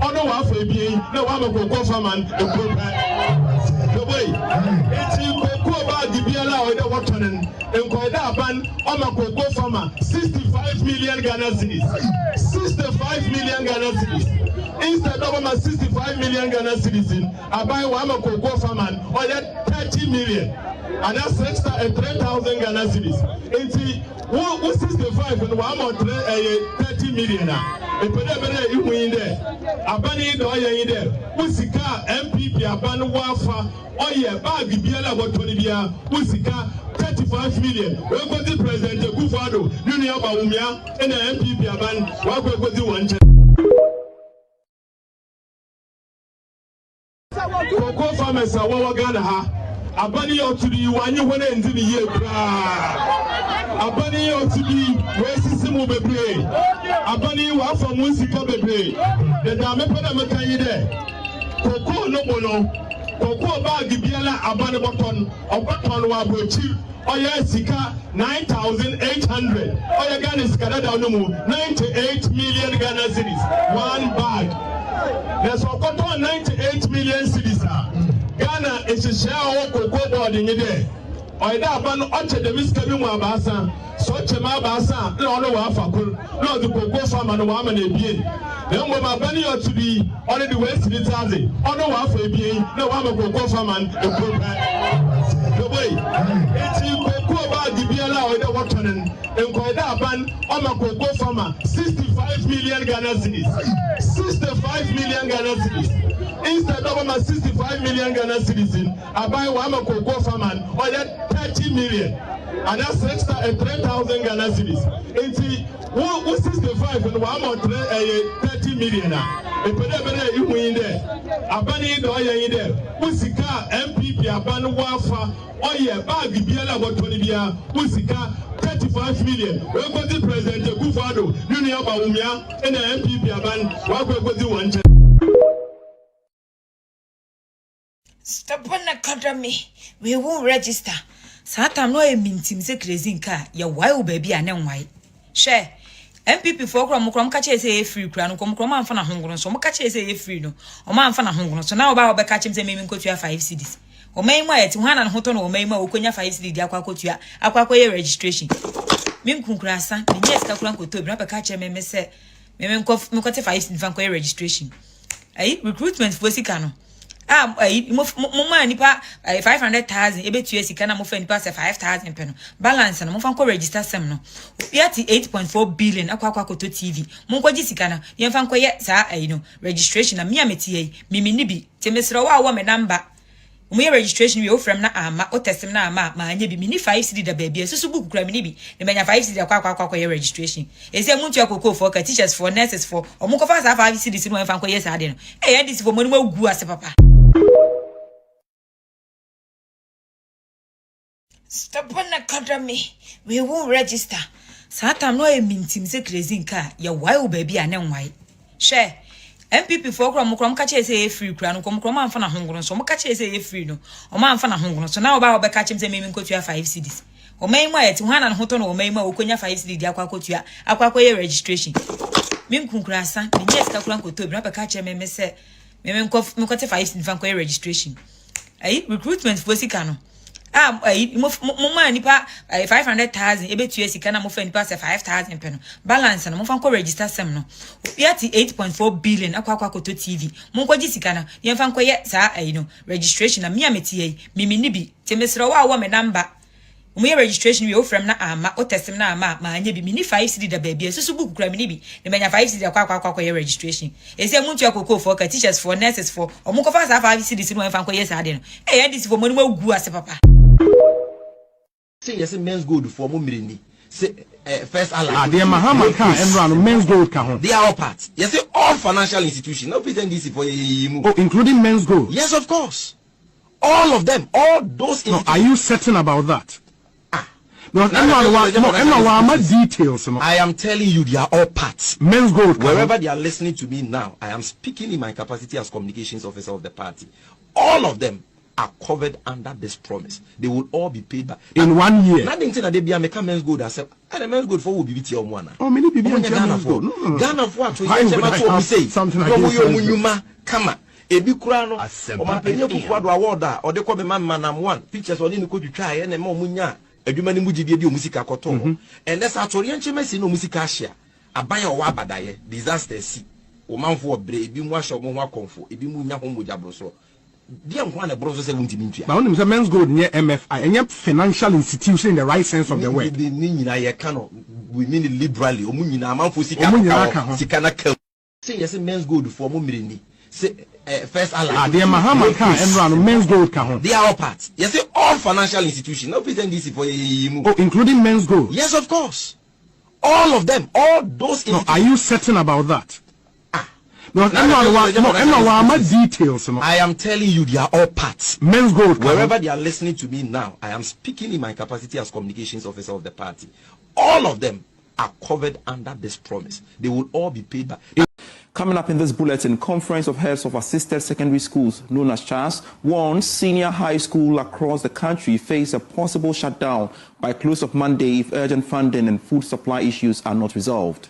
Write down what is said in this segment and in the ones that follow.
ono wa fa ebien na wa makoko farmer the boy it's ko ba di biala o de wotonen enkoida aban o makoko farmer 65 million Ghana cedis 65 million Ghana cedis instead of 65 million Ghana cedis aban wa makoko farmer o de 30 million and that's 3,000 Ghana cedis enti wo 65 and wa mo 30 million epedebere ihu yin there abani do yin there usika MPP abani wafa oye bag biala botoni bia usika 35 million we go the president Akufo-Addo nunu ya bawumia na MPP abani wa go the one Cocoa farmers are wa Ghana ha abani otudi wanyi hone ndini ye kra abani otudi wesisimu bebre abani wa fa musika bebre de da me peda me kan yi de koko no bono koko bag biala abani boton wa brochi oya sika 9,800 oya Ghana sika da no mu 98 million Ghana cedis one bag there's a 98 million cedis Ghana is a share of cocoa board in there. Or that ban orchard the Miss Kabin Wabasa, such a Mabasa, no Wafakul, no the cocoa farm and woman a being. Then when my bunny ought to be only the West in Italy, or no Wafa being, no one of cocoa farm and the way it's cocoa about the Biala or the Watonen, and Koida ban on my cocoa farmer 65 million Ghana cedis 65 million Ghana cedis. Instead of 65 million Ghana cedis, I buy one cocoa farmer or 30 million, and that's 3,000 Ghana cedis. It's 65 and one more 30 million. A pedebere you win there. Abani do ye in there. Usika MPP abani wafa oye bag biala botoni bia usika 35 million. We go the president Akufo-Addo nunu ya bawumia na MPP abani wa go the one. Stop on academy. We won't register. Satam no a mintim se crazy car. Ya why baby and then why? Share. MPP for Crom catch a free crown, come and fan a hunger, so catch a free no, or man fan a hunger. So now about catching the main coach 5 CDs. Or may my to one and hoton or may more Konya 5 CD aquacotia, aquacoya registration. Mim Kunkrasa, yes, Kakuanko to grab a catcher may say, Mem Coff 5 CD registration. Recruitment for Sicano. Mama nipa 500,000 ebe tuye sika na mo fa nipa 5,000 peno balance na mo fa ko register sem no yati 8.4 billion akwa to TV mo ko gi sika na ye fa ko ye sa registration na me ametie mimi ni bi temesro wa me number mo ye registration we ofrem na ama o testem na ama ma anya bi mini 5 CD da baby so book kura mini bi na menya 5 CD akwa ye registration ese muntu akoko for teachers for nurses for o mo ko fa 5 CD no fa ko ye sa de no e this for mo ni gu ase papa. Stop on academy. We won't register. Satam no a mintim se crazy car. Ya why baby and then why? Share. MPP for Crom catch a free crown, come and fan a hunger, so catch a free no, or man fan a hunger. So now about catching the main coach 5 CDs. Or may my to one and hoton or may more Konya 5 CD aquacotia, aquacoya registration. Mim Kunkrasa, yes, Kakuanko to grab a catcher may say, Mem Coff 5 CD registration. Recruitment for Sicano. Mama nipa 500,000 ebe tuye sika na mo fa nipa 5,000 peno balance na mo fa ko register sem no yati 8.4 billion akwa to TV mo ko gi sika na ye fa ko ye sa registration na me ametie mimi ni bi temesro wa me number mo ye registration we ofrem na ama o testem na ama ma anya bi mini 5 CD da baby so book kura mini bi na menya 5 CD akwa ye registration ese muntu akoko for teachers for nurses for o mo ko fa 5 CD no fa ko ye sa de no this for mo ni gu ase papa. Say yes, men's gold for Mumini. Say first Allah. They are Muhammad Khan and run men's gold can. They are all parts. Yes, all financial institutions. No pretend this for you. Oh, including men's gold. Yes, of course. All of them. All those. No, are you certain about that? Because no, details. I am telling you, they are all parts. Men's gold. Wherever they are listening to me now, I am speaking in my capacity as communications officer of the party. All of them are covered under this promise. They will all be paid back in 1 year. Nothing that they be a men's gold. And the men's good for will be BT on one. Oh, many people Ghana for Ghana for to say something against come on. Ebi kura no omapenye kukwado award or de ko be man am one pictures oni ni ko twitwa ye na ma omunya adwuma ni mugidie di omusika koto and that's atori enchemesi no musika ahia aban o wa abadaye disaster si o manfo obre ebi mu ahye mo ho akonfo ebi mu nya ho moja broso dia nko na broso 70 mintua but when men's gold near MFI and financial institution in the right sense of the word ni nyina ye ka no we mean it liberally o mu nyina manfo sika sika na ka say yes men's gold for mo mireni say first alliance. The Mahama can and run men's gold can. They are all parts. Yes, all financial institutions. No pretend this for you. Oh, including men's gold. Yes, of course. All of them. All those. No, are you certain about that? Because no, details. I am telling you, they are all parts. Men's gold. Wherever they are listening to me now, I am speaking in my capacity as communications officer of the party. All of them are covered under this promise. They will all be paid by. Coming up in this bulletin, conference of heads of assisted secondary schools known as CHAS warns senior high school across the country face a possible shutdown by close of Monday if urgent funding and food supply issues are not resolved.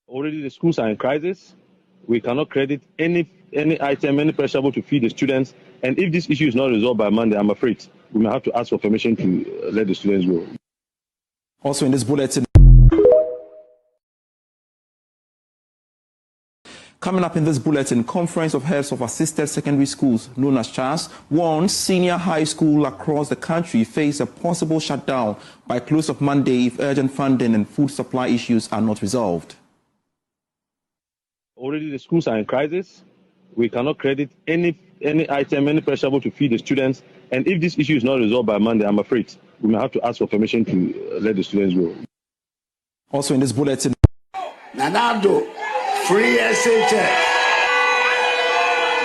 Already the schools are in crisis. We cannot credit any item, any perishable to feed the students. And if this issue is not resolved by Monday, I'm afraid we may have to ask for permission to let the students go. Also in this bulletin, coming up in this bulletin, conference of heads of assisted secondary schools known as CHAS warns senior high school across the country face a possible shutdown by close of Monday if urgent funding and food supply issues are not resolved. Already the schools are in crisis. We cannot credit any item, any perishable to feed the students. And if this issue is not resolved by Monday, I'm afraid we may have to ask for permission to let the students go. Also in this bulletin, Nanado. Free SHS.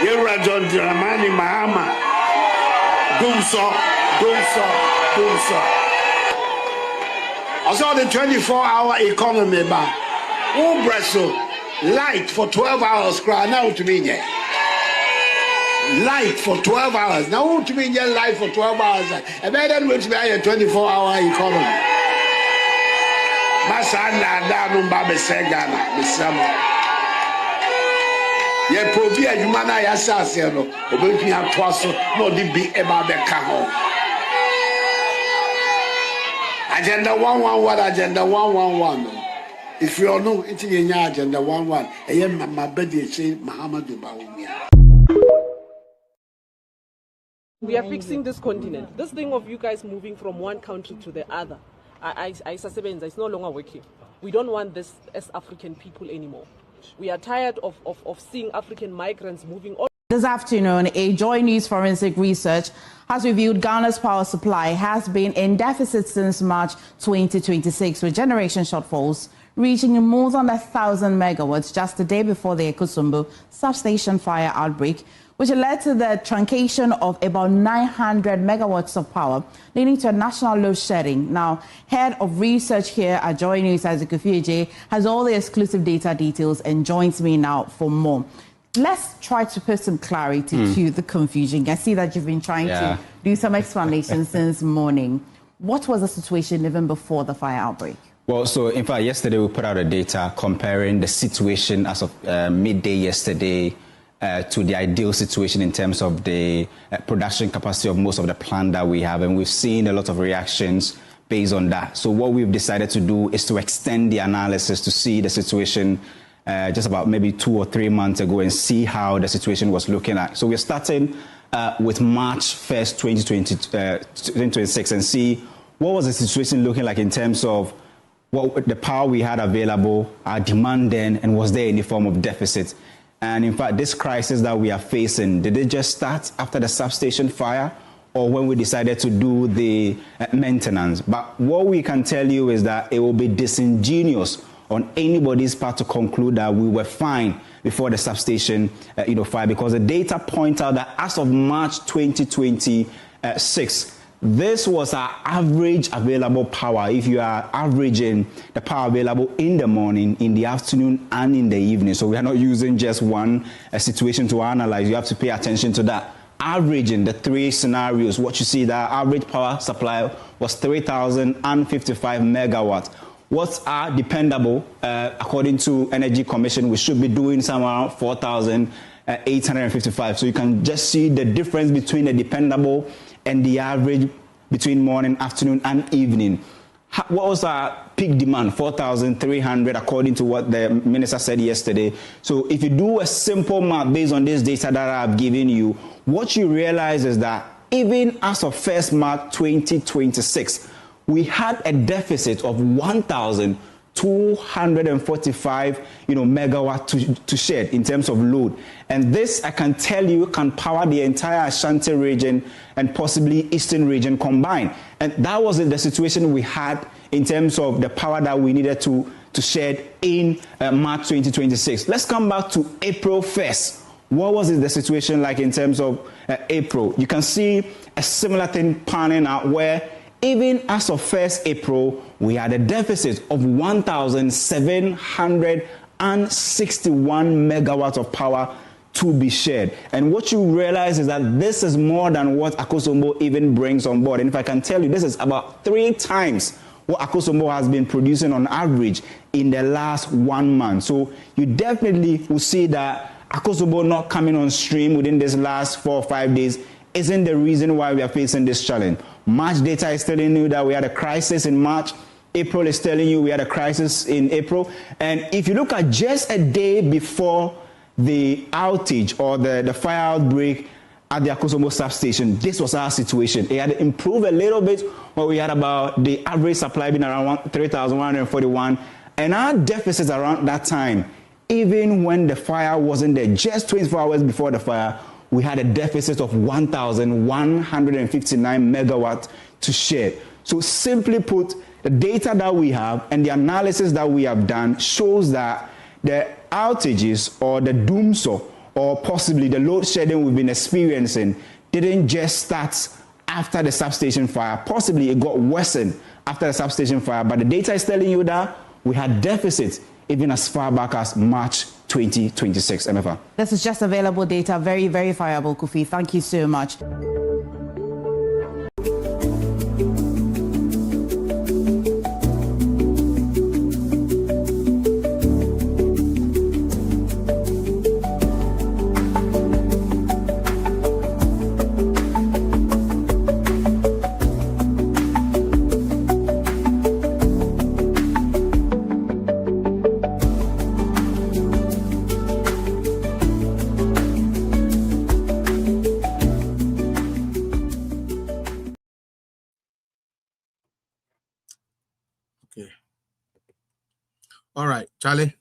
Yura John Dramani Mahama. Dumsor. I saw the 24-hour economy ba. Ubreso light for 12 hours cry now to me. Light for 12 hours. Now to me light for 12 hours. And then which be a 24-hour economy. Masana Danum Babe Segana, Miss ye probi adwuma na ya sase no obetumi ato aso no de bi e ba be ka ho agenda 111 what agenda 111 if you know it nya agenda 11 e ye mama bedi che Muhammadu Bawumia. We are fixing this continent. This thing of you guys moving from one country to the other, it's no longer working. We don't want this as African people anymore. We are tired of seeing African migrants moving on. This afternoon, a Joy News forensic research has revealed Ghana's power supply has been in deficit since March 2026, with generation shortfalls reaching more than 1,000 megawatts just the day before the Ekusumbu substation fire outbreak, which led to the truncation of about 900 megawatts of power, leading to a national load shedding. Now, head of research here at Joy News, Isaac Ofieje, has all the exclusive data details and joins me now for more. Let's try to put some clarity to the confusion. I see that you've been trying to do some explanation since morning. What was the situation even before the fire outbreak? Well, so in fact, yesterday we put out the data comparing the situation as of midday yesterday to the ideal situation in terms of the production capacity of most of the plant that we have. And we've seen a lot of reactions based on that. So what we've decided to do is to extend the analysis to see the situation just about maybe 2 or 3 months ago and see how the situation was looking at. So we're starting with March 1st, 2026 and see what was the situation looking like in terms of what the power we had available, our demand then, and was there any form of deficit? And in fact, this crisis that we are facing, did it just start after the substation fire or when we decided to do the maintenance? But what we can tell you is that it will be disingenuous on anybody's part to conclude that we were fine before the substation fire, because the data point out that as of March 2026, this was our average available power. If you are averaging the power available in the morning, in the afternoon, and in the evening. So we are not using just one situation to analyze. You have to pay attention to that. averaging the three scenarios, what you see, the average power supply was 3,055 megawatts. What's our dependable, according to Energy Commission, we should be doing somewhere around 4,855. So you can just see the difference between the dependable and the average between morning, afternoon, and evening. What was our peak demand? 4,300, according to what the minister said yesterday. So if you do a simple math based on this data that I've given you, what you realize is that even as of 1st March 2026, we had a deficit of 1,245 megawatt to shed in terms of load. And this, I can tell you, can power the entire Ashanti region and possibly Eastern region combined. And that wasn't the situation we had in terms of the power that we needed to shed in March 2026. Let's come back to April 1st. What was the situation like in terms of April? You can see a similar thing panning out where even as of 1st April, we had a deficit of 1,761 megawatts of power to be shared. And what you realize is that this is more than what Akosombo even brings on board. And if I can tell you, this is about 3 times what Akosombo has been producing on average in the last 1 month. So you definitely will see that Akosombo not coming on stream within this last 4 or 5 days isn't the reason why we are facing this challenge. March data is telling you that we had a crisis in March. April is telling you we had a crisis in April. And if you look at just a day before the outage or the fire outbreak at the Akosombo substation, this was our situation. It had improved a little bit, but we had about the average supply being around 3,141. And our deficits around that time, even when the fire wasn't there, just 24 hours before the fire, we had a deficit of 1,159 megawatts to share. So simply put, the data that we have and the analysis that we have done shows that the outages or the Dumsor or possibly the load shedding we've been experiencing didn't just start after the substation fire. Possibly it got worsened after the substation fire, but the data is telling you that we had deficits even as far back as March 2026. MFA. This is just available data, very verifiable, Kofi. Thank you so much. All right, Charlie.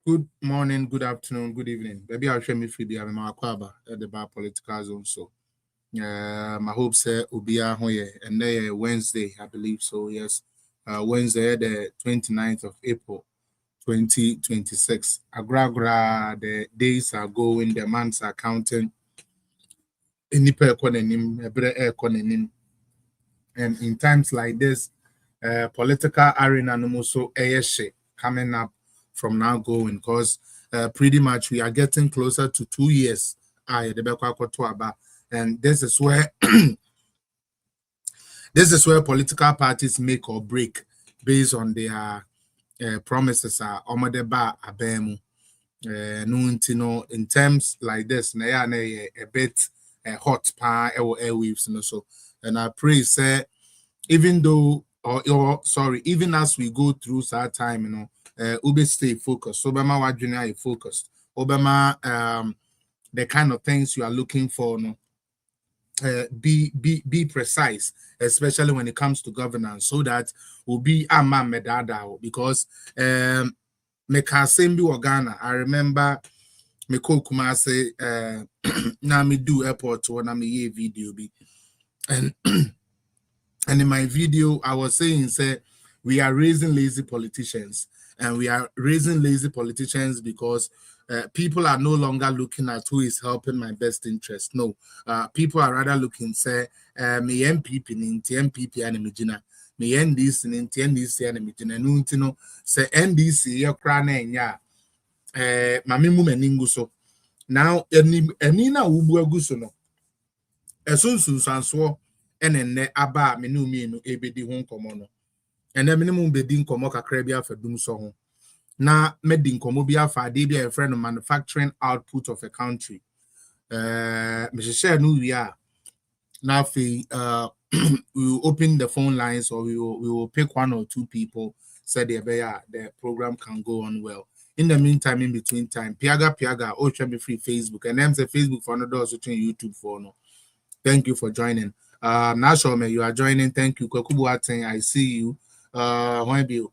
Good morning, good afternoon, good evening. Maybe I'll show me free the Amakwaba at the bar political zone. So, my hope say Ubia Hoye and then Wednesday, I believe so. Yes, Wednesday, the 29th of April, 2026. Agra, the days are going, the months are counting. And in times like this, political arena no so coming up from now going, because pretty much we are getting closer to 2 years. And this is where political parties make or break based on their promises. In terms like this, a bit hot airwaves, so. And I pray, say, even though, even as we go through that time, Ube stay focused. Obama Wajuna focused. Obama, the kind of things you are looking for, be precise, especially when it comes to governance, so that will be a man medada. Because Mekasembi Wagana, I remember Meko Kumase Nami do airport to Nami video be. And in my video, I was saying, say, we are raising lazy politicians, and we are raising lazy politicians because people are no longer looking at who is helping my best interest. No, people are rather looking, say, me MPP ninti MPP animijina, me NDC ninti NDC animijina, nuntino say NDC ya krana enya, mamimu meninguso. Now, enina ubu aguso no. esunsun sanso ene aba me no mi no ebedi ho nkomo no ene minimum bedi nkomo kakra bi afa Dumsor ho na medi nkomo bi afa de bi a friend manufacturing output of a country me share no wi a na we will open the phone lines, or we will pick one or two people so the program can go on well. In the meantime, in between time, Piaga, oh, should be free Facebook, and then say Facebook for another, also YouTube for no. Thank you for joining. Nashome, you are joining. Thank you. Kokubu Ateng, I see you. When be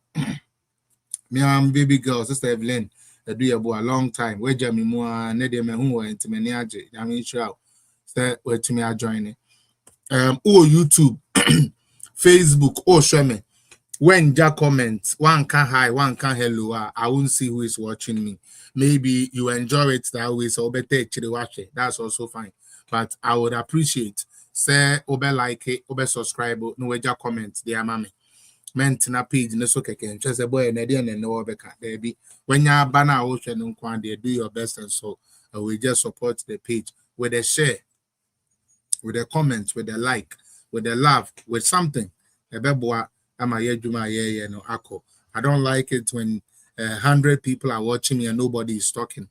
me, I'm baby girl, Sister Evelyn. Do you a long time? Where Jamie Moa, Nede Mehu, and Timeniaje. I mean, sure. Where to me are joining. YouTube, Facebook, show me. When Jack comments, one can hi, one can hello, I won't see who is watching me. Maybe you enjoy it that way, so better actually watch it. That's also fine. But I would appreciate say obe like it, obe subscribe, no way Jack comments, dear mommy. Mentina page no so can just a boy and and no beka baby. When you're banner ocean and quantity, do your best and so we just support the page with a share, with a comment, with a like, with a love, with something. I don't like it when 100 people are watching me and nobody is talking.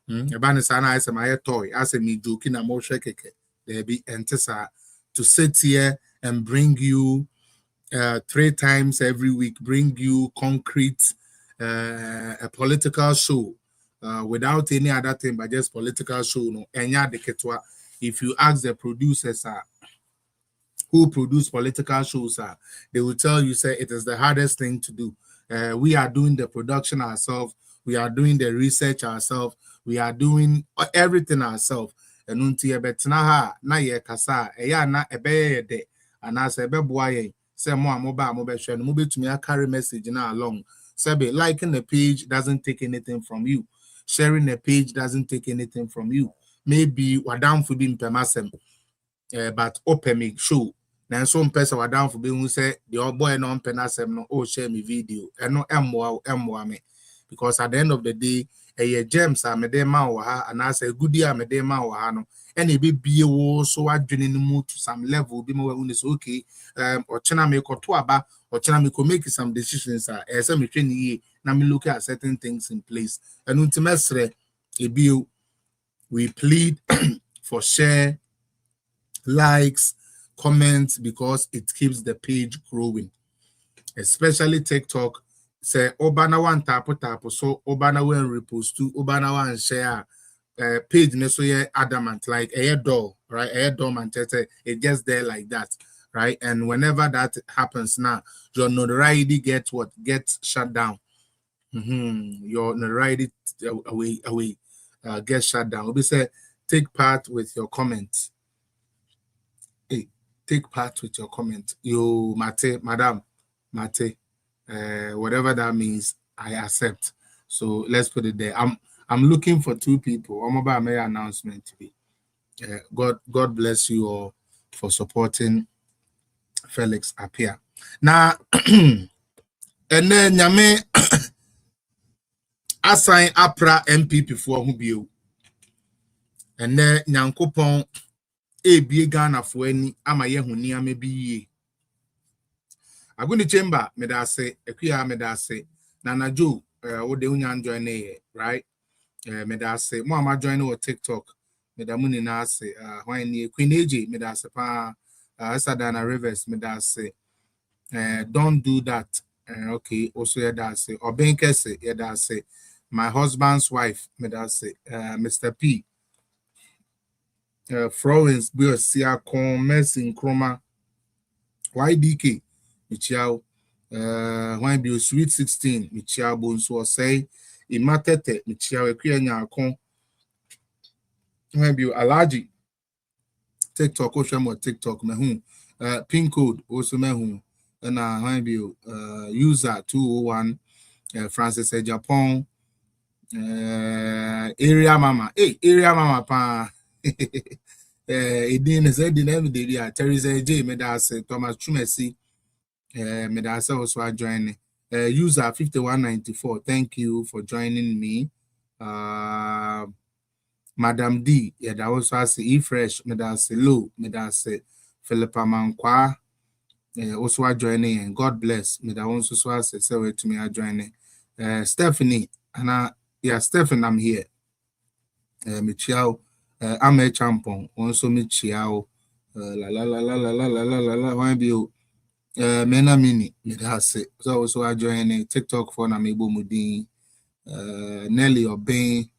I say my toy. I say me joking. I'm more shake. There be entesa to sit here and bring you 3 times every week. Bring you concrete a political show without any other thing but just political show. No, if you ask the producers who produce political shows, they will tell you, say, it is the hardest thing to do. We are doing the production ourselves. We are doing the research ourselves. We are doing everything ourselves. And until betna na ye kasa eya na ebe de anase ebe boye say mo amoba mo be hwe no mo betumi carry message na along. Say liking the page doesn't take anything from you. Sharing the page doesn't take anything from you. Maybe wadam fu bi mpemasem but open me show. Now some person were down for being who say the old boy no penasem no oh share me video and no M1 me because at the end of the day a gems are me ma wa and I say good year me ma wa no and it be so I join in to some level be more when it's okay or chana me ko to aba or chana me ko make some decisions as me train ye na me look at certain things in place and ultimately we plead for share, likes, comments, because it keeps the page growing, especially TikTok. Say obana one tap so obana one repost to obana one share page neso ye adamant like a door, right? A door manchester it just there like that, right? And whenever that happens now, your notoriety gets shut down. Your notoriety away gets shut down. We say take part with your comments. Take part with your comment. You mate, madam, mate, whatever that means, I accept. So let's put it there. I'm looking for 2 people. I'm about my announcement to be. God bless you all for supporting Felix Apia. Now, and then Nyame assign APRA MPP for who be you. And then Nyankopon ebie Ghana for any ama ye huni amebi ye. Aguni chamber me da say ekuya me da say Nana Joe wo de unya join ye right me da say mo ama join wo TikTok me da muni na say when ni Queen AJ me da say pa Sadana Rivers me da say don't do that okay also ye da say Obenke say ye da say my husband's wife me da say Mr. P Florence Biosia Con Mercy Nkrumah YDK Michiao when be sweet 16 Michiao Bonso say Imatete Michiao Equianya Con when be Alaji TikTok Oshamo TikTok Mehu pin code also Mehu and when be user 201 Francis Japan area mama pa it didn't say the name of Teresa J. Medas Thomas Chumesi Medas also joining user 5194. Thank you for joining me. Madam D, yeah, that also has E Fresh, Madam Selu, Madam Se Philippa Mankwa, also joining, and God bless. Madam also has say to me, I joining. Stephanie, and Stephanie, I'm here. Michiao, I'm a champon, also Michiao, why be you? Mena mini, Madam Se, so also I joining TikTok for Namibu Mudin, Nelly Obey.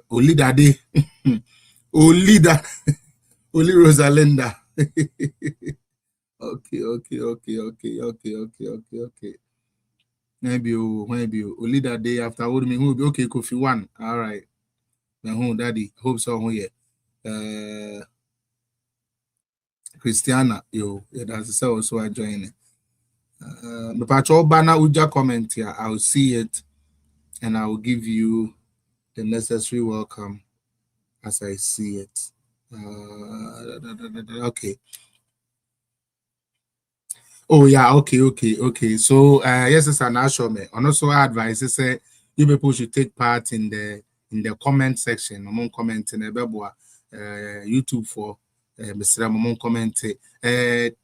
Olidade, Olida, Oli Rosalinda. Okay. Maybe Olidade after holding me who be okay. Kofi one. All right. Now home, daddy. Hope so. Here. Christiana, yeah, that's so also I join it. The patrol banner uja comment here. I'll see it, and I will give you the necessary welcome as I see it. Okay. Oh yeah, okay. So yes, it's an actual me. And also advice is say you people should take part in the comment section. Among commenting YouTube for Mr. Momon comment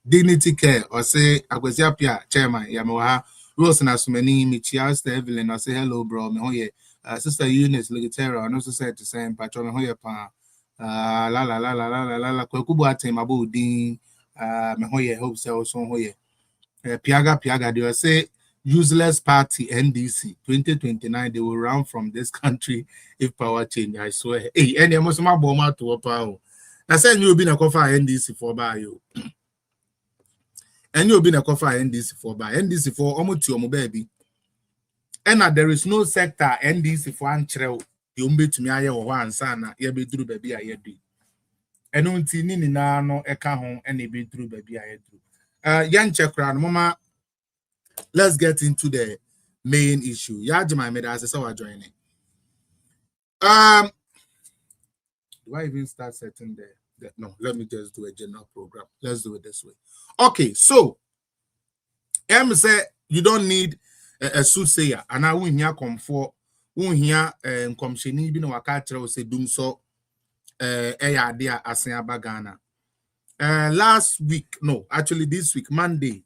dignity care or say Akwesiapia chairman Yamoha Wilson Asumani Michias the Evelyn or say hello bro me hoye sister Eunice Ligitera and also said to say patron hoye pa la kwakubu atem abo din me hoye hope say also hoye Piaga, they will say useless party NDC 2029. They will run from this country if power change. I swear. Hey, any emotional bomber to a power. I said you've been a coffee NDC for by you. And you've been a coffee NDC for by NDC for almost your baby. And there is no sector NDC for Anchel. You be to me, I have one son, you be through baby. I do. And until Nina no eka home and be through baby. I do. Young Chekran, Mama, let's get into the main issue. Yajima made as I joining. Do I even start setting the no? Let me just do a general program. Let's do it this way. Okay, so M say you don't need a soothsayer, and I won't hear comfort. Won't hear comsheni bino wakatra say Dumsor eya dia asen abagana. Last week, no, actually this week, Monday,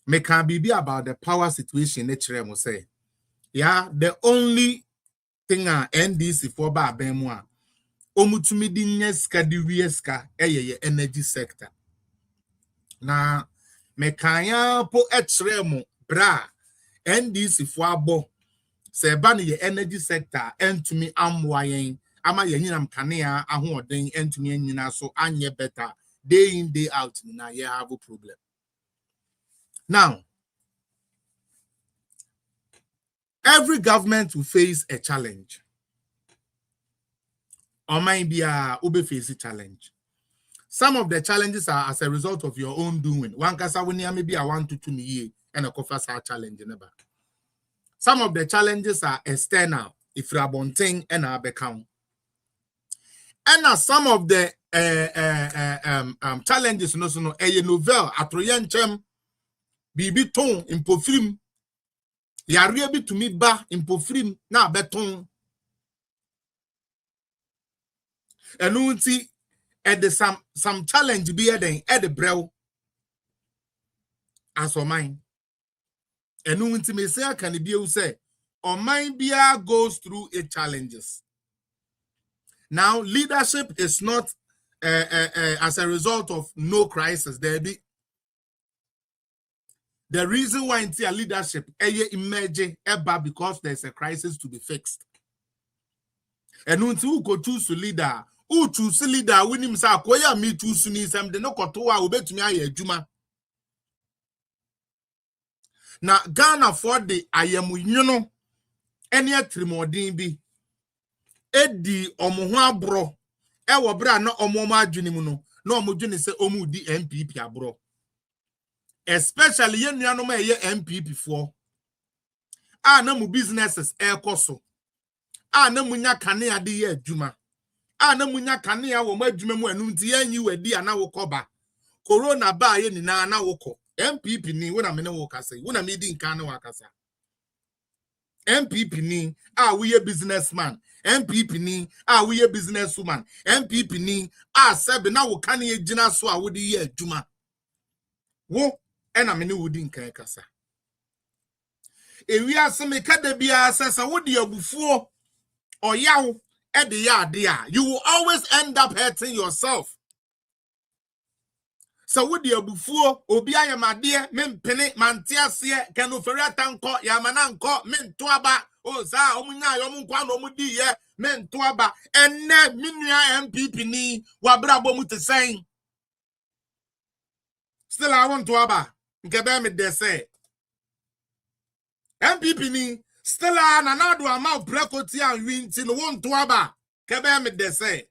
me can be about the power situation. Nature must say, yeah, the only thing NDC for ba bemwa, omutumi dinyeska diwieska eye energy sector. Na me kanya po etremo bra NDC for abo se ba ne energy sector entumi amwayen ama yenyinam kanea ahoden entumi anyina so anye better. Day in, day out, now you have a problem. Now, every government will face a challenge. Or might be a face a challenge. Some of the challenges are as a result of your own doing. One kasa maybe a 1 to 2 year and a coffers are challenge never. Some of the challenges are external. If you are bonting and a become. And some of the challenges no a novel atroyenchem bibi ton impofrim yare bi to me ba impofrim na beton enunti at the some challenge be eden at the brew as o mine enunti me say can be you say o mine bia goes through its challenges. Now leadership is not as a result of no crisis. There be the reason why in a leadership emerge because there's a crisis to be fixed. And until who go choose a leader, who choose a leader, when him say, "Koya me choose ni some de no kotoa ubet me aye juma." Now Ghana for the ayemu any trimodin bi edi omoho abro e wo bra na omomo adwene mu no na omodwene se omu di MPP abro, especially ye nuanom eye MPP for na mu businesses ekoso na munya kane ade ye adwuma na munya kane a wo ma adwuma mu anu nti yanyi wadi ana wo koba corona ba ye ni na wo MPP ni wona me ne wo kasa wona me di nka na wakasa MPP ni we ye businessman MPP ni we a businesswoman. MPP ni sebe na wo kan ye gina so a wo di ye adwuma. Wo ena me ne wo di nkan kasa. Ewi aseme kada bia sesa wo di abufuo oyaw e de ya ade a you will always end up hurting yourself. So with the abufuo obi ayamade mempene mantiase kanoferi tanko yamananko mentoaba o za omunya yomunkwa no mudi ye mentoaba enne minua MPP ni wabrabo mu tesen still I want to aba nkebe me de say MPP ni still na nado ama brekoti an winti no want to aba kebe me de say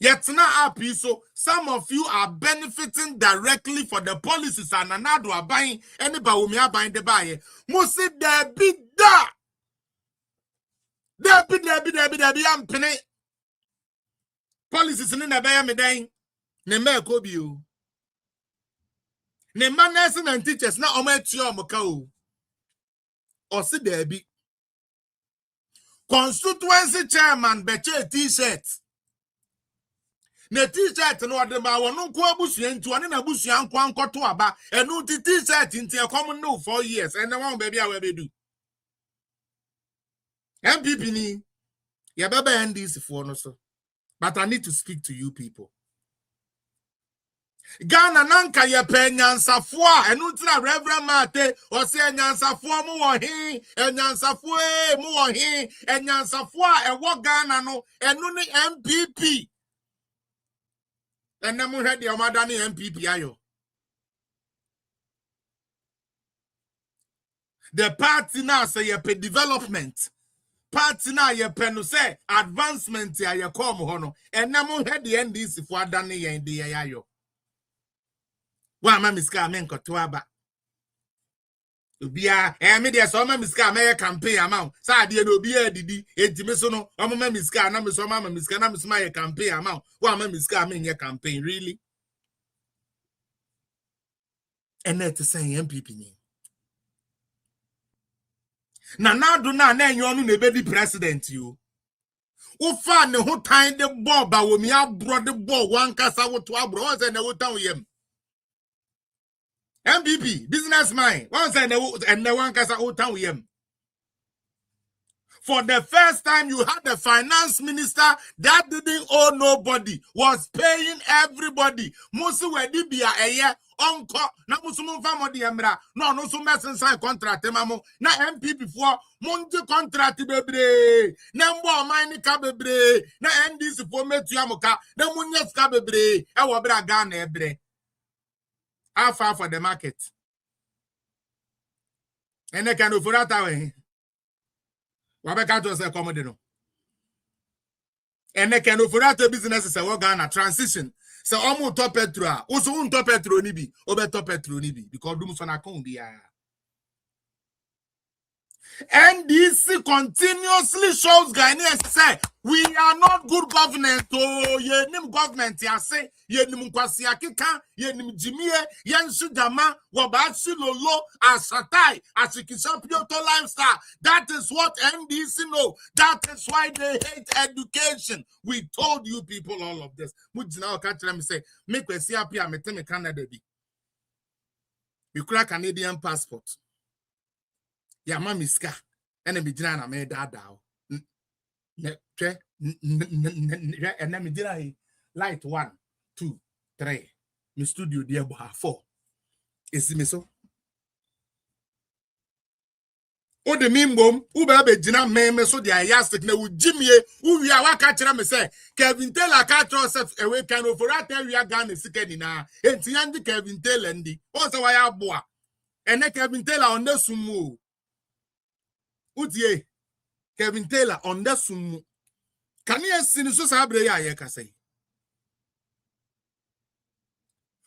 yet now so some of you are benefiting directly for the policies and another are buying anybody who may buying the buy. Must say there be am penny policies in the buy me dying. Ne me kobi you. Ne manners and teachers now omet your mokao. Or see there be constituency chairman beche t-shirt. Ne t-shirt no adema wono ko abusua ntu ane na abusua nkwa nkoto aba enu t-shirt nti e come no 4 years and one baby a we be do MPP ni ya baba NDC for no so but I need to speak to you people. Ghana nanka ye pe nyansafo a enu tira Reverend Mate o se nyansafo mu wo he nyansafo mu wo he nyansafo a ewo Ghana no enu ni MPP. And then we had the Amadani MPP ayo. The party now say ye pay development. Party now ye pay no say advancement ya ye come hono. And then we had the NDC for Adani ye ndi ayo. Wa ma miska men ko to aba. Obia media so ma miska me campaign amount. Sa de no obia didi entime so no o ma miska na me so ma miska na me so ma ye campaign amount. Wa ma miska me ye campaign really. And that is saying MPP ni. Na do na enyo no na be di president you. Wo fa ne ho tan de ball ba wo mi abro de ball wan kasa wo to abro won say na wo tan yem. MPP businessman won say na wan kasa wo tan yem. For the first time, you had a finance minister that didn't owe nobody, was paying everybody. Musu wedi bia eye onko na musu mfa modi emra no so mesin sign contract mamo na MPP for munji contract bebre na mbo oman ka bebre na NDC for metu amuka na munye ska bebre e wo bra Ghana ebre alpha for the market ene kan ofurata we wabeka to say come no ene kan ofurata business say we Ghana transition. So omu top petro uso un top petro ni bi obe top petro ni bi because Dumsor na kon bia. NDC continuously shows Ghanaians say we are not good governance. Oh, ye nim government ya say ye nim kwasi akika ye nim jimie ye nsu dama wabachi lolo asatai asikisapio to lifestyle. That is what NDC know. That is why they hate education. We told you people all of this. Mujina okachira me say make we see apia me tell me Canada bi. You crack Canadian passport. Ya mamiska ene mi jina na me dada o ne twe ene mi jina hi light 1 2 3 mi studio dia bo 4 esi me so o de mimbom u ba be jina me so dia yastic na u jimie u wi a waka kira me say Kevin Taylor ka tro self away kan ofurata wi aga na sika ni na enti yandi Kevin Taylor ndi o se wa ya boa ene Kevin Taylor on the sumu Udie Kevin Taylor on the sumu. Can you see the sabre ya ye kasai?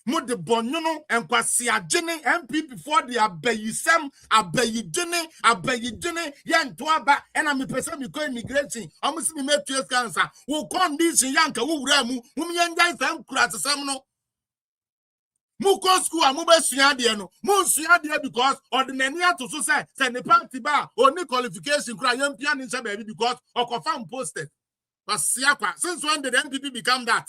Mo de bonyono and kwasi agene MP before the abeyisem abeyijene yan toaba and I'm a person you go immigration. Almost me make 2 cancer. Wo condition yanka wo wura mu. Wo mi yan guys am kura to sam no. Muko school and mube suadiano, Mun suadia because ordinary to so say the party bar only qualification cry young pian in baby because of confirm posted. But Siakwa, since when did MPP become that?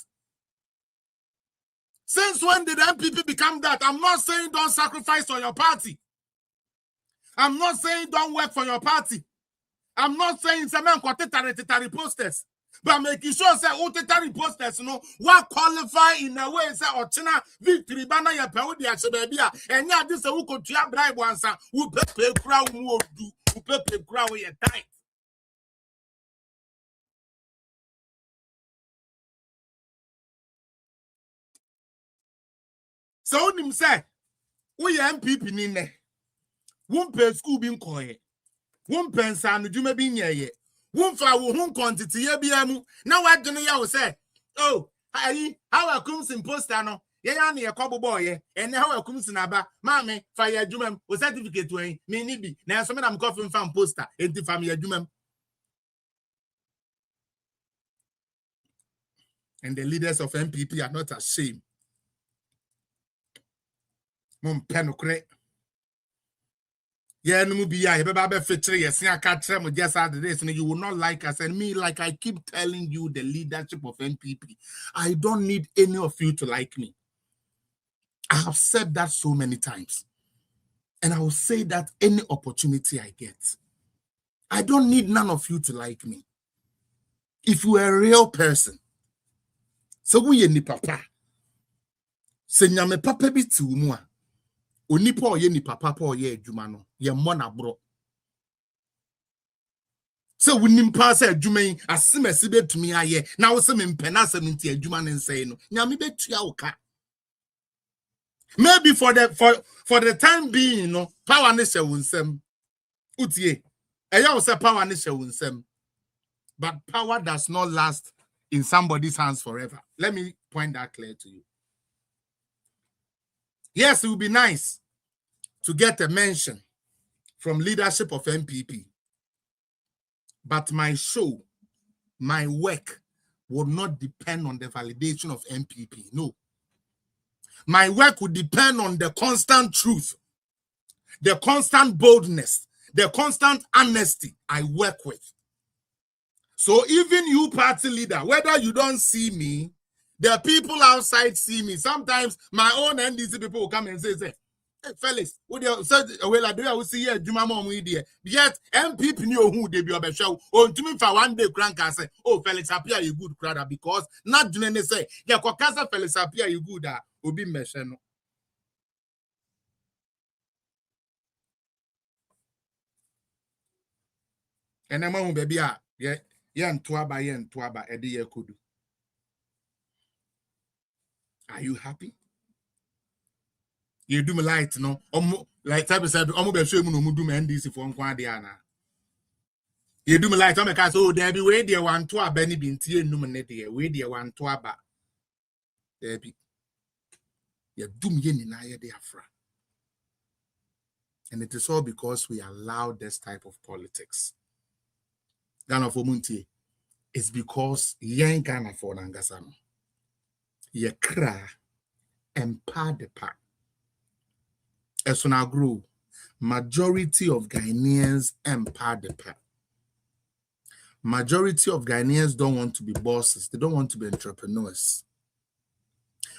Since when did MPP become that? I'm not saying don't sacrifice on your party. I'm not saying don't work for your party. I'm not saying some men tetari posters. But making sure say tetari posters no what qualify in a way say ochina victory bana ya pe odi achebebia enya this who could tua bribe wansa who pay crowd mu odu who pay crowd we tight. So nim say we MPP ni ne won pay school bin koye won pensa no dwuma bi nyeye won fa wo hun quantity ye bia mu na wadene ya wo say oh ayi how come sin poster no ye ya na ye kobobo ye ene how come sin aba maame fa ye dwuma o certificate wen me ni bi na so me na me coffee fan poster enti fa me dwuma. And the leaders of MPP are not ashamed. Mom penokre yeah, no be ya be feature yes I can't tell me just after this and you will not like us and me like I keep telling you the leadership of MPP. I don't need any of you to like me. I have said that so many times. And I will say that any opportunity I get. I don't need none of you to like me. If you are a real person, so we ni papa. Se nyame papa bi ti mu a onipa oye ni papa pa oye adwuma no ye mo na bro so wonim pa say adwuma yi asemasi betumi aye na wo se me mpena asem nti adwuma ne nsay no nyame betua wo ka maybe for the time being no power ne hye wonsem utie eya wo say power ne hye wonsem but power does not last in somebody's hands forever. Let me point that clear to you. Yes, it would be nice to get a mention from leadership of MPP. But my show, my work will not depend on the validation of MPP. No. My work will depend on the constant truth, the constant boldness, the constant honesty I work with. So even you party leader, whether you don't see me, the people outside see me. Sometimes my own NDC people will come and say, hey, fellas, what do you say? Well, I do see you, Juma Mom, yet MPP knew who they be on the show. Oh, to me for one day, crank and say, oh, Felix appear you good crowd because not doing they say, yeah, Kokasa Felix appear you good, will be mentioned. And I'm on baby, yeah. Yen tuaba edi ye kudu. Are you happy? You do me light, no? Like type of said, be show me no do me NDC for Diana. You do me light, I'm a cast, oh, there be way dear one to a Benny Binti and Numanete, way dear one to a ba. There be. You do me in Diafra. And it is all because we allow this type of politics. Ghana for Munti is because yen Ghana for Nangasano. Ye cry and the pa. As when I grow, majority of Ghanaians empower the pa. Majority of Ghanaians don't want to be bosses. They don't want to be entrepreneurs.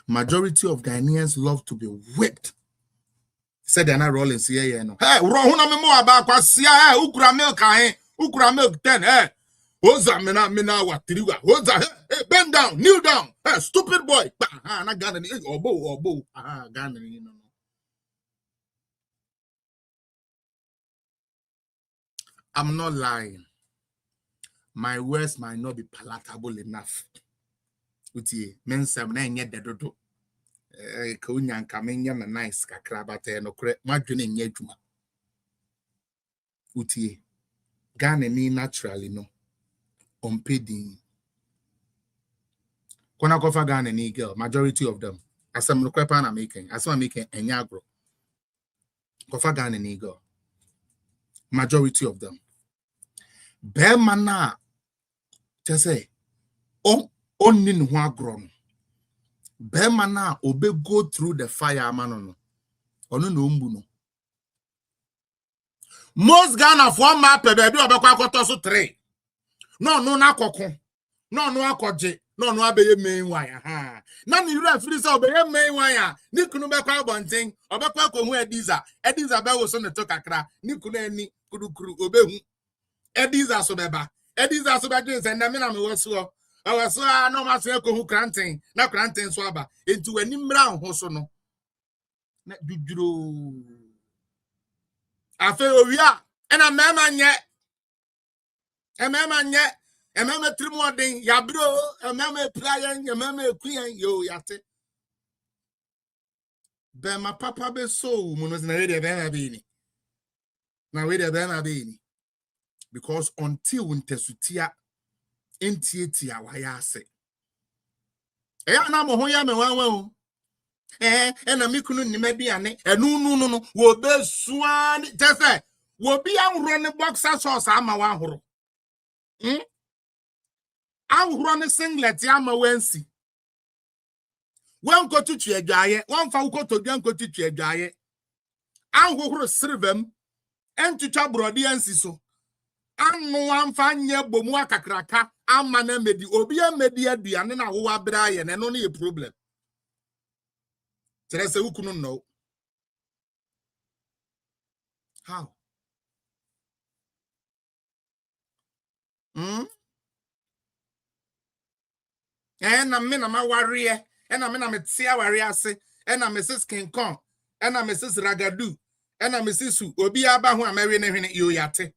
Majority of Ghanaians love to be whipped. Said they're not rolling. Hey, Rohuna Memo about Kwasia, Ukra milk, Ukra milk 10, Oza mina wa tiriwa. Oza, hey, bend down, kneel down. Hey, stupid boy. Na Ghana ni obo. Ghana ni no. I'm not lying. My words might not be palatable enough. Utie, mensam na enye dedodo. Ka unya nka menya na nice kakra bata no kre madwene enye adwuma. Utie, Ghana ni naturally no. Peding. Kona kofa Ghana ni girl, majority of them. As I'm making enyagro. Kofa Ghana ni girl. Majority of them. Bemana just say on nin hwa gron. Bemana obe go through the fire man ono no mbu no. Most Ghana for map baby obekwa akoto so 3. No na kokko. No akoje. No abeye main wire ha. Na ni ura firi say obeye main wire. Ni kunu bekwa abonten. Obekwa ko hu Ediza. Ediza be wo so ne to kakra. Ni kunu ani kurukuru obehu. Ediza so beba. Ediza so be dey say na me na me wo so. So no ma say ko hu kranten. Na kranten so aba. Enti wani mra ho so no. Na duduro. Afe owia. Ena mema nye. Emema nye. Ememe trimodin ya bro, ememe playen, ememe queen yo yate. Be my papa be so munos na we be bini. Na we be bini. Because until wintesutia entiatia wa ya se. Na mo ho ya me wanwa o. Na mi kunu ni mediane. Enu no wo be suani. Tese wo bi anhoro ne boxer shorts ama wa anhoro. Anhoro ne singlet ama wansi. Wan ko tutu adwaye, wan fa ko to dwan ko tutu adwaye. Anhoro sirvem entutwa brodi ansi so. Anu wan fa nye bomu akakraka ama na medi obi amedi aduane na wo abra ye ne no ne problem. Tere se ukunu no. How? Na me na ma warrior. Na me na me tia warrior ase. Na Mrs. King Kong. Na Mrs. Ragadu. Na Mrs. Obi aba ho amawe ne hwene yo yate.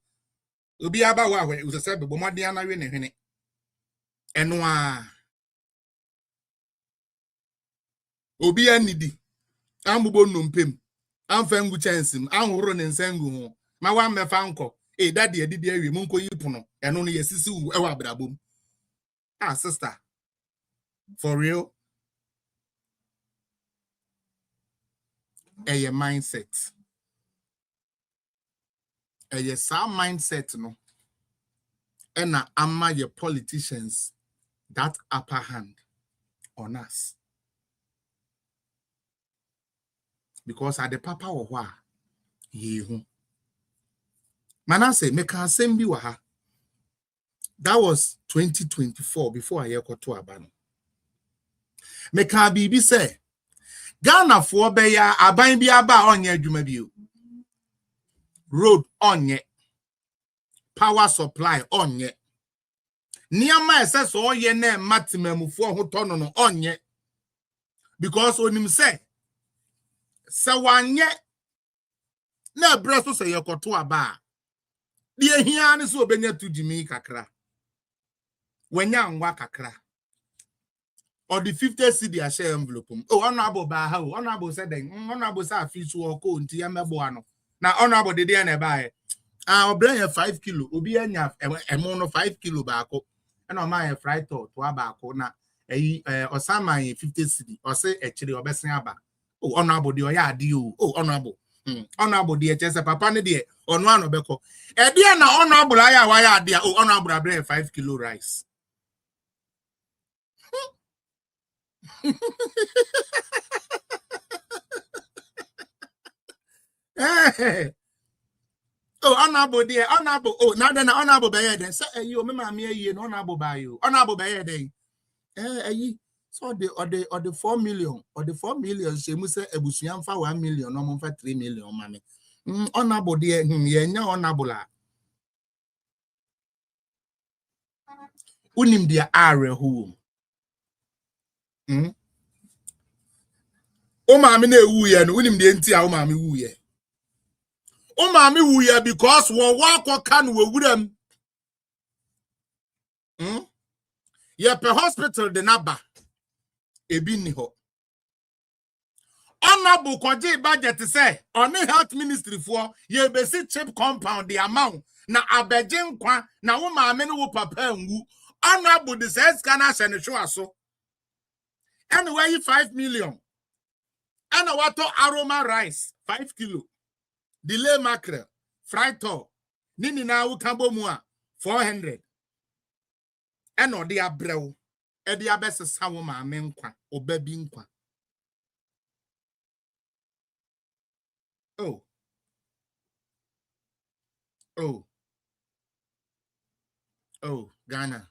Obi aba ho ahwe usese bebo mode ana we ne hwene. Eno a. Obi anidi. Ambubo numpem. Amfa ngu chansim. Anhoro ne nsangu ho. Ma wa mefa nko. Daddy adidi awie munko yipono. Eno no yesisi wu ewa brabom. Ah sister. For real. A mindset. A sound mindset no. And ama your politicians that upper hand on us. Because at the papa or wa ye Manase make a same waha. That was 2024 before I got to Abano. Meka bibi say Ghana for be ya aban bi aba onye adwuma bi road onye power supply onye niama ese so oye na matimamufo ho tono no onye because onim say se wanye na breso se yekoto aba de ehia ne so obenya tudimi kakra wanya nwa kakra or the 50 CD a share envelope. Oh, honorable ba how honorable said then honorable sa fees wo ko nti ya mebo ano. Na honorable de dey na buy. Obran 5 kilo. Obi anya emo no 5 kilo ba ko. E na ma fry to ba ko na osama 50 CD. O say e kire obesen aba. Oh, honorable de o ya ade o. Oh, honorable. Honorable de chese papa ne de ono ano beko. E de na honorable aya wa ya ade. Oh, honorable abran 5 kilo rice. Hey. Oh, honorable dear, honorable. Oh, now then, honorable by then. Say, you, me, mammy, honorable by you. Honorable by then. So the 4 million, or the 4 million, she must say, Ebusian for 1 million, no more for 3 million, mammy. Honorable dear, no honorable. Unim dear are who. O mammy, ne woo, and unim the entire mammy woo ye. O mammy woo ye because one walk or can we with them. Ye per hospital the naba. Ebini ho. Honorable Kwaji budget to say on the health ministry for ye basic chip compound the amount na abejen kwa na wo mammy no papa ngu. Honorable the says can I send a show so. Anyway, 5 million. And a water aroma rice, 5 kilo. Delay mackerel, fried tall. Nini na ukabo mua, 400. And or the abreu. edi abesesa wo maame nkwa oba bi nkwa. Oh, Ghana.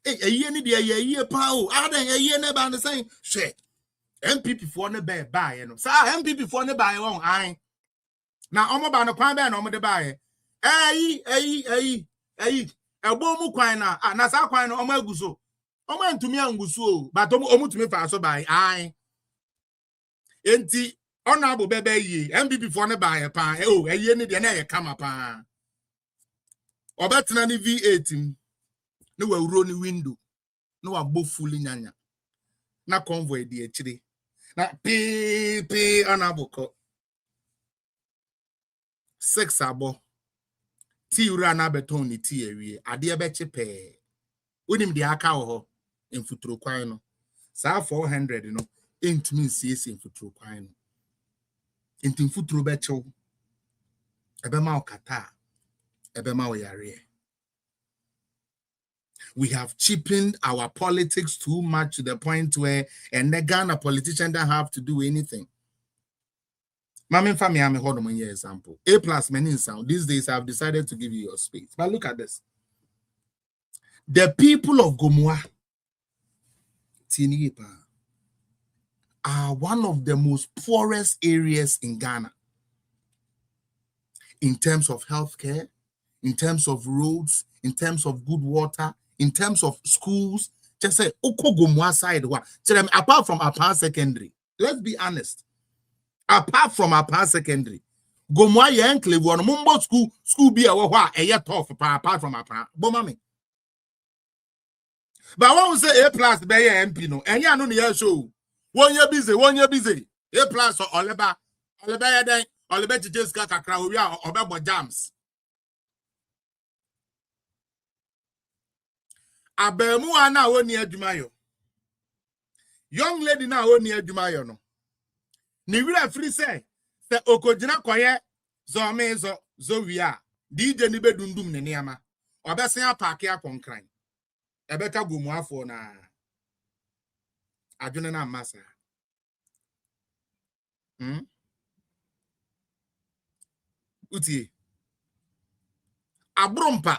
Hey, ni dia ye pa o. Ada ye ne ba ne saying, "She, MPP for ne buy no." Sa MPP for ne buy won an. Na omo ba no kwan be na omo de buy. Eyi. Ebo mu kwan na sa kwan no omo aguso. Omo antumi anguso o, but omo tumi fa so buy an. Enti honorable bebe yi MPP for ne buy pa. Eyi ni dia na ye kama pa. Obetena ni V8 no wawuro ni window no wabofuli nyanya na convoy di echire na pi anaboko 6 abo ti ura na beton ni ti ewie ade ebeche pe onim de aka ho enfuturo kwan no sa 400 no entumi siesi enfuturo kwan no enti enfuturo bechew ebema okata ebema oyare. We have cheapened our politics too much to the point where the Ghana politicians don't have to do anything. Mami family, I'm a example. A+ many sound. These days, I've decided to give you your space. But look at this. The people of Gomoa, Tinipa, are one of the most poorest areas in Ghana in terms of healthcare, in terms of roads, in terms of good water, in terms of schools. Just say Okogomwa side one. Apart from Upper Secondary, let's be honest. Apart from Upper Secondary, Gomwa Yankle one Mumbo school be a year tough apart from Upper Bomami. But one will say A+ be MP no, and ya no near show. 1 year busy. A+ or Oleba then Oleba just got a crowd or Babo jams. Abemu ana oni adumayo. Young lady na oni adumayo no. Ni wira free say okojina koye zo wia. DJ ni bedundum ne niama. Obesen apake akonkran. Ebeka gomu afo na adwene na masa. Utie. Abrompa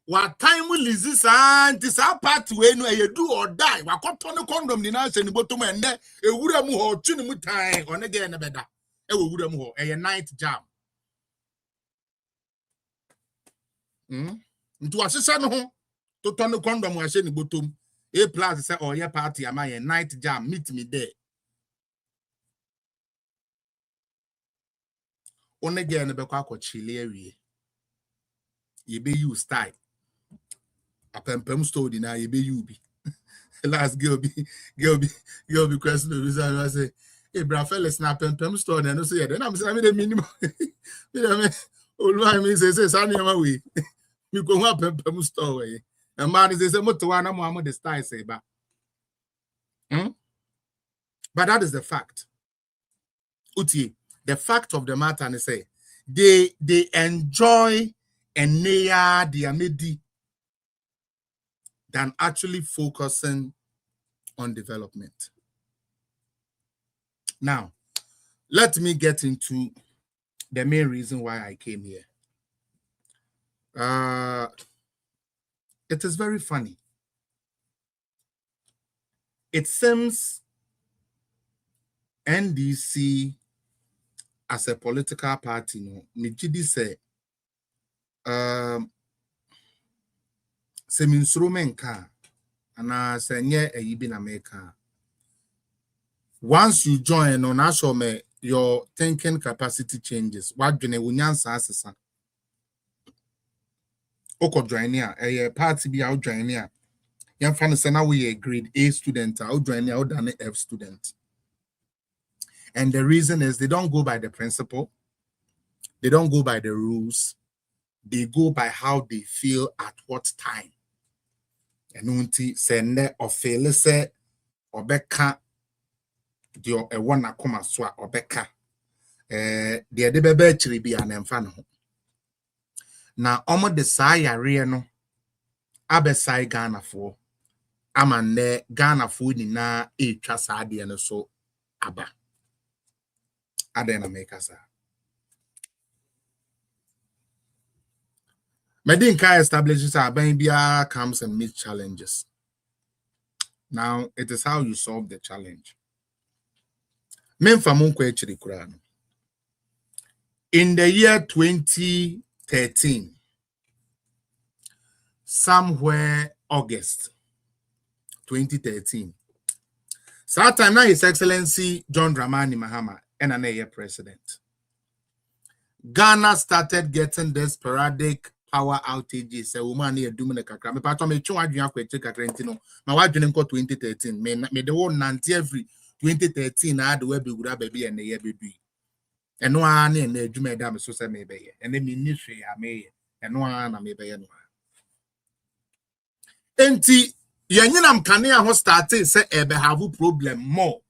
what time will this and this part when you do or die? What cotton condom ni na se ni bottom and a wuramu ho chunimu time on again better. A wuramu ho a night jam. Into a session home to turn the condom was any bottom. A+ say oh yeah party am I a night jam meet me there. On again a bequaco chile. You be you style. A pempem story now you be you be. Last girl be question I say, hey bra fellas na pempem store and no say then I'm saying the minimum. You know me old man me say sani am we. Me go one pempem store we. And man say moto wana mo the style say ba. But that is the fact. Uti, the fact of the matter and say they enjoy and near their medi than actually focusing on development. Now, let me get into the main reason why I came here. It is very funny. It seems NDC as a political party, no, Mijidi say, Seminstrumenka and senye a yibin America. Once you join on Ashome, your thinking capacity changes. What do you want to Oko join here, a party be out join here. Young fan say now we a grade A student, out join here, out than an F student. And the reason is they don't go by the principle, they don't go by the rules, they go by how they feel at what time. And unti sende or fail say or beka dio a one akoma swa or beka the debebe chiri bi an emfano. Na omo de saya re no abesai Ghana for amane Ghana food na etwa saade no so aba adena make asa Medinka establishes aban bia comes and meets challenges. Now it is how you solve the challenge. In the year 2013, somewhere August 2013, that time now His Excellency John Dramani Mahama and an president. Ghana started getting this sporadic power outages. A woman here doing a kakra. Me pato me chun adwun akwete kakra ntino. Ma wadwene nko 2013. Me the one nanti every 2013 na the we be gura baby and ye be bi. Eno a na na adwuma da me so se me be ye. Ene me ni hwe ya me ye. Eno a na me be ye no. Enti yenyinam kane a ho started say ebe have problem more.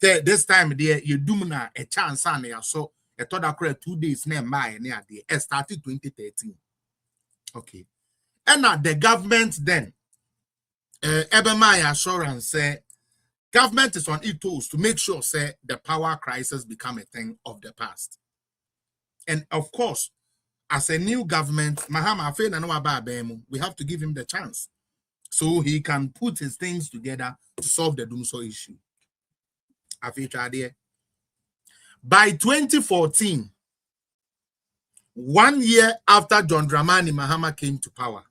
This time there you do na a chance and ya so I thought I 2 days near my near the started 2013. Okay. And now the government then ever my assurance say government is on its toes to make sure say the power crisis become a thing of the past. And of course, as a new government, Mahama we have to give him the chance so he can put his things together to solve the Dumsor issue. By 2014, 1 year after John Dramani Mahama came to power,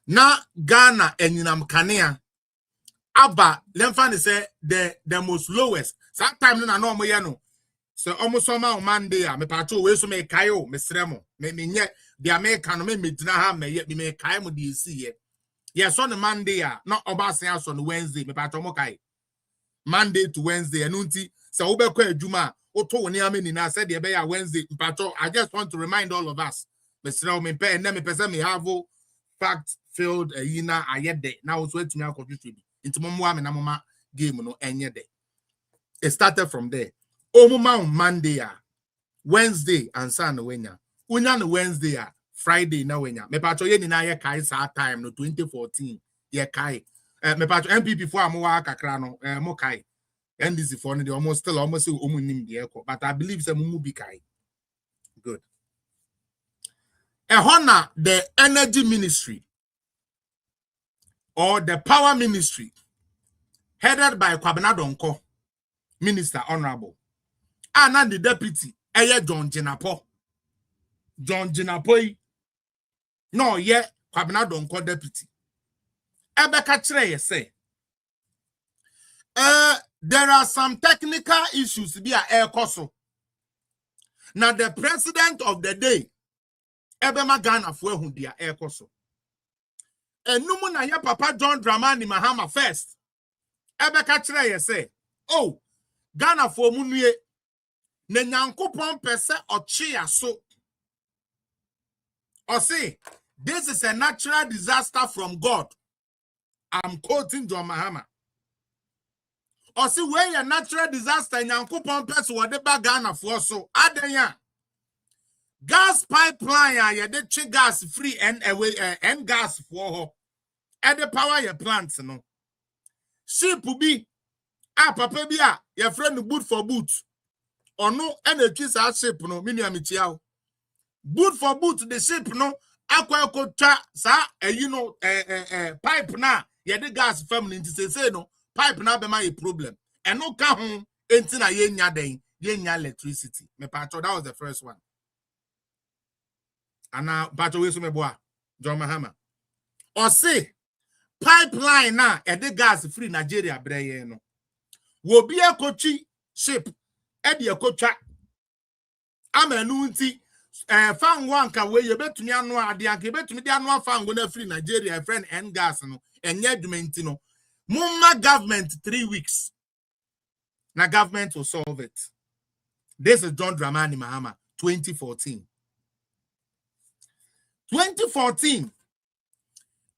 now Ghana and Yinam Kanea, Abba, Lemfani say the most lowest. That time na no mo so almost on Monday, me pato we so me kayo, me sremo, me nye the American me dina ha me me kayo mo DC. Yes, on the Monday, not Obasa on Wednesday, me pato mo kai. Monday to Wednesday, and unti so ubekwe juma oto woni ameni na said the be Wednesday mpacho. I just want to remind all of us Mr. me pe and me person me have fact filled yina ayede now so etimi akojutu bi into momo ame na mama game no enye de. It started from there. Omuma Monday Wednesday and Sunday wenya unya no Wednesday Friday na wenya me pacho ye ni na ye kai sa time no 2014 ye kai me pacho MPP for amowa kakra no mo kai NDC for no almost still almost omunim de ekọ but I believe say mumu bi kai good honor the energy ministry or the power ministry headed by Kwabena Donko minister honorable and the deputy John Jinapoi no ye Kwabena Donko deputy Ebeka Chere say there are some technical issues to be a air coso. Now the president of the day Ebema Ghana for who dia air coso. And no na ya Papa John Dramani Mahama first. Ebeka Chere say, oh, Ghana for munye ne nyankopon pese ochia so. Or say, this is a natural disaster from God. I'm quoting John Mahama. Or see where a natural disaster in Yankupon person what the Ghana for so adenya gas pipeline ya de che gas free and away and gas for and the power your plants no ship be papa bia your friend boot for boot or no energy sa ship no minimum chiao boot for boot the ship no akwa kota sa you know pipe na ya de gas family into say no pipe na be my problem and no ka ho enti na yenya den yenya electricity me patro that was the first one and now patro we so me boa John Mahama or say pipeline na e de gas free Nigeria breye no wo bi ekochi ship e de ekotwa amanu nti fan one ka we ye betumi anu ade anka betumi de anu fan go na free Nigeria friend and gas no enye adwumenti no Mumma government 3 weeks. Now government will solve it. This is John Dramani Mahama, 2014. 2014.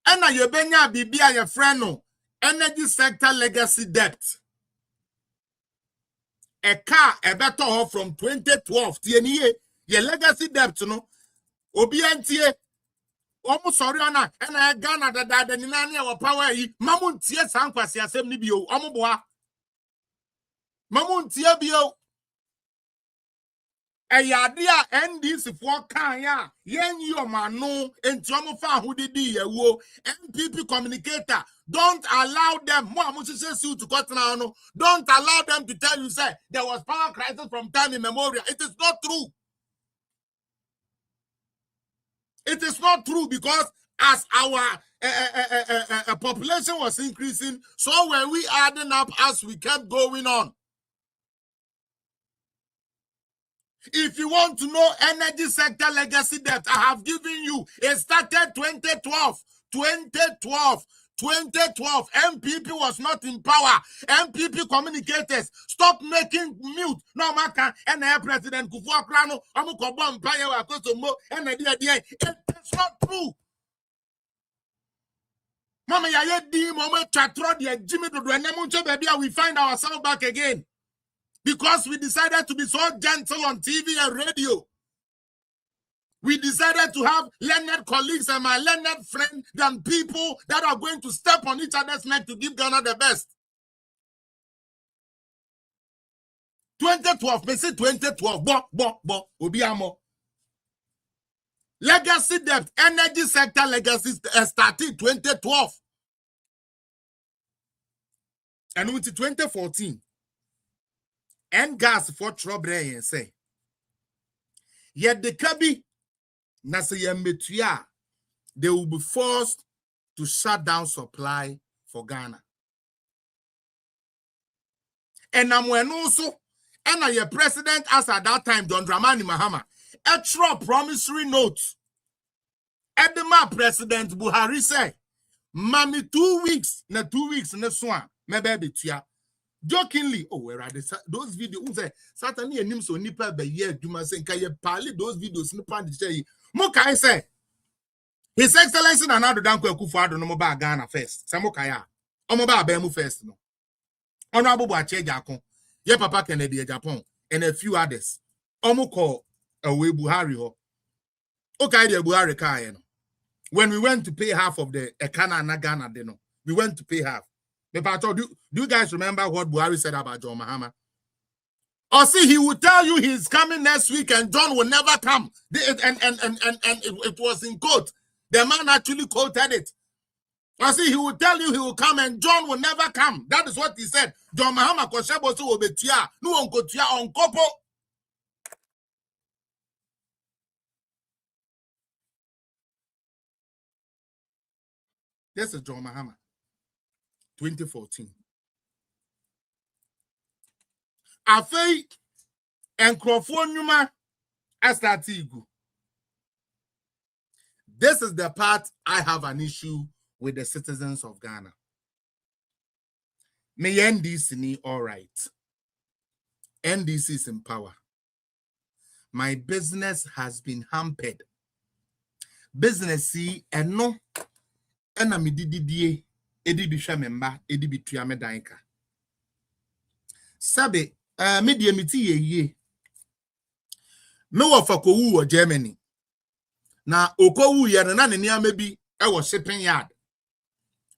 And now you benya bibia your friend no energy sector legacy debt. A car a better off from 2012. Your legacy debt no. Obiantie almost sorry on and I Ghana that the Nania or power Mamun Tia Sanquas Assembly Bio, Omoboa Mamun Tia Bio. A yadia and this for Kaya, yen your man no, and Tomofa who did wo, MPP communicator. Don't allow them, to cut now. Don't allow them to tell you, say, there was power crisis from time immemorial. It is not true. It is not true because as our population was increasing, so were we adding up as we kept going on. If you want to know energy sector legacy debt, I have given you. It started 2012. 2012. MPP was not in power. MPP communicators stop making mute. No matter and President Kufuor Krano, it's not true. Mama ya di mama chatro di Jimmy do baby, we find ourselves back again. Because we decided to be so gentle on TV and radio. We decided to have learned colleagues and my learned friends than people that are going to step on each other's neck to give Ghana the best. 2012, me say 2012, Obiamo. Legacy debt, energy sector legacy started 2012. And until 2014. And gas for trouble and say, yet the Kabi Nasayametuya, they will be forced to shut down supply for Ghana. And I'm when also, and your president as at that time, John Dramani Mahama, extra promissory notes. Edema President Buhari say, Mami 2 weeks, na 2 weeks, na swan, me baby tia. Jokingly, oh, where are those videos? Certainly, a name so nipper by year, do my say, can you pally those videos in the pan? Mokai say, His Excellency and another Danko Kufado no more Ghana first. Samokaya, Omoba Bemu first. No, Honorable Bache Jakon, Ye Papa Kennedy Japan, and a few others. Omoko away Buhari ho. Okay, the Buhari Kayan. When we went to pay half of the Ekana and Ghana, we went to pay half. Do you guys remember what Buhari said about John Mahama? Or see, he will tell you he's coming next week and John will never come. And it was in quote. The man actually quoted it. Or see, he will tell you he will come and John will never come. That is what he said. John Mahama Koshebo will be tia. No one go tia on kopo. This is John Mahama. 2014. Afei enkrofo nyuma astatigu. This is the part I have an issue with the citizens of Ghana. Me NDC ni all right. NDC is in power. My business has been hampered. Business see eno ena mi dididie edi bi hwe memba edi bi tua me danka. Sabe media miti ye me wo fakowu wo Germany na okowu ye na ne niam bi e wo shipping yard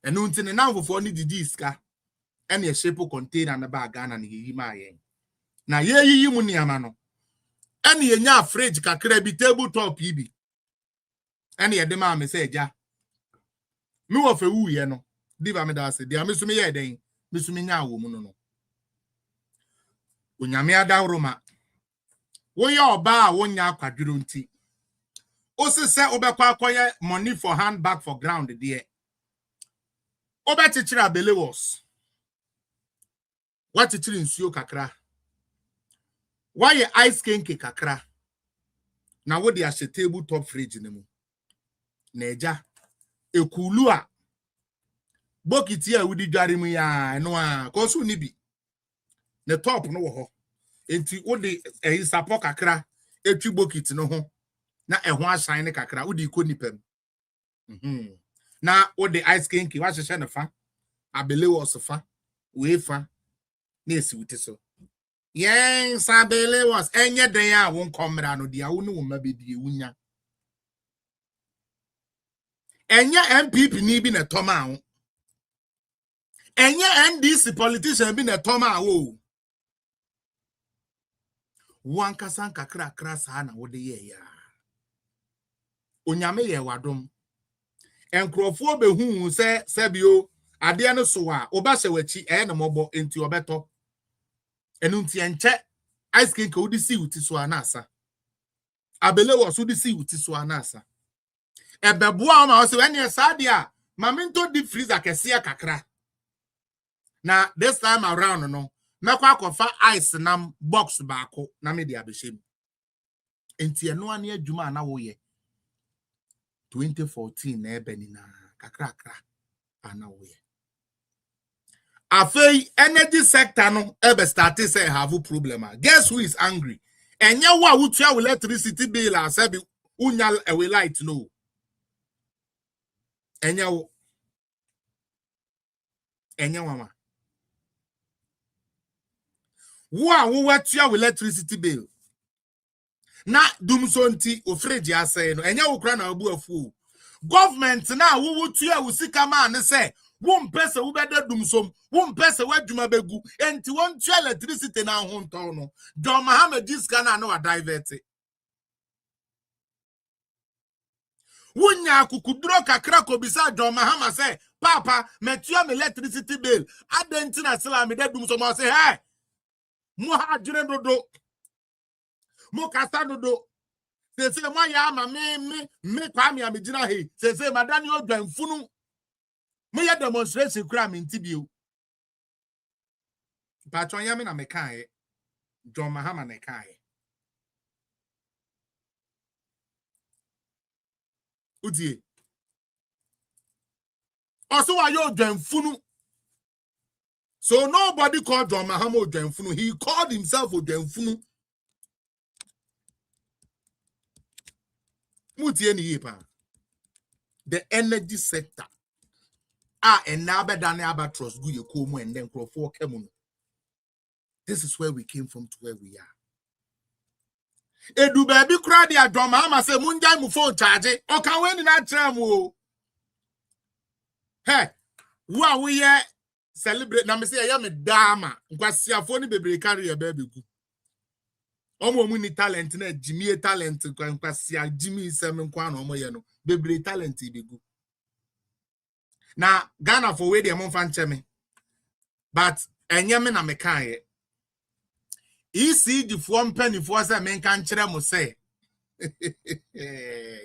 enu ntine na mfofo ni didi iska ene ye ship container na ba Ghana na yeyi ma yen na yeyi mu niam no ene ye nya fridge kakra bi table top bi ene ye de ma me se eja me wo fawu ye no diva me da se dia me so me ye den me so me nya wo mu no Unyame adawroma wo ya oba wo nya akwaduro nti o se se obekwa akoye money for hand back for ground there obetichira abelewos watichiri nsuo kakra waye ice kenke kakra na wo de ahye table top fridge ne mu na eja ekulu a bokiti a wudi dware mu ya no a koso ni bi the top no wo ho enti wo de support kakra etwi bokiti no ho na eho asan ne kakra wo de iko nipam na wo de ice kinki wa hye ne fa abele wo so fa we fa na esi wuti so yen sabele was enye den a wo nkomra no dia wo ne wo mabedie wunya Enya MPP ni bi na toma ho. Enya NDC politician bi na toma ho. Wankasan kakra kra saa na wode ye ya. Onyame ye wadom. Enkrofo behu se sebio ade no so a oba hye wachi na mobo enti obeto. Enu nti enche ice cream ka udi si uti so anasa. Abele wo so di si uti so anasa. Ebeboa ma so ene saade a maminto deep freezer kese kakra. Na this time around no mekwa akofa ice nam box baako na me dia behye. Enti eno ane adwuma na wo ye 2014 na ebeni na kakra ana wo ye. Afei energy sector no ebe start say have a problem. Guess who is angry? Enya wa wutua with electricity bill asabi unyal ewe light no. Enya mama. Wo watua with electricity bill. Na Dumsor nti ofreji asay no. Enya wo kra na abu afu. Government na wo wutua usika ma ne say won pese wo bede Dumsor, won pese wadwuma begu enti won tua electricity na ho nton no. John Mohammed diska na no divert. Wunya kukudro kakra ko bisa John Mohammed say papa metua me electricity bill adenti na sela me de Dumsor mo say hey mo ha dwene dodo mo kasa dodo se mo ya ama me kwa me amegina he se madani odwanfunu mo ya demonstration kura me ntibio patron ya me na me kan John Mahama na kan udie also wa yo odwanfunu. So nobody called John Mahama odwanfunu. He called himself odwanfunu. Mutie ni yepa. The energy sector. And now better never trust good you come and then crop for kemun. This is where we came from to where we are. Edu baby crowd ya John Mahama say munjai mu phone charge. O can we na tram o. Hey, who we here celebrate na me say ya me dama. Nkwasiafo ni bebre carry ya baby gu. Omo mu ni talent na Jimmy talent nkwasia Jimmy sem nkwa na omo ye no bebre talent ibegu. Na Ghana for we dey mon fan cheme. But enye me na me kan ye. ECD for penny for say men kan kire mo say.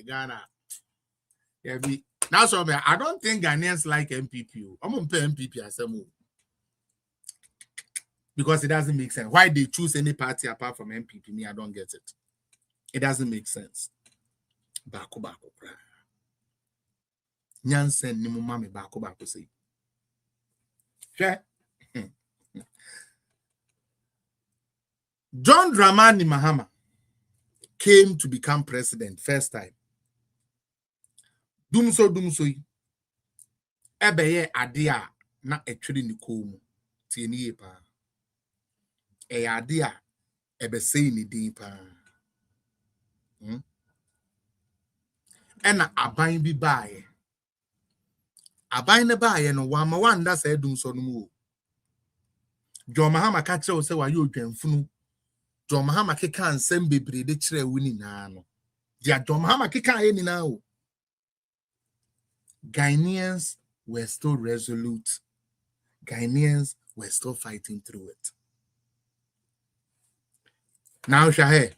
Ghana. Yeah be. Now so I don't think Ghanaians like MPP. I'm on MPP asemo. Because it doesn't make sense. Why they choose any party apart from MPP? Me, I don't get it. It doesn't make sense. Bako. Nyansen ni mumami bako say. John Dramani Mahama came to become president first time. Dumsor. Ebeye adia na etwiri ni komu. Tieni pa. Adia ebe say ni din pa. Ena aban bi baaye. Aban ne baaye no wa ma wanda say Dumsor no mu. John Mahama ka kire say wa ye odwanfunu. John Mahama keka ansem bebre de kire wuni na no. Dia John Mahama keka ye ni na o. Ghanaians were still resolute. Ghanaians were still fighting through it. Now, Shahe.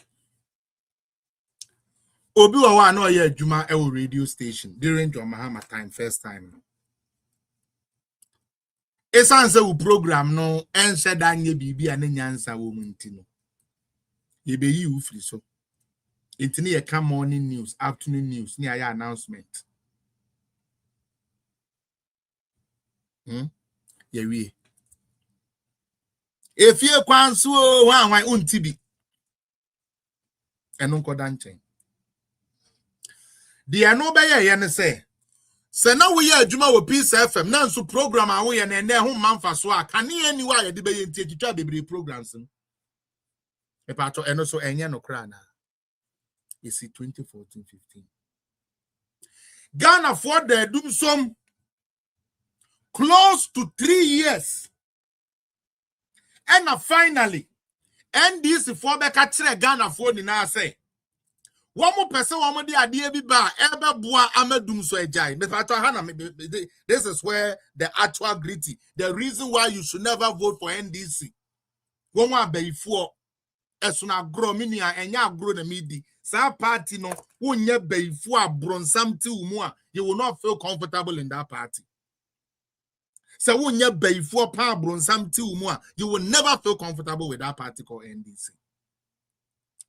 Obi wa no ye adwuma e radio station during John Mahama time first time. Esanse wo program no ense danye bibi ane nyansa wo munti no. Ye be yi wo free so. Intini ye come morning news, afternoon news, ni aya announcement. Ye wie. Efie kwanso wan untibi. Eno nkoda nchen. The ano be ye ne say na we ye adwuma wo Peace FM na nso program a wo ye na ene ho manfa so a kane ani wa ye de be ye ntietwa bebre programs no. E pato eno so enye no kra na. You see 2014-15. Ghana for the Dumsor close to 3 years. And finally, NDC for the catcher Ghana for the now say. One more person, one more the idea be bar, ever boa amedum so ejai. This is where the actual gritty, the reason why you should never vote for NDC. One more before as soon as grow minia and ya grow the midi. Sa party no, won't ye before bronsam till more, you will not feel comfortable in that party. So when you before power bronsam till more, you will never feel comfortable with that party called NDC.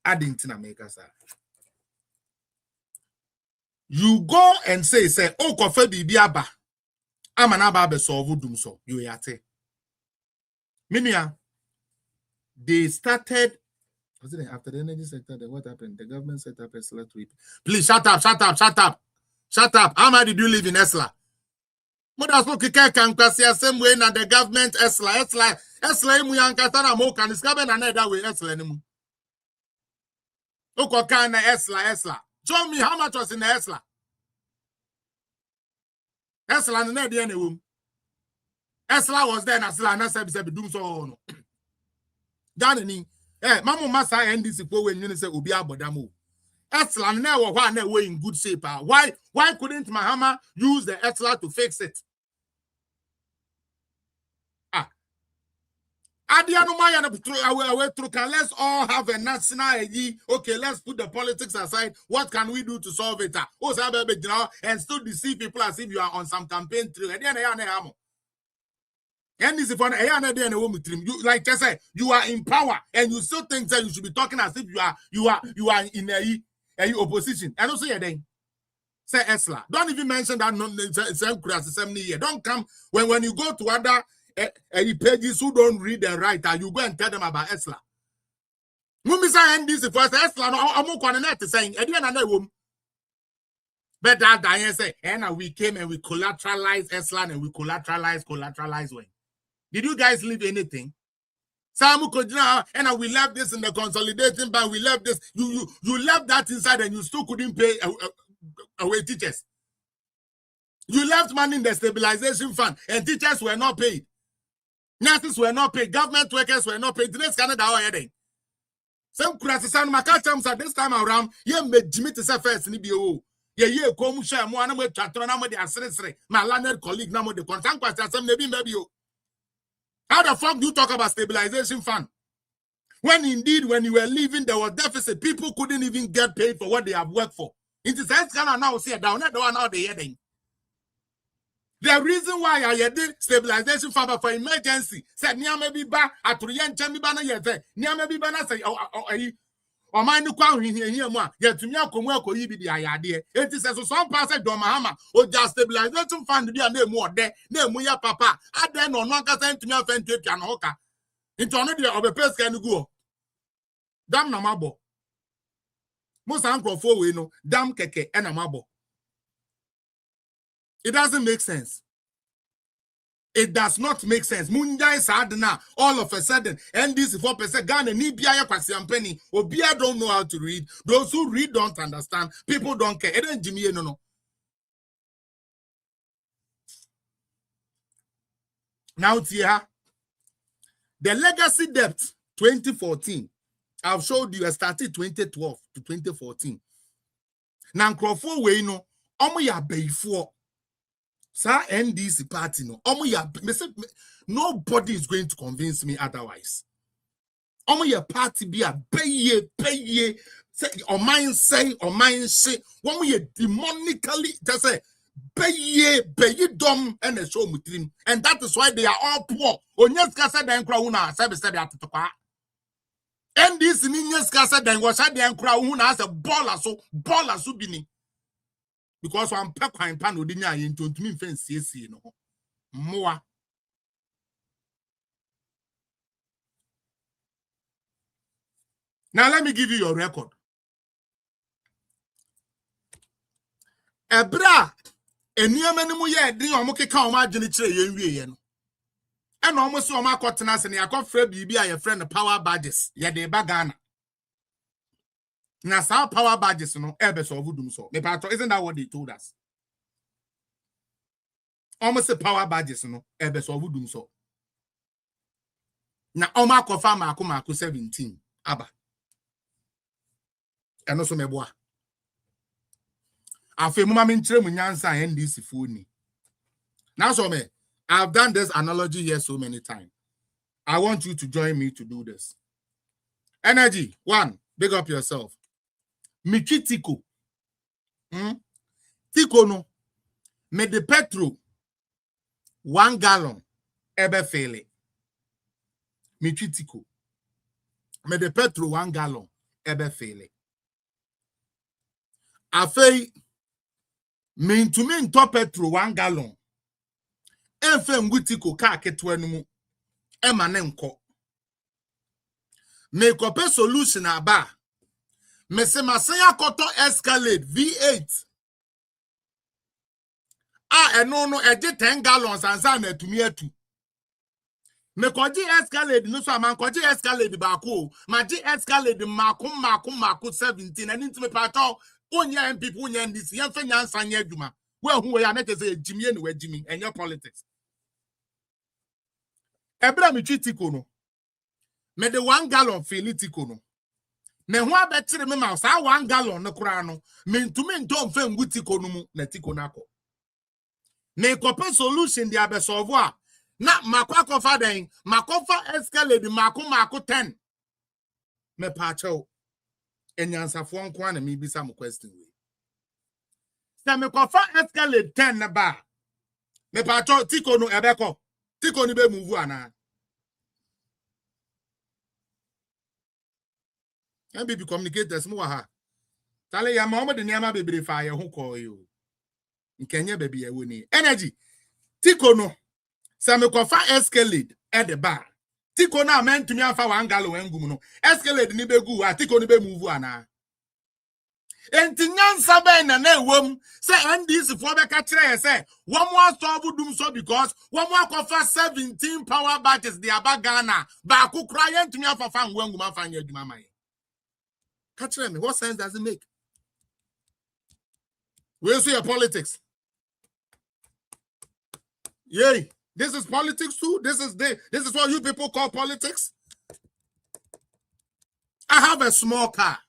I didn't make us. You go and say, oh, kofe bibiaba. I'm an ababe solve Dumsor. You yate. Minia, they started. Was it after the energy sector? What happened? The government set up Esla to. Please shut up, shut up, shut up, shut up. How much did you live in Esla? Mother's no kika can pass the same way na the government Esla mu yankatana mo can discover another way Esla anymore. Oko kana Esla. Show me how much was in the Esla. Esla no na dey anywum. Esla was there na Esla na say be Dumsor no. Danny, mamu masa NDC for when you say obi abodamo. Esla na wo hwa na we in good shape. Why couldn't Mahama use the Esla to fix it? Let's all have a national ID. Okay, let's put the politics aside. What can we do to solve it? And still deceive people as if you are on some campaign trail. You, like I said, you are in power and you still think that you should be talking as if you are in a opposition. And also say Esla. Don't even mention that don't come when you go to other pages who don't read and write, you go and tell them about Esla. Mummy say NDC for Esla no amu kwanet saying but that Diane say and we came and we collateralized Esla and we collateralize when. Did you guys leave anything? Samu Kodina and we left this in the consolidating bank, we left this. You left that inside and you still couldn't pay away teachers. You left money in the stabilization fund and teachers were not paid. Nurses were not paid. Government workers were not paid. Today's Canada are heading. Some criticism, my customers at this time around, yeah, made Jimmy to say first in the BO. Yeah, come share more. I'm with Chatron, the accessory. My landed colleague, now the constant question, maybe. How the fuck do you talk about stabilization fund? When indeed, when you were leaving, there was deficit. People couldn't even get paid for what they have worked for. It is Canada now, see, down there, now they're heading. The reason why I did stabilization fund for emergency said near maybe ba aturian chambi bana yete near maybe bana say o man no kwa here mu a yetumi akomu akoyi bi di ayade it is so some pass do mahama o just stabilization fund bi na emu ode na emu ya papa ade no no akasa ntumi afentu etua no hoka into no de obepeska no go dam na mabo musa nkrofo we no dam keke e na mabo. It doesn't make sense. It does not make sense. Munjai Sadna, all of a sudden, and this 4% Ghana, Nibia Kwasiampeni, Obia don't know how to read. Those who read don't understand. People don't care. It ain't Jimmy, no. Now, Tia, the legacy debt 2014, I've showed you, I started 2012 to 2014. Now, Crawford, we know, ya before. Sa NDC party no. Nobody is going to convince me otherwise. Your party be a pay say or mine say demonically just say pay dumb and a show mutrim. And that is why they are all poor. Onyeska said then crowna said at the toka. NDC Ninyeska said then was at the crowna as a baller so bini. Because I'm packing pan with the into me fancy, no more. Now let me give you your record. Ebra, a near many year, the Omoke Kauma Genitre, yen. And almost so my cottonas and I got Fred be a friend of power badges, yet de bagana. Now, some power badges, no, Ebers or Dumsor. Isn't that what they told us? almost a power badges no ebe so wudum so na oma kofa mako 17 aba eno so meboa afi mu ma me nkyere mu nyansa NDC phone now so me I've done this analogy here so many times. I want you to join me to do this. Energy, one, big up yourself. Michi Tiko. Tiko no. Me the petrol 1 gallon ebe fele. Michi Tiko. Me the petrol 1 gallon ebe fele. Afei me into petrol 1 gallon. Efe ngutiko ka ketwa numu ema ne nko me kope solution aba me se masaya koto Escalade V8 no eje 10 gallons ansa na atumi atu me koji Escalade no so am koji Escalade ba ko ma ji Escalade mako 17 ani ntime pato onya MPP onya NDC yemfa nyansa nya adwuma we hu we ya na kese ejimie ne wajimi enye politics. Ebra mi Tiko no. Me de 1 gallon fili Tiko no. Me ho abetire me ma sa 1 gallon no kura no. Me ntumi nto mfa ngu Tiko no mu na Tiko nako. Me kope solution dia be solve a na makwa kofa den makofa Escalade mako 10. Me pa chew. Enyansafo nko na me bisa mo question we. Sa me kofa Escalade 10 na ba. Me pa chew Tiko no ebeko. Tiko ni be move ana. MBB communicators mo ha. Tale ya ma de niama bebre fa ye ho ko yo. Nkenye baby ye woni. Energy. Tiko no. Sa me kofa Escalade e de ba. Tiko na meant to me afa 1 gallon engum no. Escalade ni be gu a Tiko ni be move ana. Enti nyansa ben na ewom say NDC for be ka kire say one more solve Dumsor because one more cover 17 power batteries the aba Ghana ba ku kra ntumi afafa ngwangu ma fanya adwuma man. Ka kire me, what sense does it make? We'll see your politics. Yay, this is politics too. This is what you people call politics. I have a small car.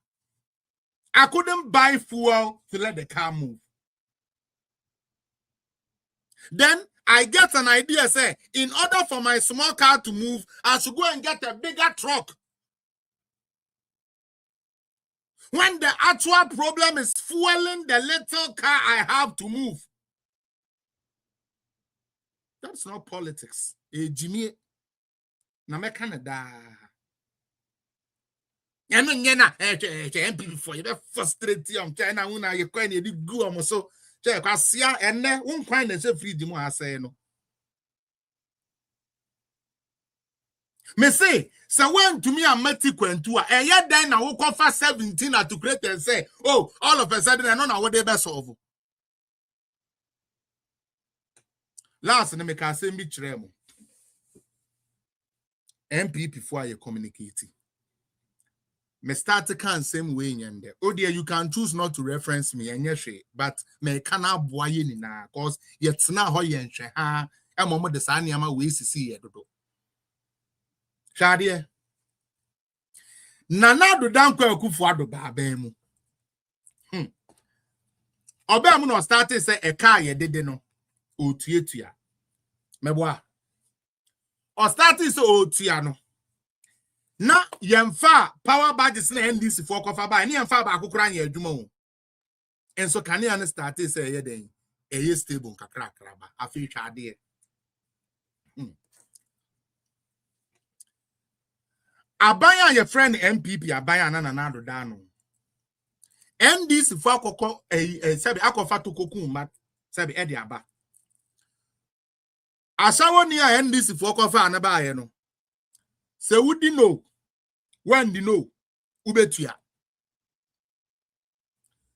I couldn't buy fuel to let the car move. Then I get an idea, say, in order for my small car to move, I should go and get a bigger truck. When the actual problem is fueling the little car I have to move. That's not politics. Jimmy, na me Canada. Nyena MPP for you be frustrated am China una ye kwan e di gu am so che kwasia enne won kwan na se free di mu asay no me say when to me amati kwantu a eye dan na wo kofa 17 at to create and say oh all of a sudden I know na what they be solve last na me ka say bi kire mo MPP for you communicating. Me start to can same way nyende. Oh dear, you can choose not to reference me and yeshe, but me kana boye ni na cause yet na ho yenhwe ha e momo de sa niama we sisi ye dodo. Shadie. Nana do dan kwa kufu ado ba ban mu. Oba mu no start say e car ye dede no. Otuetua. Meboa. O start say otua no. Na yemfa power badges na NDC for kofa ba ni yemfa ba akukura nya adwuma wo enso kane an start say ye den eye stable kakra ba afi twa de abaya ye friend MPP abaya na na do da no NDC for akoko sabi akofa to kokun ma sabi e de aba asawo ni a NDC for kofa na ba ye no se wudi no when di no ubetua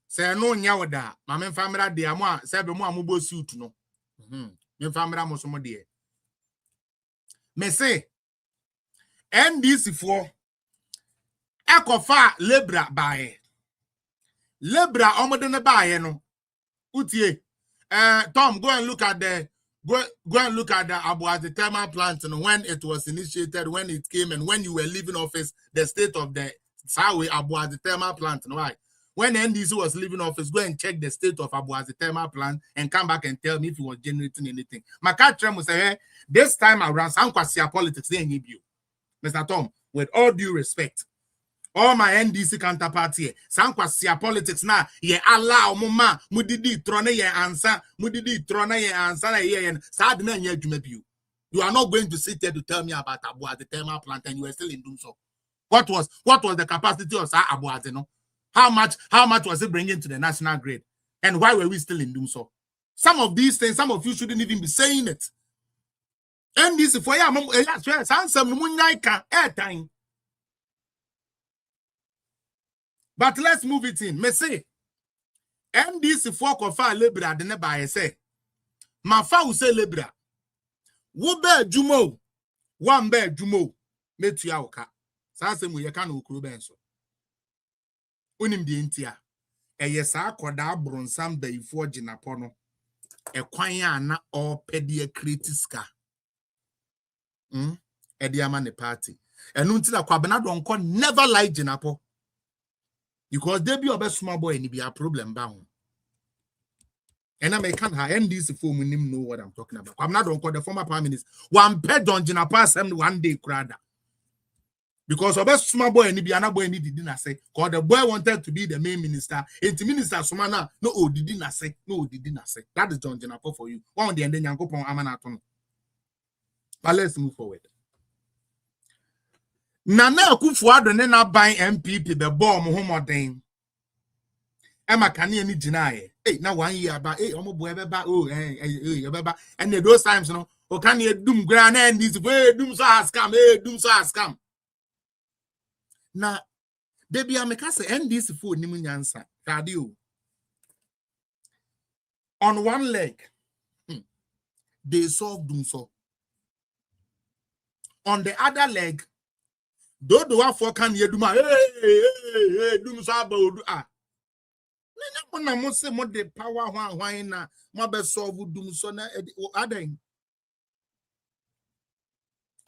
se no nya woda ma me famra de amo a se be mo amobo suit no me famra mo so mo de me say NDC for ekofa lebra bae lebra omodo ne bae no utie Tom, go and look at the Go and look at the Abuazi thermal plant and when it was initiated, when it came, and when you were leaving office, the state of the Sawe Abuazi thermal plant. Why? When NDC was leaving office, go and check the state of Abuazi thermal plant and come back and tell me if it was generating anything. Makatram will say, hey, this time around, Sankwasia politics, they need you. Mr. Tom, with all due respect, all my NDC counterparts here, Sankwasia politics now, ye allow mama, mudidi trone ye answer, mudidi trone ye answer, ye and sadna ye jumebu. You are not going to sit there to tell me about Abuazi thermal plant and you are still in Dumsor. What was the capacity of Abuazi, no? How much was it bringing to the national grid? And why were we still in Dumsor? Some of these things, some of you shouldn't even be saying it. And this for ya, airtime. But let's move it in. Me say, NDC for kofa lebra de ne ba say. Ma fa u say lebra. Wo be jumo, wan be jumo, metu ya oka. Sa se mu ye ka na okuro ben so. Onim de ntia. Eye sa akoda abronsam bayifo ginapo no. Ekwan ya na opede kritiska. Ediama ne party. Enu ntina kwabena donko never like ginapo. Because they be a small boy and it be a problem bound. And I may can't have NDC for me know what I'm talking about. I'm not on call the former prime minister. One pet on Jina pass him one day crowd. Because of a small boy and it be another boy and did not say, because the boy wanted to be the main minister. And the minister Sumana, no, did not say, no, did not say. That is John Jinapo for you. One day and then you go on Amanaton. But let's move forward. Nana Akufo-Addo ne na ban MPP the bomb homodin. Emma Kanye ni Jinaye. Hey, now 1 year about omo boy beba beba. And those times no, o Kanye dum gran and this way Dumsor has come. Dumsor has come. Na baby ameka say NDC for nimu nyansa. Radio. On one leg, they solve Dumsor. On the other leg, do one for can ye do my Dumsor about na mo say mo the power one na mo be solve Dumsor na aden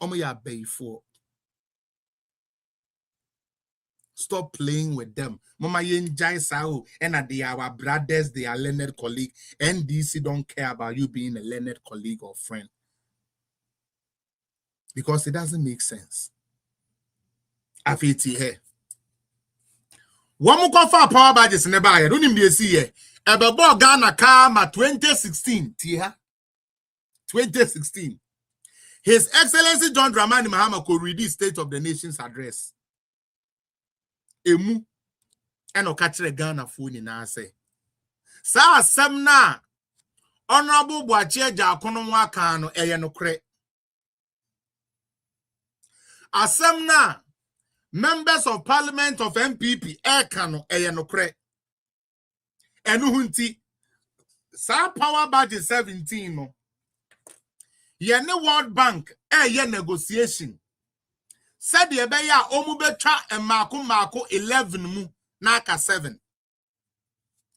omo ya bay for. Stop playing with them. Mama yenjai sao and they are our brothers, they are learned colleague. NDC don't care about you being a learned colleague or friend. Because it doesn't make sense. Afiti here. One more for power badges never I don't even see here. Ebebo Ghana Kama 2016. Tia 2016. His Excellency John Dramani Mahama could read the State of the Nation's address. Emu eno kachire Ghana phone na say sa asem na honorable Boachi Eja Akono nwa kan no eye no kre asem na members of parliament of MPP eka no eye no kre enu hunti sa power budget 17 no ye ne World Bank eye negotiation said the Ebeya Omubetra and Mako 11 mu Naka 7.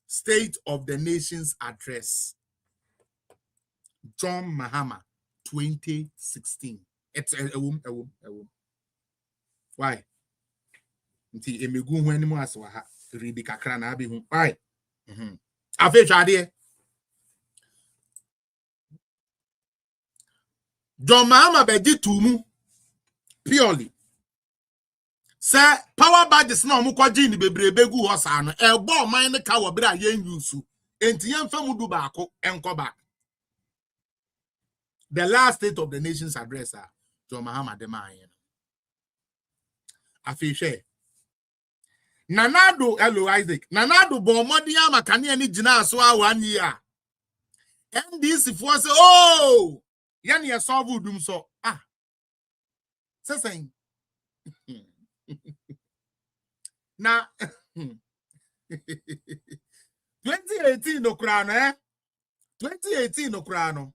State of the Nation's address. John Mahama 2016. It's a womb. Why? Nti emegu hu animu aswa ha ribi kakra na abi hu. Why? Afi twade. John Mahama beji tumu purely. Say power badges no mo kwaji ni bebrebe gu ho sa no e bo man ne ka wo bra yen yusu enti yen fa mudu baako enko back. The last State of the Nation's address John Mahama de man afi hwe Nanado hello Isaac Nanado bo modi amakane ani gina so a 1 year NDC for say oh yan ye solve Dumsor saying na 2018 no krano 2018 no krano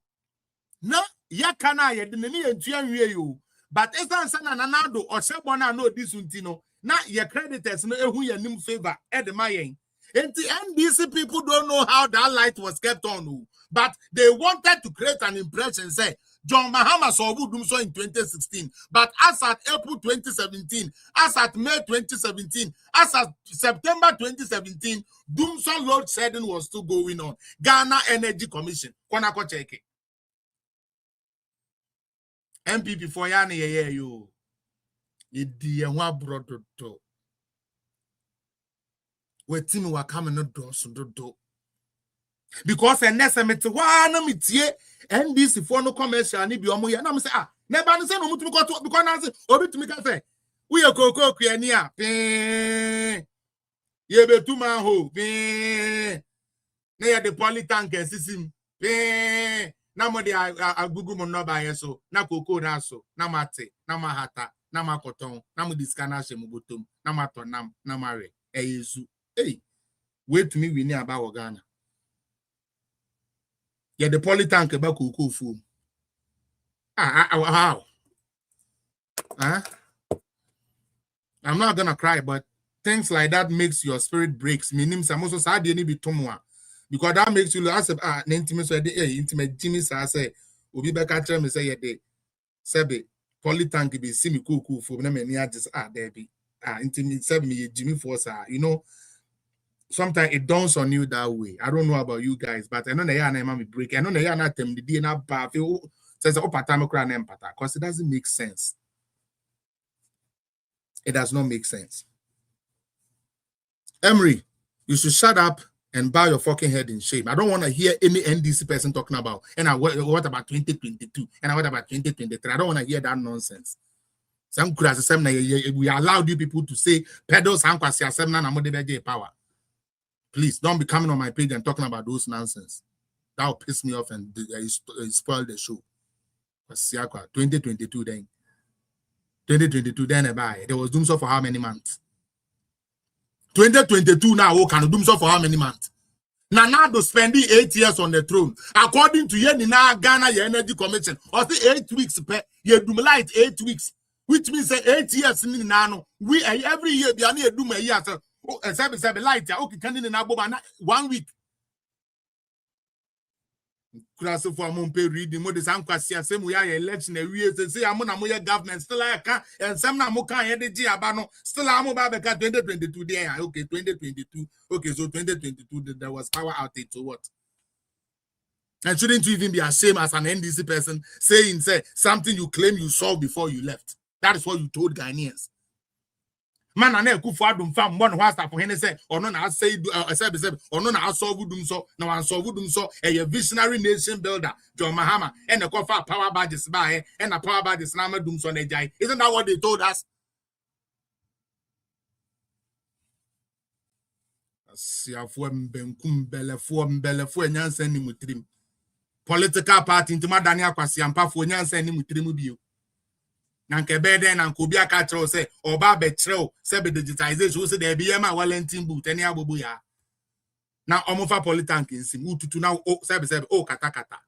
na yakana ye de ne yentua nwie yo but esan sana Nanado o sebo na no disunti no na ye creditors no ehu ye nim favor e de mayen And the NDC people don't know how that light was kept on, but they wanted to create an impression, say, John Mahama saw Dumsor in 2016, but as at April 2017, as at May 2017, as at September 2017, Dumsor load shedding was still going on. Ghana Energy Commission, Konako check it. MPP for Yana, you. Idi enwa brododo. Wetimi wa kama no do. Because enesemete wa na mitie NDC for no commercial ni bi omo ya na me say neba no say no mutumi ko to because na say obi tumi ka say we kokoko kuani a ye betuma ho na ye de polytank sisim na mo de agugu mo no ba ye so na koko na so na mate na mahata na makoton na mo diskana hye mo botom na matonam na mare eyesu wait me we ni aba Ghana. Yeah, the polytank about cocoa food. How? I'm not gonna cry, but things like that makes your spirit breaks. Meaning, I'm also sad you need be tomorrow because that makes you ask intimate. So intimate Jimmy say, "Obi beka tell me say yeah de sebe polytank be see me cocoa food. Na me ni just there be intimate sebe me Jimmy force you know." Sometimes it dawns on you that way. I don't know about you guys, but I know the yana mami break. I know the yana tem the DNA bar says because it doesn't make sense. It does not make sense. Emery, you should shut up and bow your fucking head in shame. I don't want to hear any NDC person talking about what about 2022 and what about 2023. I don't want to hear that nonsense. We allowed you people to say pedals and power. Please don't be coming on my page and talking about those nonsense. That will piss me off and spoil the show. 2022 then. 2022 then there was Dumsor for how many months? 2022 now, can Dumsor for how many months? Nanado spending 8 years on the throne. According to Yenina Ghana Energy Commission, or say 8 weeks per year, Dumlight 8 weeks, which means 8 years in Nano. We every year we are near Dum a year. Oh, seven light. Okay, can in 1 week. Class for Monpe reading more the same we are election a year to say I'm on a government still like and some Namuka energy abano still I'm about 2022 there. Okay, 2022. Okay, so 2022 there was power outage. So what? And shouldn't you even be ashamed as an NDC person saying say something you claim you saw before you left? That is what you told Ghanaians. Man, I never for Adum fam one was for him say or no na say or no na solve Dumsor now and solve Dumsor a visionary nation builder John Mahama and the call for power badges by and a power badges nama Dumsor nejai. Isn't that what they told us? Sia for benkum belle for nyansa ni mutrim political party into Madania Kwasi and Pafo nyansa ni mutrimu bio. Nanke beden and Kubia Catro say, or Babetro, Sebe digitization, say there be a Wellington boot, any abuya. Now, Omofa Polytank in Mutu now, Sebe, Katakata.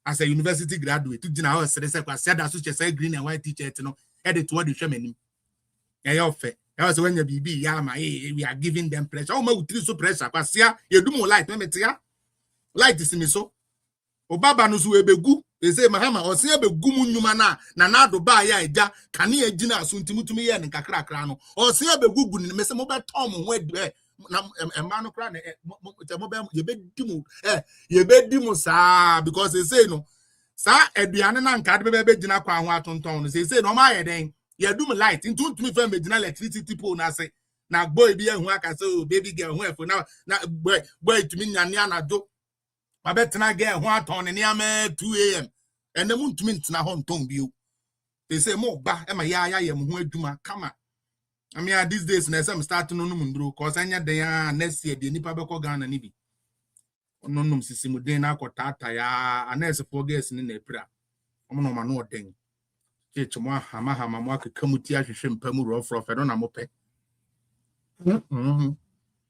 As a university graduate, to General said that such a green and white teacher, you know, headed toward the Shamani. I was when you be Yama, we are giving them pressure. Oh, my, so pressure, because you do more light, light is in me so. Obaba no so ebegu they say Mahama o se ebegu munuma na nado ba ya eja kane agina so ntimutumi ye ne kakra kra no o se ebegu gu ne mese mo betom ho ade na emma no kra ne mo be ye bedi mu saa because they say no sa aduane na nka de be gina kwa ho atonton no say no ma ye den ye dum light ntumi fa me gina electricity pole na say na boy bi ehun aka say baby girl ho efo na boy tumi nyane anado I bet I get 1 ton near me 2 a.m. and the moon to mint na home tongue view. They say more ba Emma ya duma come. I mean these days I'm starting on Mundro cause I ya next year the nipa beko Ghana nibi. Ononum sisimu den na kotata ya anes forgets in April. Omo ma no den. Church mo hama mo akamuti ahwehwe mpamu rofro fe na mope.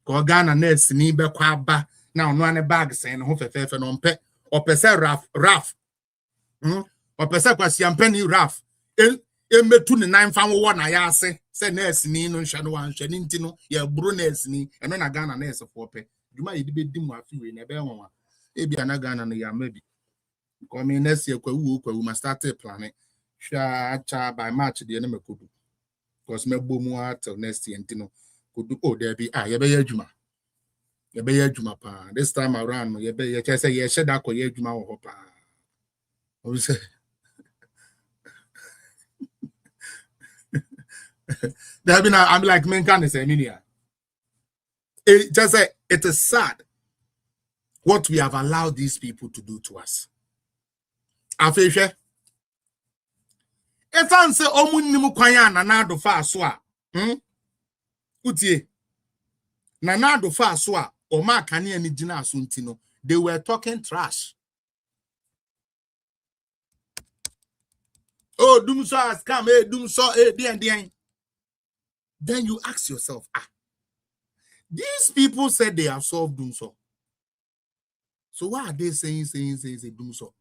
Ko Ghana next ni beko aba. Now, no one bags and home for no pet or pesa rough. Or pesa was yampeni rough. In between the 9 family one I say Say nurse ni no nhwa no wan hwa ni nti no ye bro nurse ni eno na Ghana nurse for pe dwuma ye de di mu afi we na be won e bia na Ghana no ya mabi because me nurse ye kwawu ma start planning hwa cha by March de na makodu because me bo mu till next year nti no kodu o there be ye be ye adwuma pa this time around no ye be ye say ye sheda koye adwuma wo ho pa o say there been I'm like men can say minia. It just say it is sad what we have allowed these people to do to us. Afeshe. If I say omunnimu kwanya na do fa so a. Utie. Na do fa so a o ma kane ani gina aso ntino. They were talking trash. Oh, Dumsor has come, Dumsor, dien. Then you ask yourself, these people said they have solved Dumsor. So why are they saying Dumsor?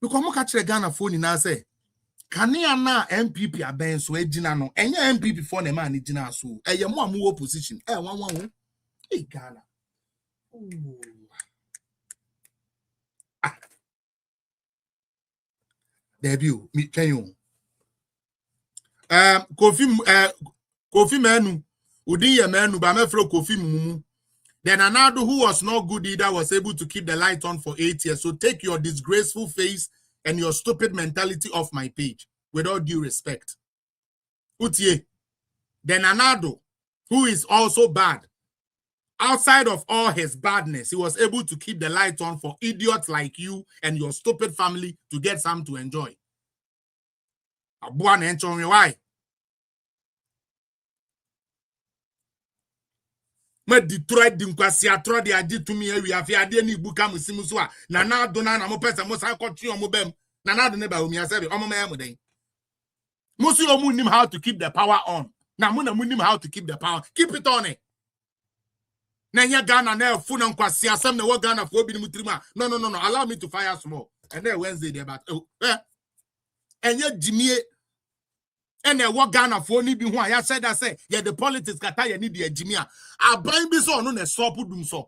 Because mo catch the Ghana phone in say, can you na MPP aben so ejina no? Enye MPP for the man ejina so. Eye mo amu opposition. Wan. Hey Ghana. Debut, me tell you. Kofi Manu, Udiye Manu, Bamefro Kofi Mumu. Then Anado, who was not good either, was able to keep the light on for 8 years. So take your disgraceful face and your stupid mentality off my page, with all due respect. Utie. Then Anado, who is also bad, outside of all his badness, he was able to keep the light on for idiots like you and your stupid family to get some to enjoy. Abuan enchon why? Me Detroit dinkwasi atro de adi to me wi afi ade ni buka musimu so a na na do na mo pesa mo san kwotwe omo bem na na do ne ba omi asebe omo ma em den musu omu nim how to keep the power on na mo na mu nim how to keep the power keep it on na nya Ghana na fu na nkwasi asem na wo Ghana fo obi ni mutrima no allow me to fire small and then Wednesday there but enye jimie ene wo Ghana for ni bi ho ya said that say yeah the politics kata ya ni de ajimia aban bi so no na stop Dumsor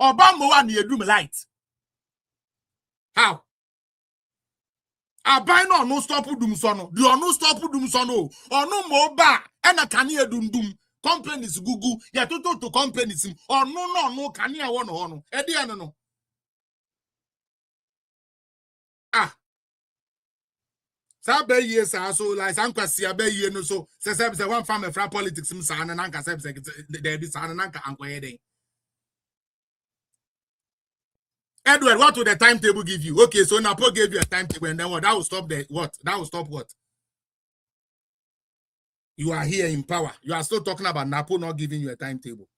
oba mo wa na yedum light how aban no stop Dumsor no the no stop Dumsor no ono mo ba ena kane edundum companies gugu ya to companies ono no kane ya wo no e de no Sabe years so like ankwasi abaye no so say one farm fra politics msa na nka say there be sa na nka ankoye den Edward, what would the timetable give you? Okay, so Napo gave you a timetable and then what? That will stop the what? That will stop what? You are here in power. You are still talking about Napo not giving you a timetable.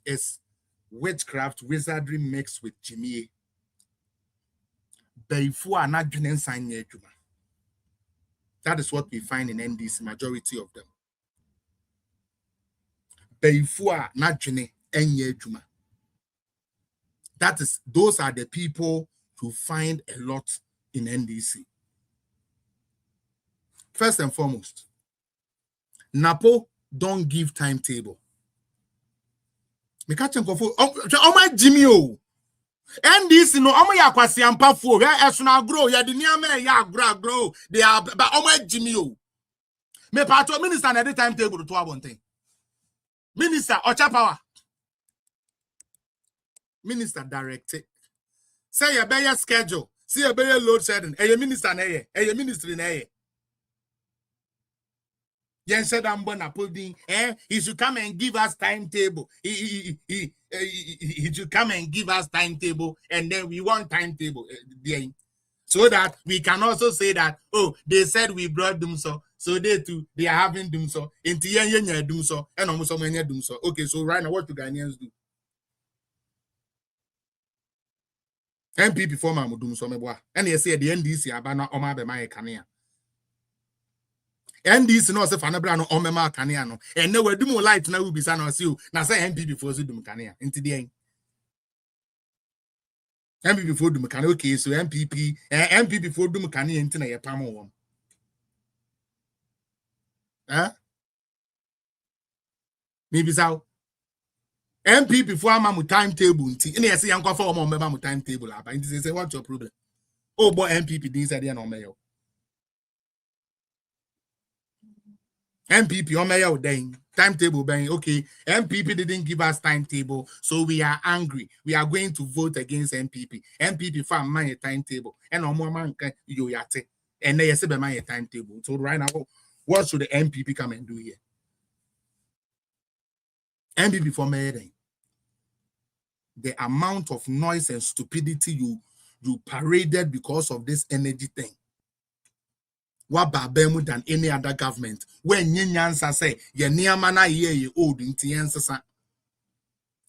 It's witchcraft, wizardry mixed with Jimmy. That is what we find in NDC, majority of them. That is, those are the people to find a lot in NDC. First and foremost, Napo don't give timetable. Me catch him for my Jimmy o. NDC no omo ya kwasi ampafo ya esuna grow ya de niam ya grow they are but omo Jimmy o. Me pato minister na the timetable to abonten. Minister Ocha Power. Minister directed. Say your better schedule. See your better load shedding. A minister na ye. A ministry na ye. Yen said I'm gonna put in. He should come and give us timetable. He should come and give us timetable, and then we want timetable. So that we can also say that, oh, they said we brought Dumsor, so they too, they are having Dumsor. Into yen Dumsor, and almost so many Dumsor. Okay, so right now, what do Ghanaians do? MPP former Dumsor meboa. And they say the NDC abana oma be my Kania. NDC no se fana bra no omema kanea no enne wadum light na ubisa na se o na say MPP for so dum kanea nti de MPP for dum kanea okay so MPP for dum kanea nti na ye pam won maybe so MPP for amamu timetable nti ina yesi yankwa fa omo mbeba mu timetable aba nti say what's your problem oh boy MPP din say dey na omeyo MPP omeyo den timetable ben okay MPP didn't give us timetable so we are angry we are going to vote against MPP for my timetable and omo man kan yo yate and na yesi be my timetable so right now what should the MPP come and do here MPP for me the amount of noise and stupidity you paraded because of this energy thing. What babemu than any other government? When Nyansa say ye niamana ye old in Tiensa.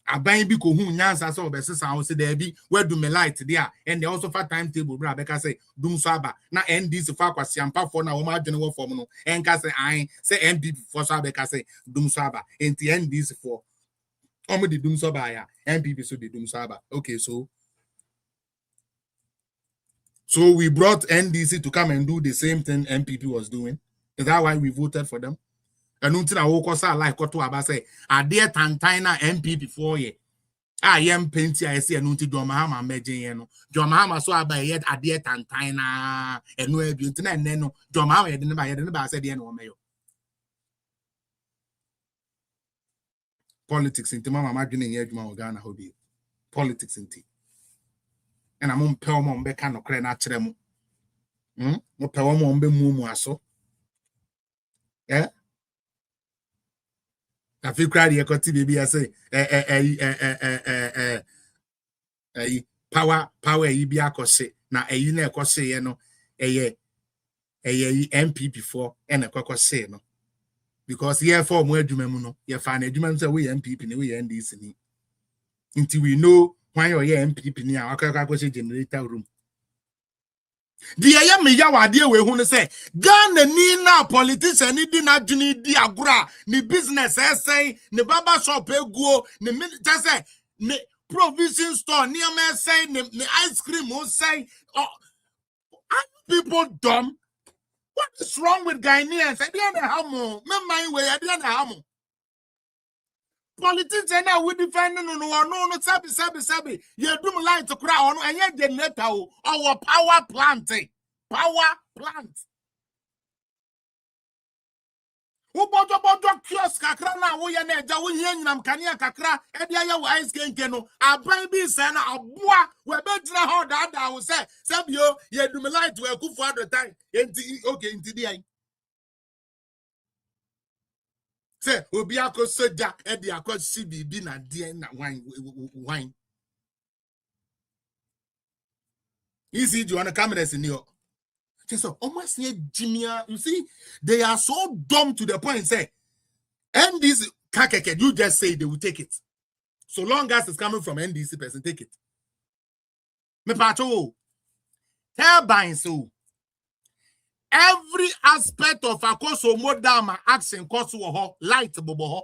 Abain biko who Nyansa so besisa house there be where do me light there and they also for timetable bra beka say Dumsor na NDC for kwasiampa for na woma general form no enka say I say MPP for so beka say Dumsor and the NDC for Omo the Dumsor ya MPP so the Dumsor. Okay, so we brought NDC to come and do the same thing MPP was doing. Is that why we voted for them? And until I woke us like Koto Aba say, are there Tantaina MPP for ye? I am painting I see and until Jomahama Majin. Jomahama so about yet are there Tantaina and no beauty and then Jomahama didn't say the end of mayo. Politics in Timama imagining Yedma Ghana Hobby. Politics in tea. And I'm on Pelmon Becano Crena Tremo. No Pelmon be Mumuaso. Eh? I feel cried here, baby. I say, power, Ibia Cose, na a yine cose, you know, a MP before and a coco say, no. Because here for more Jumemuno, you find a Juman say we MPP in the way and this until we know why you're MPP near our generator room. The me yawa dear we who say Ghana ni na politician ni di na juni di agura ni business say ni baba shop go ni military say ni provision store ni am say ni ice cream who say are people dumb? What is wrong with Ghanaians? I don't know how more. Me mind way I don't know how more. Politicians now we defend no sabi. You do line to cry on and yet generator our power plant. Power plant. Who bought kiosk kakra na wo ye na eja wo hia nyinam kania kakra e dia ye wo ice kenke no aban bi se na aboa we be dira ho da wo se sabio ye do light we kufu at the time enti okay enti dia say obi akosoja e di akosi bibi na die na wine easy do you want to cameras in here so almost near Jimia you see they are so dumb to the point say NDC kakeke you just say they will take it so long as it's coming from NDC person take it me pato turbine so every aspect of akoso modama action cost wo light bobo ho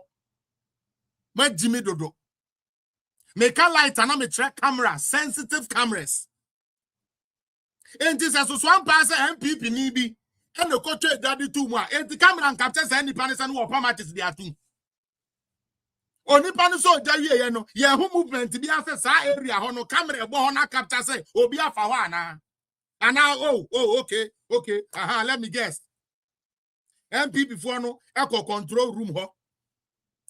me Jimmy dodo make a light and me track camera sensitive cameras and this is one pass MPP ni bi and the coach daddy too mu and the camera and capture say any panis and wo pamatis they are too oni panis so jawie ye no ye hu movement bi ase sa area ho no camera ebo ho na capture say obi afa ho ana and now okay let me guess MPP for no echo control room ho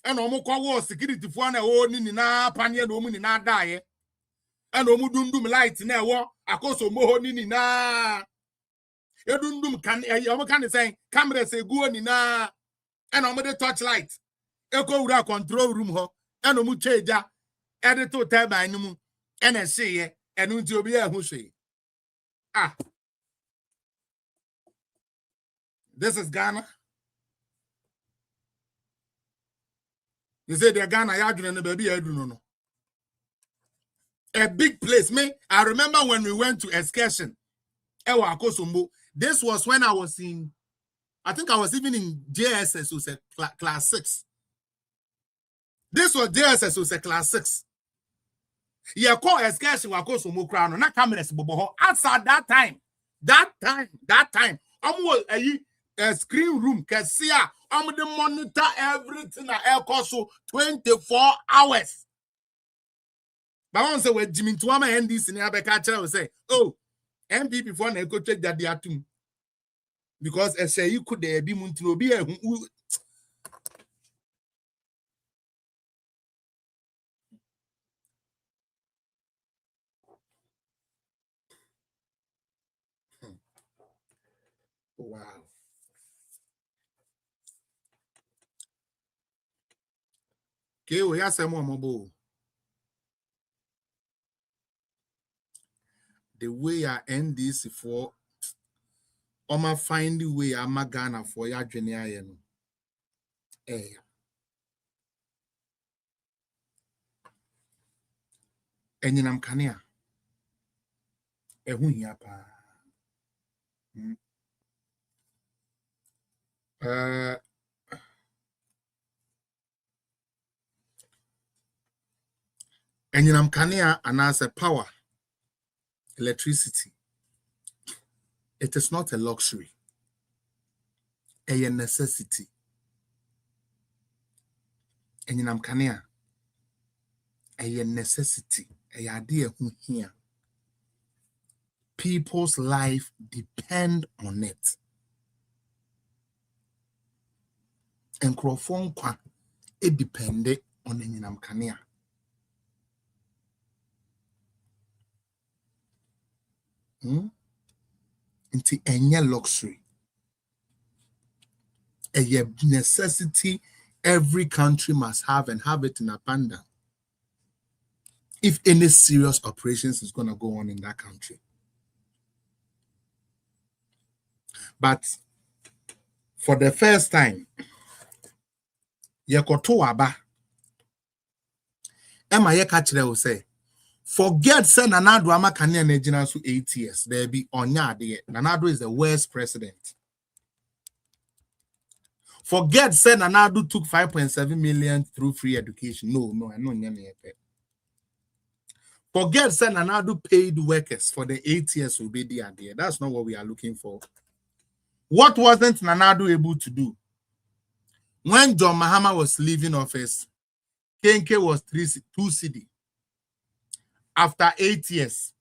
and omo kwa security for na o ni na panie no mu ni na dae and omo dundum light na ewo akoso moho ni na edundum kan omo kan say camera say go ni na and omo the touch light echo wura control room ho and omo cheja edit to turbine mu and e say ye enu nti obi e hu hwe this is Ghana. You say they're Ghana, you baby, I don't know. A big place. I remember when we went to excursion. This was when I was in I think I was even in JSS, who said class 6. This was JSS, who said class 6. Yeah, call excursion wa go so mo kra no na cameras bobo ho outside that time a screen room kese a the monitor everything na air course so 24 hours. But once say we Jimmy to ama NDC ni abeka kire we say oh MPP before na go check that atum because I say you could there be muntu obi ehun. Wow. Okay, we have some more. The way I end this for I'ma find the way I'm a Ghana for ya junior. Eh. And I'm Kania. Ehun ya pa. And I'm Kania and as a power, electricity. It is not a luxury, a necessity. And I'm Kania, a necessity, a idea here. People's life depend on it. And Crofon it depended on Enyinam Kania. Into any luxury, a necessity every country must have and have it in abundance if any serious operations is going to go on in that country. But for the first time, Yekoto Aba, Emma Yekachre will say, forget Sen Nanado Amakania Nejina to 8 years. There be Onya de Nanado is the worst president. Forget Sen Nanado took 5.7 million through free education. No, I know Nyame. Forget Sen Nanado paid workers for the 8 years will be there. That's not what we are looking for. What wasn't Nanado able to do? When John Mahama was leaving office, Kenke was 2 CD. After 8 years,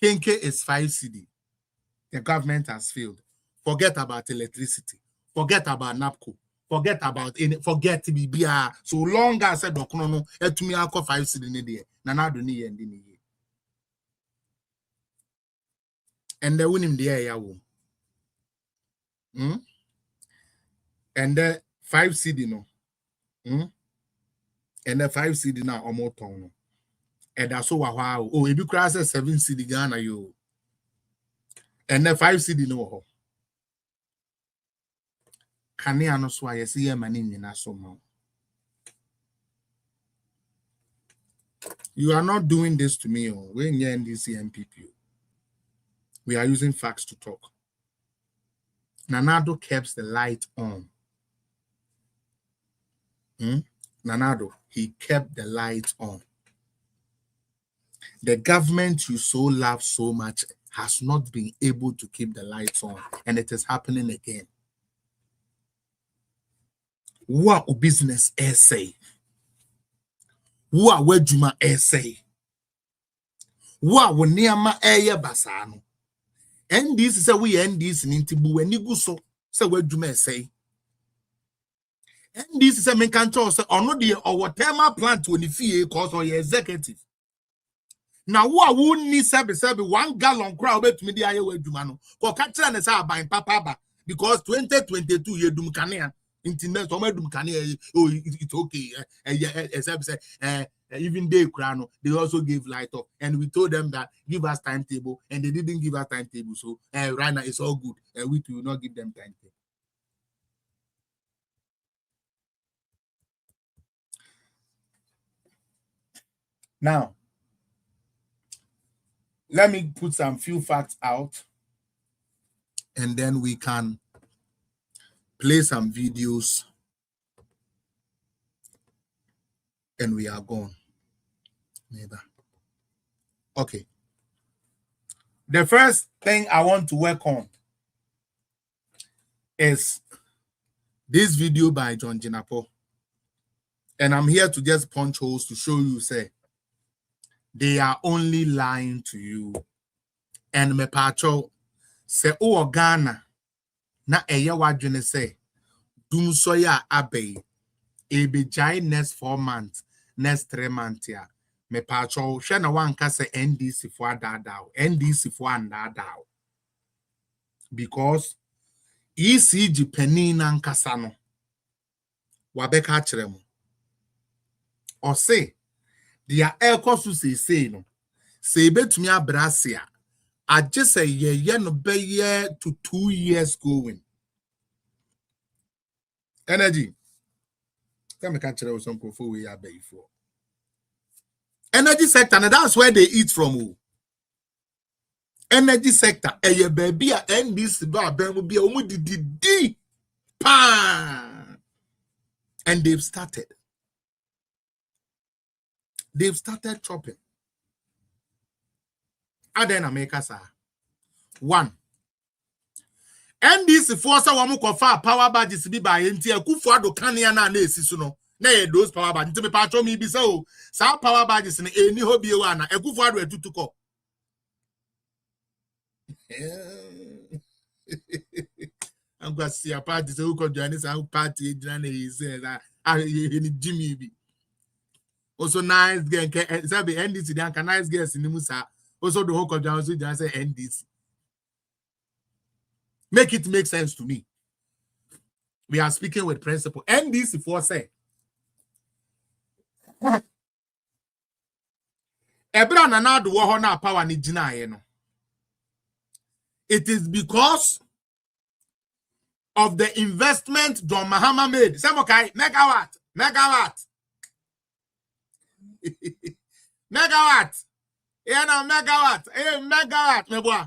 Kenke is 5 CD. The government has failed. Forget about electricity. Forget about NAPCO. Forget about any. Forget BBR. So long as I don't know, to me I 5 CD in the Nanado ni yendi. And they win him the air. And the 5 CD no. And the 5 CD now almost on. And that's so wow. Oh, if you cross 7 CD Ghana you. And the 5 CD no. Can you know why I see a man in somehow? You are not doing this to me. We're in NDC MPP. We are using facts to talk. Nanado keeps the light on. Nanado, he kept the light on. The government you so love so much has not been able to keep the lights on, and it is happening again. What business essay? What wejuma essay? What woniama eye basano? And this is a we end this in Intibu and you so wejuma essay. And this is a main control or not the or whatever plan to any fee cause or your executive. Now, what would need service 1 gallon crowd bet me the eye wejumano? For catcher and a buying papa because 2022 you dum canea. Internet or medum can oh it's okay. Even they crano they also give light up, and we told them that give us timetable, and they didn't give us timetable. So right now it's all good, and we will not give them timetable. Now, let me put some few facts out, and then we can play some videos, and we are gone. Neither. Okay. The first thing I want to work on is this video by John Jinapo. And I'm here to just punch holes to show you, say, they are only lying to you. And me pacho say, oh, Ghana, na eye wadwene say, Dumsor ya abe, e be jai next 4 months, next 3 months ya. Me pacho, she na wanka say NDC for dadao, NDC for dadao. Because ECG penina nkasano, wabeka chiremu. Or say, dia ekosu say no, say betumi abrasia. I just say yeah no be year to 2 years going. Energy. Tell me can't tell some for we are bay for. Energy sector, and that's where they eat from. Who? Energy sector, a baby and this bar will be a d pan. And they've started. They've started chopping. And then America, sir. 1. And this force wa kofa power badges be by enti akufo ado kania na esisu no na those power badges nti me patcho me bi say o sa power badges ne eni ho bi ewa na akufo ado atutuko I'm going to see a party so who could join this party ejina say that any Jimmy bi also nice girl say be NDC dan can nice girls ni musa also the whole could join so just say NDC. Make it make sense to me. We are speaking with principle. And this for say. Ebra na do ho na power ni gina ye no. It is because of the investment John Mahama made. Some okay, megawatt. Megawatt. Yeah, no, megawatt. Megawatt, me boy.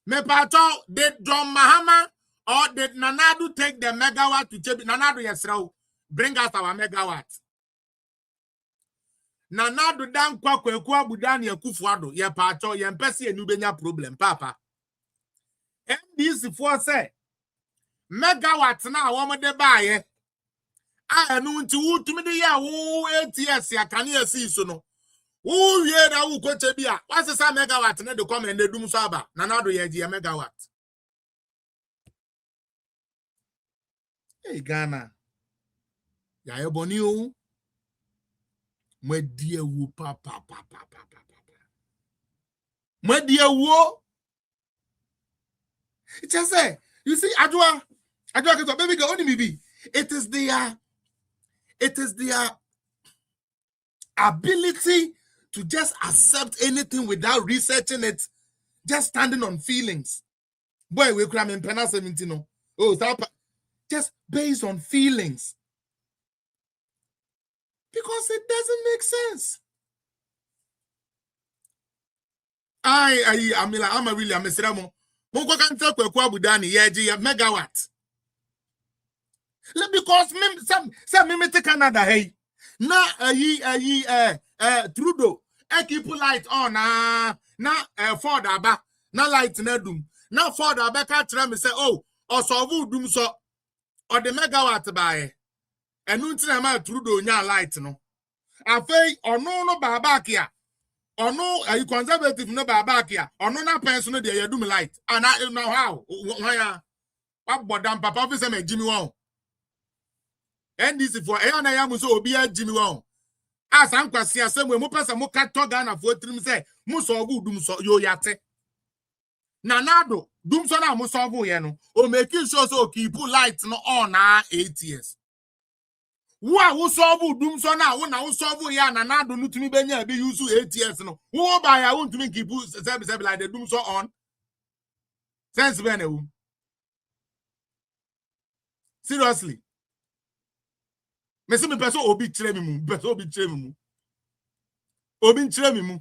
Me pato, did John Mahama or did Nanadu take the megawatt to Chebi? Nanadu yesrao, bring us our megawatt. Nanadu dan kwa budani ya kufuado, ye pato, ye mpesi ye nubenya problem, papa. MDC for say, megawatt na wama de baye. Nu nti utumide ya 8 years ya kani si so no. Who ye na who go Chebia? What's the same megawatt? Ne do come and the Dumsor na na do ye megawatt. Hey Ghana, ya eboni o. Mwe die wu papa. Mwe die wu. It's just say, you see, Adwa, baby girl, only me. It is their ability to just accept anything without researching it, just standing on feelings. Boy, we cram in Pena 17. Oh, just based on feelings. Because it doesn't make sense. I'm a seramo. Monko can talk with Kwabudani, yeah, megawatt. Because some mimic Canada, hey. Na Trudeau, keep light on na Ford aba na light na dum na Ford aba ka tell me say oh osovu dum so or the megawatt by enu ntina ma Trudeau nya light no afei ono no baba kia ono conservative no baba kia ono na pension no dey yadum light and now how why abodam papa fi say me Jimmy won NDC for na ya muso obi a Jimmy won as am kwasi asem we mo pesa mo ka to Ghana for trim say mo so ogu dum so yo yate nanado dum so na mo so ogu ye no o make sure so keep light no on na 8 years wo so ogu dum so na wo so ogu ya nanado no tumi benya be use 8 years no wo ba ya wo tumi keep say like the dum so on sense be na wo seriously me se me person obi kire me mu person obi kire me mu obi kire me mu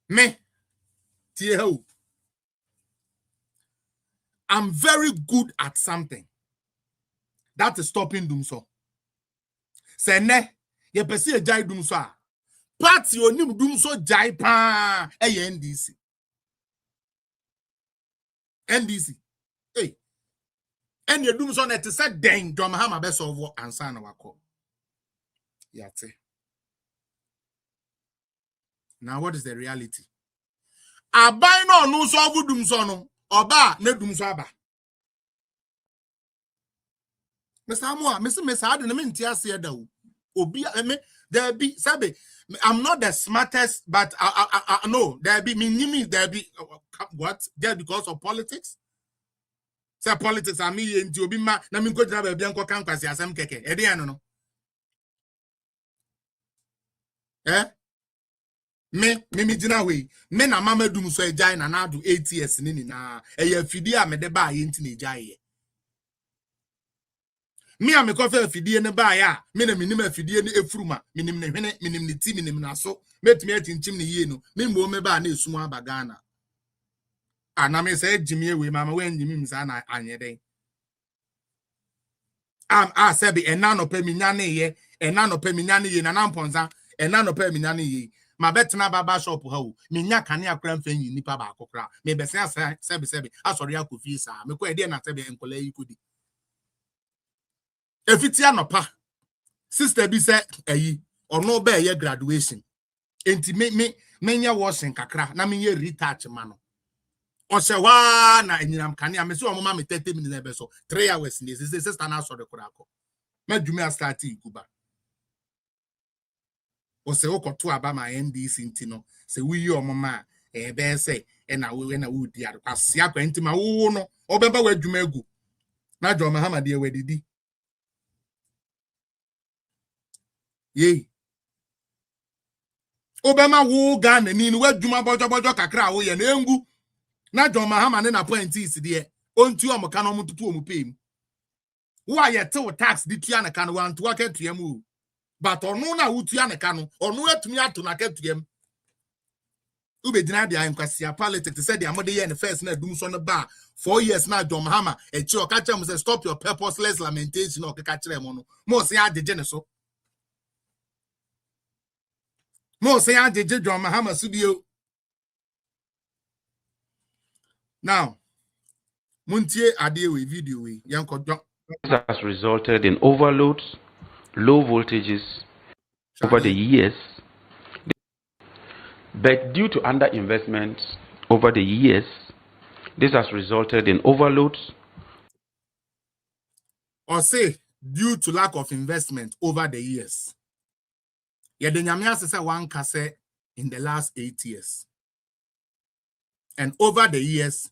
me tie ho I'm very good at something. That is stopping Dumsor. Say ne, ye pesi e jai Dumsor. Party onim Dumsor jai pa NDC. NDC. Hey. And you Dumsor net say den Mahama be solve answer na wako. Yate. Now what is the reality? Abai no solve Dumsor no. Oba ne Dumsor aba. I'm not the smartest, but I know there be what? Just because of politics? Say politics, I mean, into Obi ma na me go jina be bianco kan kwasi asem keke. E dey no. Me jina we. Me na mama Dumsor ejai na na do 8 years ni na. E ye fidi a me de ba ye nti na ejai. Me am coffee afidie ne ba ya me na minim afidie ne efuruma minim ne hwene minim ne ti minim na so metumi atinchim ne yie no me mbo me ba na esum aba Ghana ana me say jimi ewe mama wen jimi misa na anyeden am sebi ena no pe minya ne ye ena no pe minya ne ye na namponza ena no pe minya ne ye ma betena baba shop ha o minya kane akra mfa yi nipa ba akokra me be se sebi asori akofi sa me ko e de na sebi enkola yi kodi Efitia nopa sister bi say eyi ono be ye graduation enti me nya washing kakra na me ye retouch ma no o se wa na enyinam kane am se o mama me 30 minutes be so 3 hours ni sister na so de kura ko madwumi a start ikuba o se o koto aba ma NDC enti no se wuyi o mama e be say e na wo di akwase akwa enti ma wo no obeba wadwuma agu na jo Mahama de wadidi Ye. Obama wo Ghana ni wadwuma bojo kakra wo ye na engu na John Mahama ne na appointees de ontu omuka no mututu omupem wo ayete wo tax di tua na kan wan to akatuam o but onu na wo tua na kan onu atumi ato na akatuam ube dina dia nkwasi politics said the amode ye ne first na Dumsor no ba 4 years na John Mahama e chi o ka chem say stop your purposeless lamentation o ka kire mo no mo se adeje ne so Mo say I did John Mahama studio. Now, Muntie Adewe video we Yanko John. This has resulted in overloads, low voltages over the years. But due to underinvestment over the years, this has resulted in overloads. Or say, due to lack of investment over the years. Yeah, the Nyamia say one kase in the last 8 years. And over the years,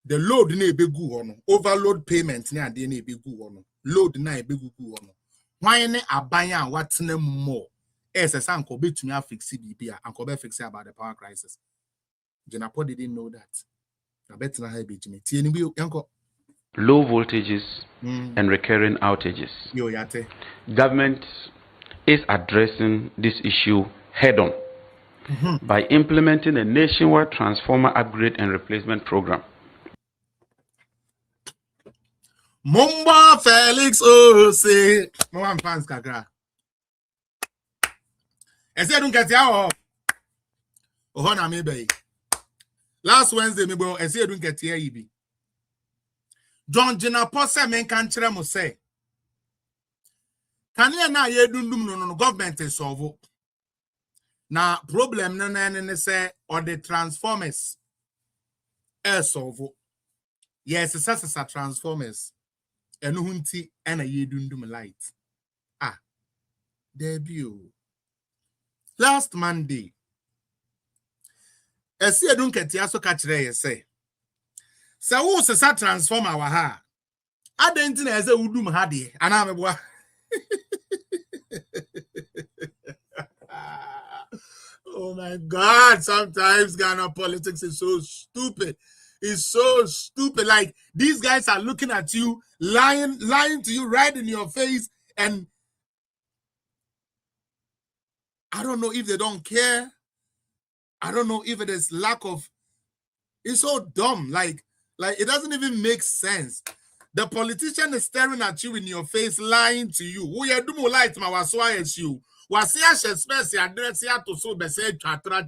the load na ebegu ono, overload payment na ade na ebegu ono, load na ebegu ono. Why ne abanya watne more? Esa anko betumi afix bibia, anko be fix about the power crisis. Jenapo didn't know that. I bet na have bejimi. Tie ni bi yanko Low voltages and recurring outages. Yo yate. Government is addressing this issue head-on by implementing a nationwide transformer upgrade and replacement program. Mumba Felix say Mumba fans kakra. I said don't get ya oh na me be. Last Wednesday me bro I said don't get ya ibi. John Jena Pose men kan kire mo say Kanye na ye dundum no government is solve. Na problem no say or the transformers solve. Yes, it's a transformers. Enu hunti ena ye dundum light. Ah. Debut. Last Monday. Esi edun ketia so ka kire ye say. Se wo se sa transformer wa ha. Adenti na eze udum ha de. Ana meboa. Oh my God, sometimes Ghana politics is so stupid. It's so stupid. Like these guys are looking at you, lying to you right in your face, and I don't know if they don't care. I don't know if it is lack of. It's so dumb. Like Like, it doesn't even make sense. The politician is staring at you in your face, lying to you. Who you do more light, ma was why it's you. Was here she space address here to so be said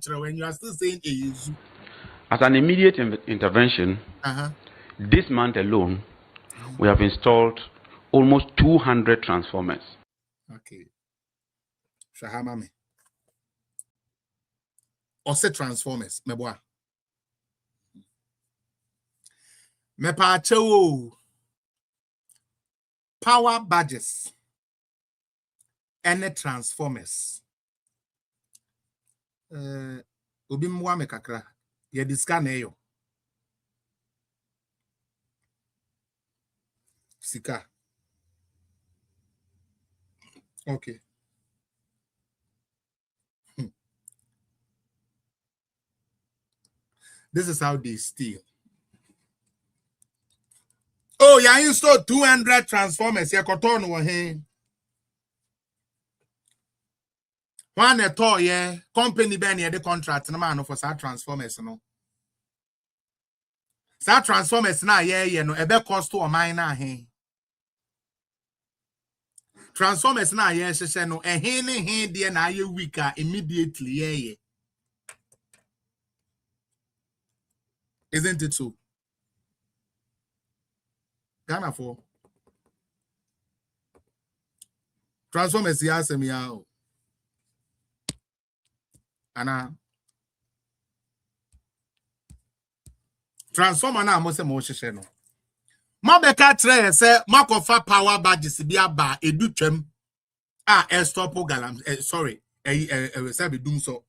when you are still saying a use. As an immediate intervention, this month alone, we have installed almost 200 transformers. Okay. Shahama me. Ose transformers, meboa. Mepa chewo. Power badges. And transformers. Obi mwa me kakra. Ye diska na yo. Sika. Okay. This is how they steal. Oh, you installed 200 transformers. You got on one hand. One at all, yeah. Company ben the contract no man for that transformers, no. That transformers now, yeah, no. Ebe cost to a mine na hen. Transformers now, yeah, she no. A hen there na ye weaker immediately, yeah. Isn't it so? Ghana for transformers yasem ya. Ana transformer na mo se mo hwehwe no. Ma beka tre se makofa power badges bi aba edutwam a stop galam sorry say be Dumsor.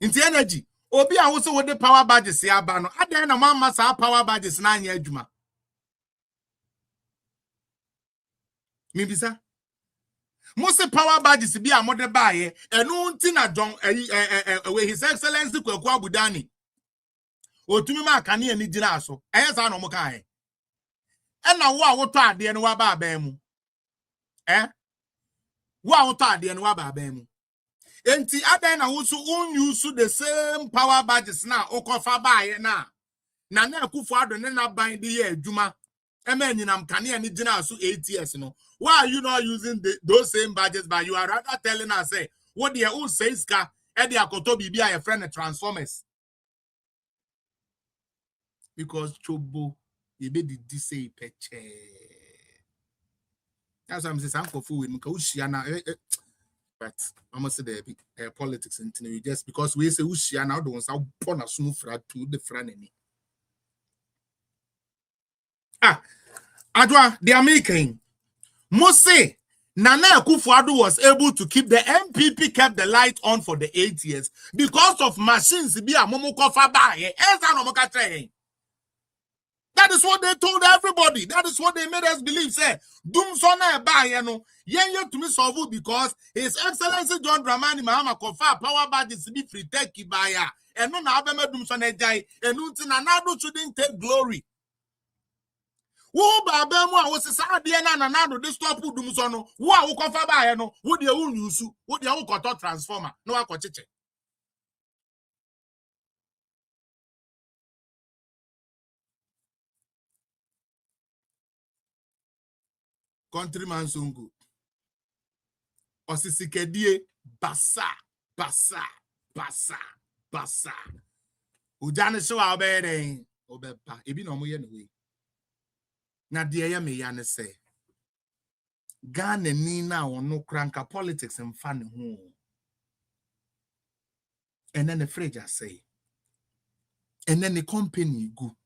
Inti energy obi a wo se wo de power badges ya aba no adan na ma sa power badges na anya adwuma. Mibisa Mose power badges bi a mode baaye enu nti na John we his excellency Kwaku Abudani otumi ma kane ani gina so sa no mo kan e na wo a woto ade no wa ba aban mu wo a woto ade no wa ba aban mu enti adan na wo so use the same power badges na okofa baaye na Akufo Addo ne na ban de ye adwuma ema nyinam kane ani gina so 8 years no. Why are you not using those same badges, but you are rather telling us, say, what the old says, Eddie Akoto Bibi, a friend of Transformers? Because Chobo, you made the say peche. That's why I'm saying, I'm for with Ushiana, but I must say, the politics and just because we say Ushiana, don't want to put a snoofer to the friend. Adwa, they are making. Mose, Nana Akufo-Addo was able to keep the MPP kept the light on for the 8 years because of machines. That is what they told everybody. That is what they made us believe. Say, Dumsor na ba ye no. Yen to me solve because His Excellency John Dramani Mahama Kofa power badges be free take ibaya. And no na abeme Dumsor na jai. And no Nana shouldn't take glory. Wo ba ba mu a wo sesa de na do this stop Dumsor no wo a wo kofa ba ye no wo de wo nyusu wo de wo koto transformer no akocheche countryman sungu osisikedie basa ujane so obeden obepa ebi no mo ye no we na de ya me ya ne se Ghana ni na ono kranka politics mfa ne ho and then the fridge say and then the company go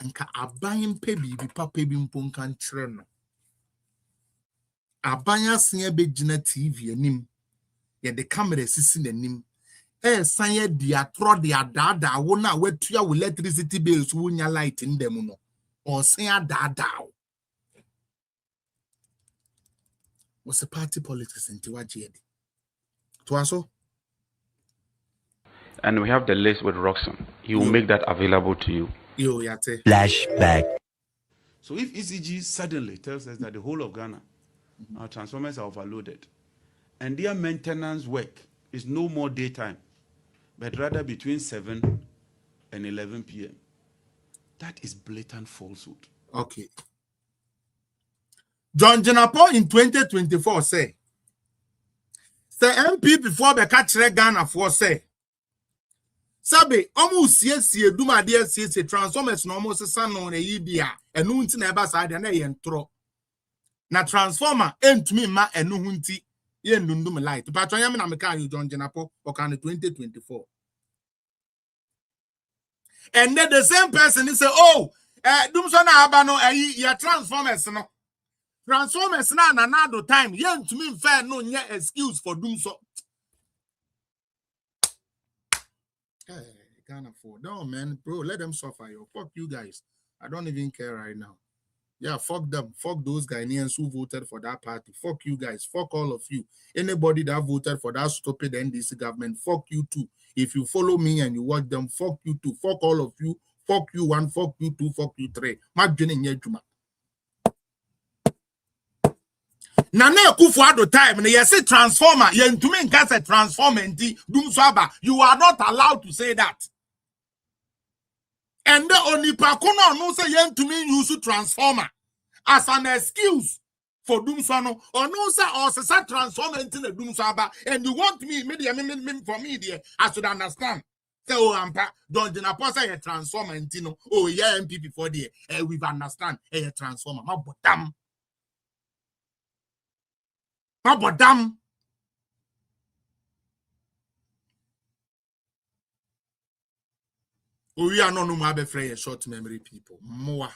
nka aban pe bibi papa bi mpo kan kire no aban asen be gina TV anim ye the camera sisi nanim san ye dia tro dia dada wo na watua wo electricity bills wo nya light in dem no or san dada was a party politics in Tiwajedi. Tuaso? And we have the list with Roxanne. He will make that available to you. Flashback. So if ECG suddenly tells us that the whole of Ghana, our transformers are overloaded, and their maintenance work is no more daytime, but rather between 7 and 11 p.m. That is blatant falsehood. Okay. John Jenapo in 2024 say MP before the catch Ghana for say Sabe almost yes duma dear says transformers no almost san on a year and no never side and a tro. Na transformer ain't me ma and no hunti yen dundum light. But I am an American John Jenapo or can 2024. And then the same person is say, oh, Dumsor na abano ya transformers no. Transformers na another time. Yen to me fair no nye excuse for Dumsor. Hey, can't afford. No man, bro, let them suffer. Yo. Fuck you guys. I don't even care right now. Yeah, fuck them. Fuck those Ghanaians who voted for that party. Fuck you guys. Fuck all of you. Anybody that voted for that stupid NDC government, fuck you too. If you follow me and you watch them, fuck you too. Fuck all of you. Fuck you one, fuck you two, fuck you three. Nana Kufuado time, you say transformer, you to me a transformer, you are not allowed to say that. And the only Pakuno no say yen to me use transformer as an excuse for Dumsor or no say or say transformer into the Dumsor, and you want me media for media, I should understand. Say oh ampa don't say a transformer into oh yeah MPP for the we've understand a transformer. My bottom. My bottom. We are not no more afraid short memory people. More.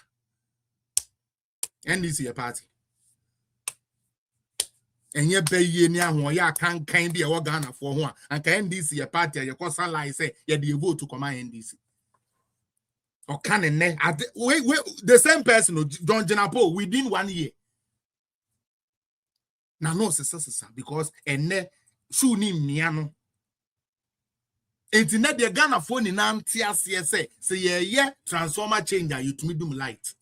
And this is a party. And ye pay ye near one, ya can't be a Ghana for one. And can this a party? Your cousin lie say, ye the vote to command NDC. Or can wait, the same person, John Jenapo, within 1 year. Now, no, sister, because and ne shoe ni miano. It's not the Ghana phone in TSA. Say, yeah, transformer changer, you to me do light.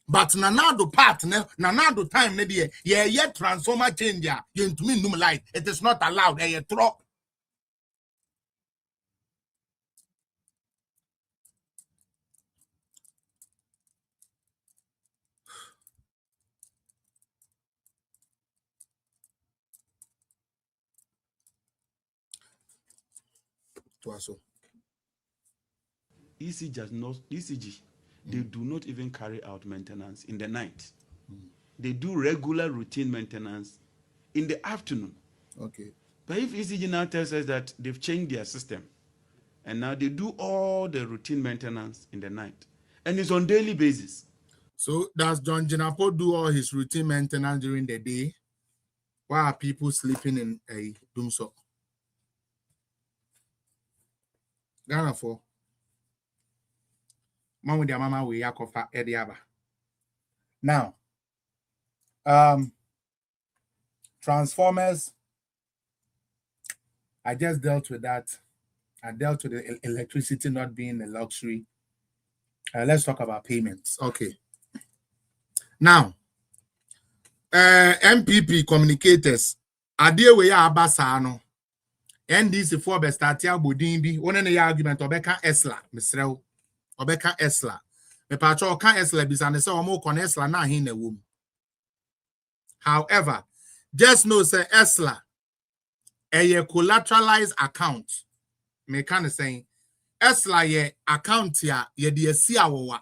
But nanado partner, nanado time, yeah, transformer changer, you to me do light. It is not allowed. A throw. ECG, they do not even carry out maintenance in the night. They do regular routine maintenance in the afternoon. Okay. But if ECG now tells us that they've changed their system and now they do all the routine maintenance in the night and it's on daily basis. So does John Jenapo do all his routine maintenance during the day? Why are people sleeping in a Dumsor? Ghana for mama we yakofa ediaba. Now, transformers. I just dealt with that. I dealt with the electricity not being a luxury. Let's talk about payments. Okay. Now, MPP communicators. Adie we ya abasano. NDC for bestatia bodimbi. One ne argument obeka esla misreu. Obeka esla. Me pacho kan esla bisane se omo kon esla na hin na wom. However, just know say esla a collateralized account. Me kind of saying esla ye account ya ye de asi awowa.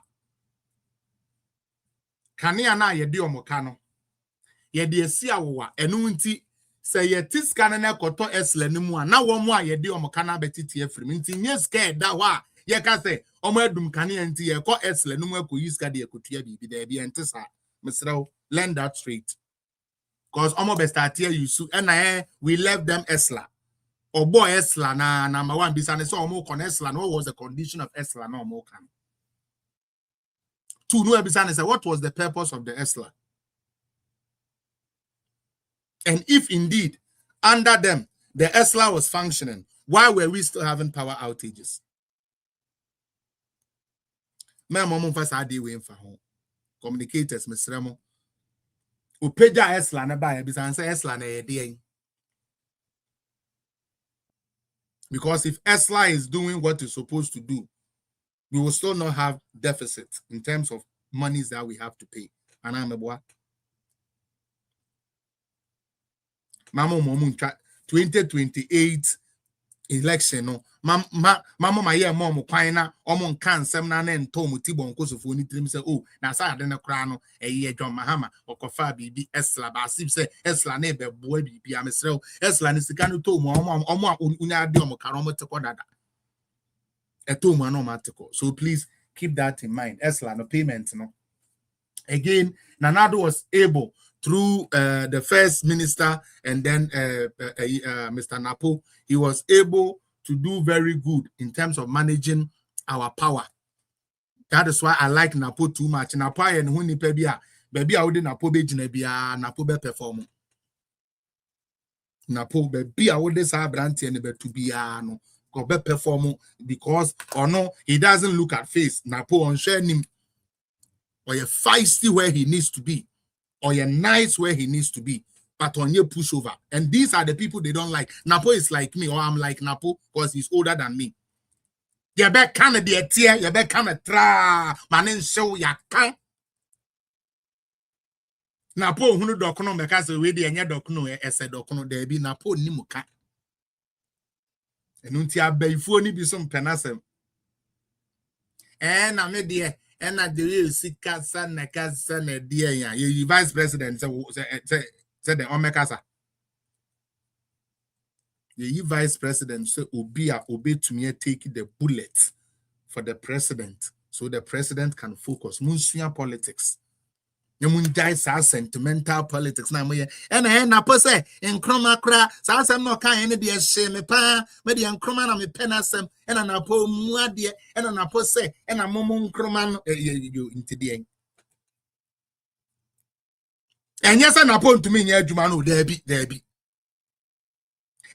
Kania na ye de omokano. Ye de asi awowa enu nti say ye tiska na koto esla ni mu a na wo mu a ye de omokana betiti afrim nti nye scared da wa ye ka say omo adum kania nti ye ko esla ni mu akoyi ska de ekotua bibi da bi entesa mesrew learn that straight because omo be start here you su and we left them esla or boy esla na number one bisane so omo kon esla no what was the condition of esla no omo kan two no bisane say what was the purpose of the esla. And if indeed, under them, the ESLA was functioning, why were we still having power outages? My mom first had for home. Communicators, Miss Remo. Upeja ESLA na ba because ESLA na yedie. Because if ESLA is doing what it's supposed to do, we will still not have deficit in terms of monies that we have to pay. And I'm a boy. Mama 2028 election no mama my year mom kwan na omo kan sem na na ento mo tibon kosofo ni trim say oh na sa ade na kra no eye John Mahama okofa bibi esla ba sip say esla na be boa bibi amesrew esla ni sika no to mo omo unya ade omo kara omo teko dada eto mo no mateko. So please keep that in mind. Esla no payment no. Again, Nanado was able through the first minister and then Mr. Napo, he was able to do very good in terms of managing our power. That is why I like Napo too much. Napo and huni pebia, baby I would Napo be jinebia, Napo be perform. Napo baby I would say branti and be to be no go be perform because or no he doesn't look at face. Napo on share him or you feisty where he needs to be. Or you're nice where he needs to be, but on your pushover. And these are the people they don't like. Napo is like me, or I'm like Napo because he's older than me. You better come a dear tear, you better come a tra, man, show ya can. Napo, who docuno, because the way they are docuno, as a docuno, there be Napo Nimuka. And until before ni be some penasem. And I'm a dear. And at the real Sika son, dear, you vice president said the Omekasa. The vice president said, obey to me, take the bullet for the president so the president can focus. Munsia politics. You sentimental politics now. And I end up say in chroma cra, so I'm not kind of be a shame, pa, maybe I'm chroma me penasem, and an apo muadia, and an apo say, and a momon chroman you into the end. And yes, an apo to me, yeah, Jumano, there be.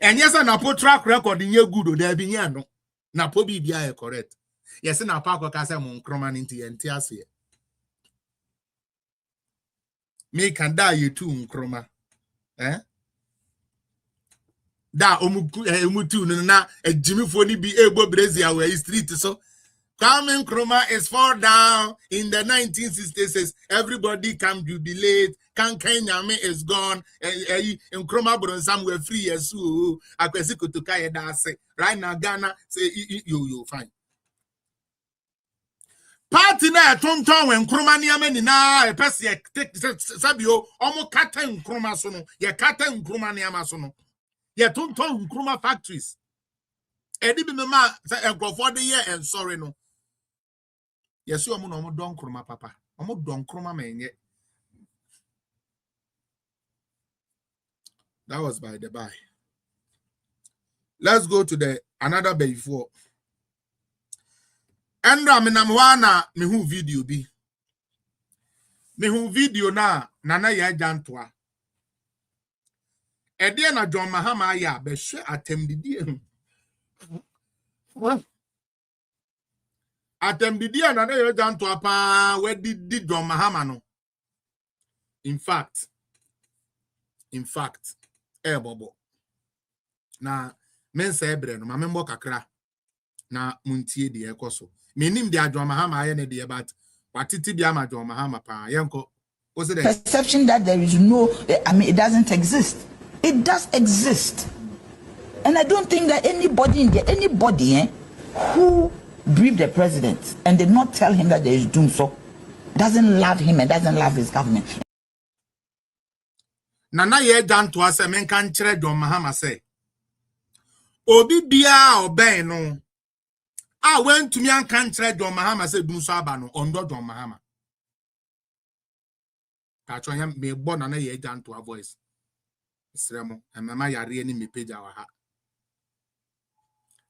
And yes, an apo track record in your good, there be no. Napo be correct. Yes, and a park casa mon chroman into the entire. Me can die you too, Nkroma. Da umutu na Jimmy Foni be able Brazil where his street so Kwame Nkrumah is far down in the 1960s. Everybody can jubilate. Kan Kenyame is gone. Nkrumah Bronsam were free as so akwesiku to kaya dase. Right now Ghana say you fine. Party na tonton when Nkrumah niame ni na pesi sabio omo kata Nkrumah so no ye kata Nkrumah niama so no ye tonton Nkrumah factories edi bi mema say enkofo de ye en sorry no yes omo no omo don Nkrumah papa omo don Nkrumah menye. That was by the by. Let's go to the another before. Andra menamwana mihu video bi. Mihu video na nana ya jantwa. Ede na John Mahama ya be hwe atemdidi. Atemdidi na ya jantwa pa we di John Mahama no. In fact, bobo. Na mensa ebre no mamembo kakra na muntie de ekoso. Meaning the John Mahama aye de but watiti bia ma John Mahama pa yenko. Perception that there is no, I mean, it doesn't exist. It does exist. And I don't think that anybody in there, who briefed the president and did not tell him that there is Dumsor, doesn't love him and doesn't love his government. Nana ye dan to ase men kan kire John Mahama say obi bia obey no a went to me and can kire John Mahama say Dumsor aba no ondo John Mahama ka cho yam me bo nana ye dan to a voice sremo mama yare ni me page awa ha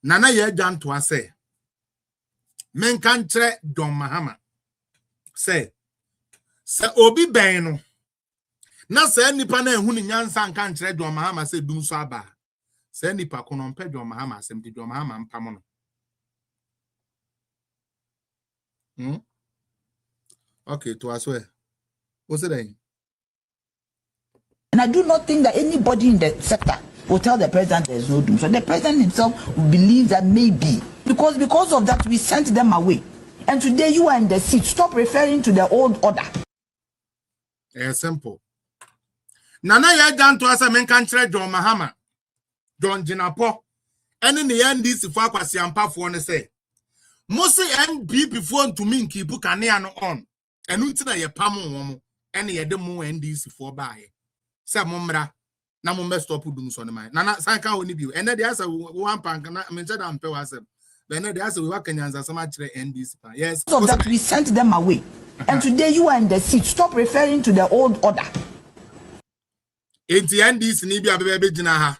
nana ye dan to ase men kan kire John Mahama say obi ben no na say nipa na ehunu nyansa nka nkire John Mahama say Dumsor aba say nipa kono mpe John Mahama asem di John Mahama mpamo no okay to as well what's it then? And I do not think that anybody in the sector will tell the president there's no Dumsor. The president himself will believe that maybe because of that we sent them away. And today you are in the seat. Stop referring to the old order. Simple. Nana ya down to us a men country John Mahama. John Jinapo. And in the end, this if I was Yampa for one say. Mostly NB before to me keep Kaniano on. And Utina ye pamo and ye demo and this for by. Sam Mumbra. Namumbe stop Dumsor my. Nana Sanka only view. And then the answer one pank and I mentioned I'm pewasem. Then the answer we work in so much and this. Yes. So that we sent them away. And today you are in the seat. Stop referring to the old order. It's the NDC Nibia baby Jinaha.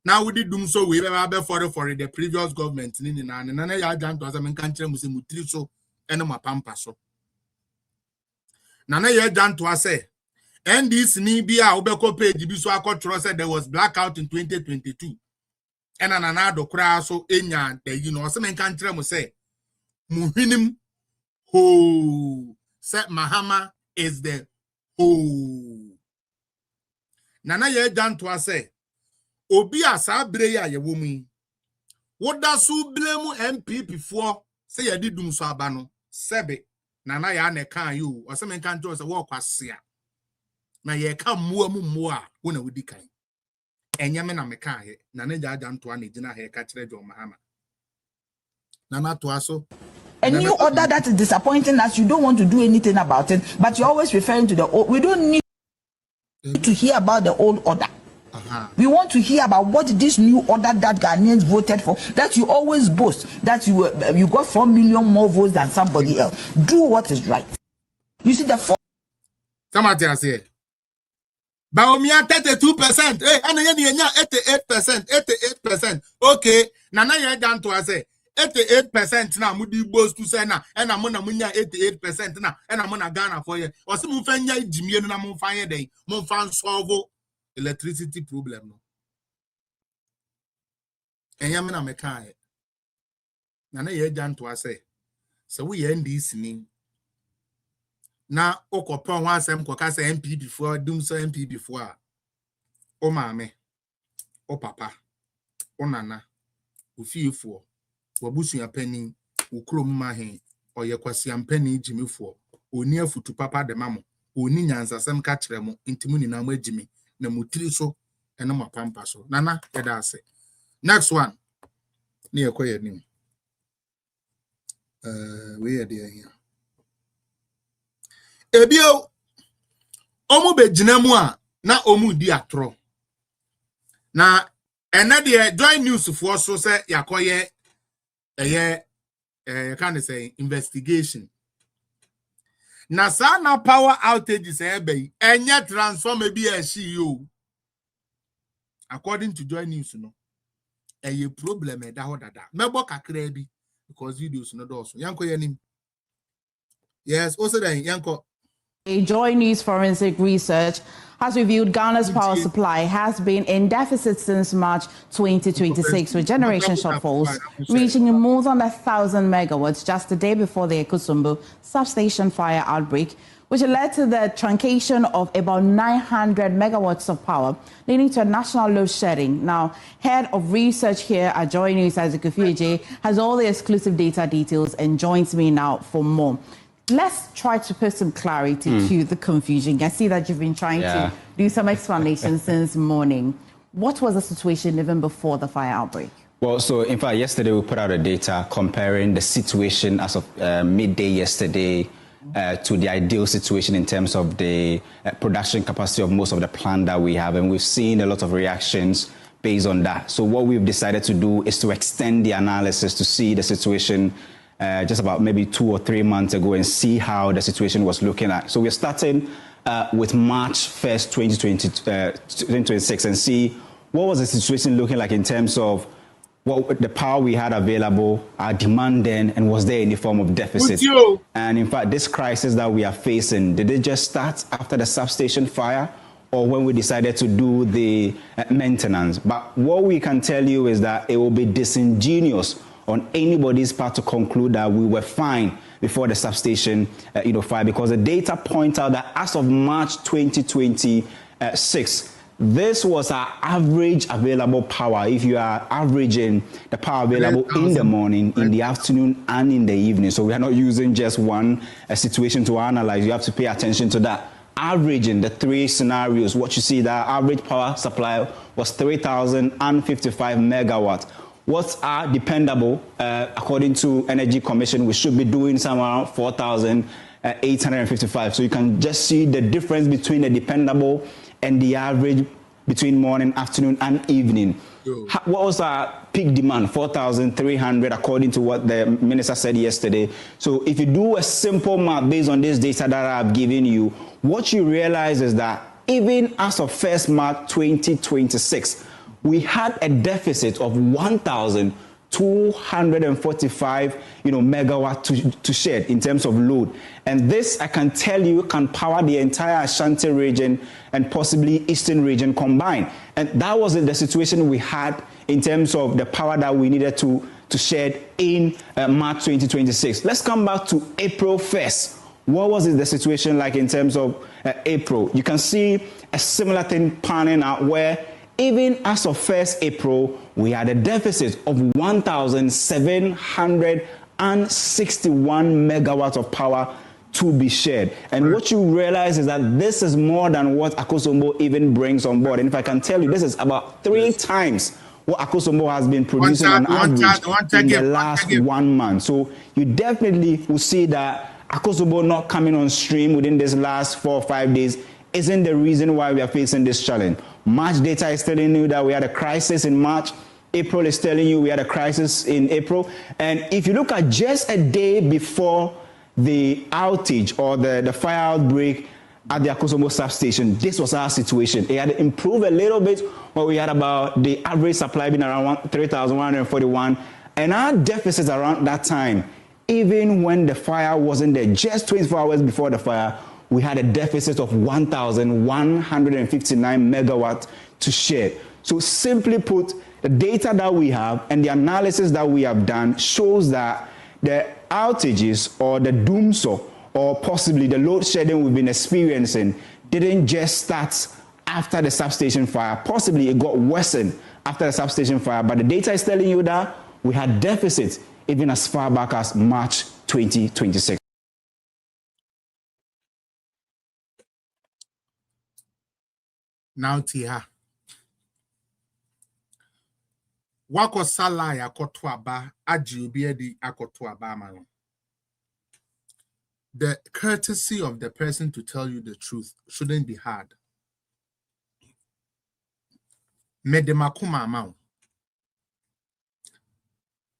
Now we did Dumsor we have for the previous government. Nina and Nana Yajan to Azaman country Musimutriso and my pampaso. Nana Yajan to us say. NDC Nibia Obeko page Biswako said there was blackout in 2022. And another cry so enya the some country must say Muhinim ho said Mahama is the ho. Nana ye dan to say Obi asa breya ye woman. What does so blame MP before say ye did Dumsor abano sebe Nana ya ne kan you or some country was a walk was na ye ka mua wona wudi kan enyame na meka he na ne jaja nto ane gina he ka kire John Mahama nana to aso a new order that is disappointing us. You don't want to do anything about it, but you're always referring to the old. We don't need to hear about the old order. We want to hear about what this new order that Ghanaians voted for, that you always boast that you got 4 million more votes than somebody else. Do what is right. You see the somebody say Baumia 32%. Hey, and 88%. 88%. Okay. Nana ya down to us 88% na mudi boast to say na and amona munya 88% na and amona Ghana for you. Or some fanya Jimmy na mon fire day. Mon fan solve electricity problem no. And yamina meka Nana ya down to us so we end this ni. Na okopon wa asem koka say MP before Dumsor MP before o maame o papa o nana o fiefo wo busuya pani o krom mahen o yekwasi ampani jimifo oni afutu papa de mamo oni nyansasem ka kire mo ntimu ni na mo agimi na mutiri so eno mapampa so nana yeda ase next one ne yekoye nim we ye de here ebio omu bejinamu a na omu di atro na ena de join news for so say yakoye can say investigation na sa na power outages ebe enye transformer bi a CEO according to join news no eye problem e da ho dada mebo kakra bi because videos no do so yanko yanim yes also then yanko A Joy News forensic research has revealed Ghana's power supply has been in deficit since March 2026, with generation shortfalls reaching more than 1,000 megawatts just the day before the Ekusumbu substation fire outbreak, which led to the truncation of about 900 megawatts of power, leading to a national load shedding. Now, head of research here at Joy News, Isaac Ofieje, has all the exclusive data details and joins me now for more. Let's try to put some clarity to the confusion. I see that you've been trying to do some explanation since morning. What was the situation even before the fire outbreak? Well, so in fact, yesterday we put out a data comparing the situation as of midday yesterday to the ideal situation in terms of the production capacity of most of the plant that we have. And we've seen a lot of reactions based on that. So what we've decided to do is to extend the analysis to see the situation just about maybe 2 or 3 months ago and see how the situation was looking at. So we're starting with March 1st, 2026 and see what was the situation looking like in terms of what the power we had available, our demand then, and was there any form of deficit? And in fact, this crisis that we are facing, did it just start after the substation fire or when we decided to do the maintenance? But what we can tell you is that it will be disingenuous on anybody's part to conclude that we were fine before the substation fire, because the data point out that as of March 2026, This was our average available power. If you are averaging the power available in the morning, in the afternoon, and in the evening. So we are not using just one situation to analyze. You have to pay attention to that. Averaging the three scenarios, what you see, the average power supply was 3,055 megawatts. What's our dependable? According to Energy Commission, we should be doing somewhere around 4,855. So you can just see the difference between the dependable and the average between morning, afternoon, and evening. What was our peak demand? 4,300, according to what the minister said yesterday. So if you do a simple math based on this data that I've given you, what you realize is that even as of 1st March 2026, we had a deficit of 1,245 megawatt to shed in terms of load. And this, I can tell you, can power the entire Ashanti region and possibly Eastern region combined. And that was the situation we had in terms of the power that we needed to shed in March 2026. Let's come back to April 1st. What was the situation like in terms of April? You can see a similar thing panning out where even as of 1st April, we had a deficit of 1,761 megawatts of power to be shared. And what you realize is that this is more than what Akosombo even brings on board. And if I can tell you, this is about 3 times what Akosombo has been producing on average in the last 1 month. So you definitely will see that Akosombo not coming on stream within this last 4 or 5 days isn't the reason why we are facing this challenge. March data is telling you that we had a crisis in March. April is telling you we had a crisis in April. And if you look at just a day before the outage or the fire outbreak at the Akosombo substation, this was our situation. It had improved a little bit, but we had about the average supply being around 3,141. And our deficits around that time, even when the fire wasn't there, just 24 hours before the fire, we had a deficit of 1,159 megawatts to share. So simply put, the data that we have and the analysis that we have done shows that the outages or the Dumsor or possibly the load shedding we've been experiencing didn't just start after the substation fire. Possibly it got worsened after the substation fire, but the data is telling you that we had deficits even as far back as March 2026. Now, Tia. Wako sala ya kotwaba ajiubiedi akotwaba man. The courtesy of the person to tell you the truth shouldn't be hard. Medemakuma amount.